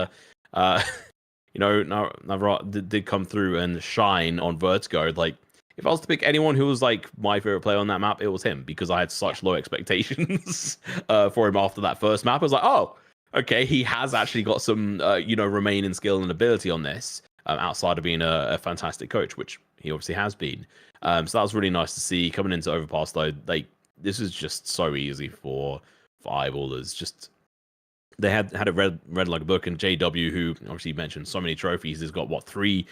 know, Navrat did come through and shine on Vertigo. Like, if I was to pick anyone who was like my favorite player on that map, it was him, because I had such low expectations for him after that first map. I was like, oh, okay, he has actually got some, you know, remaining skill and ability on this, outside of being a fantastic coach, which he obviously has been. So that was really nice to see. Coming into Overpass, though, this is just so easy for Eyeballers. Just they had it read like a book, and JW, who obviously mentioned so many trophies, has got what, three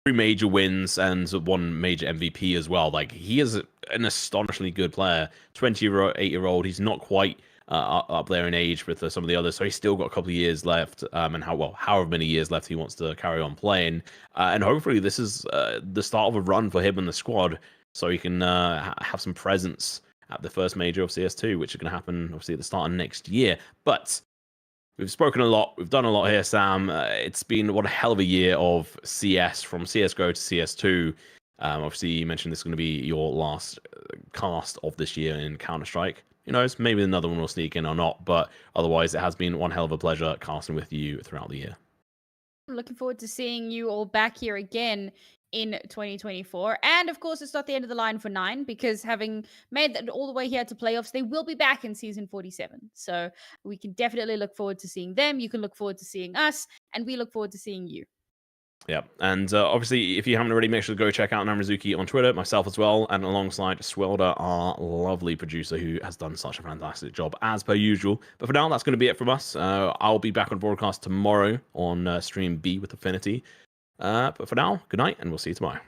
major wins and 1 major MVP as well. Like, he is an astonishingly good player. 28-year-old. He's not quite up there in age with some of the others, so he's still got a couple of years left, and however many years left he wants to carry on playing. And hopefully this is the start of a run for him and the squad, so he can have some presence at the first major of CS2, which is going to happen obviously at the start of next year. But we've spoken a lot. We've done a lot here, Sam. It's been what a hell of a year of CS, from CSGO to CS2. Obviously, you mentioned this is going to be your last cast of this year in Counter-Strike. Who knows? Maybe another one will sneak in or not. But otherwise, it has been one hell of a pleasure casting with you throughout the year. I'm looking forward to seeing you all back here again in 2024. And of course, it's not the end of the line for 9, because having made that all the way here to playoffs, they will be back in season 47. So we can definitely look forward to seeing them. You can look forward to seeing us, and we look forward to seeing you. Yeah, and obviously, if you haven't already, make sure to go check out Namrazuki on Twitter, myself as well, and alongside Swelder, our lovely producer, who has done such a fantastic job, as per usual. But for now, that's going to be it from us. I'll be back on broadcast tomorrow on Stream B with Affinity. But for now, good night, and we'll see you tomorrow.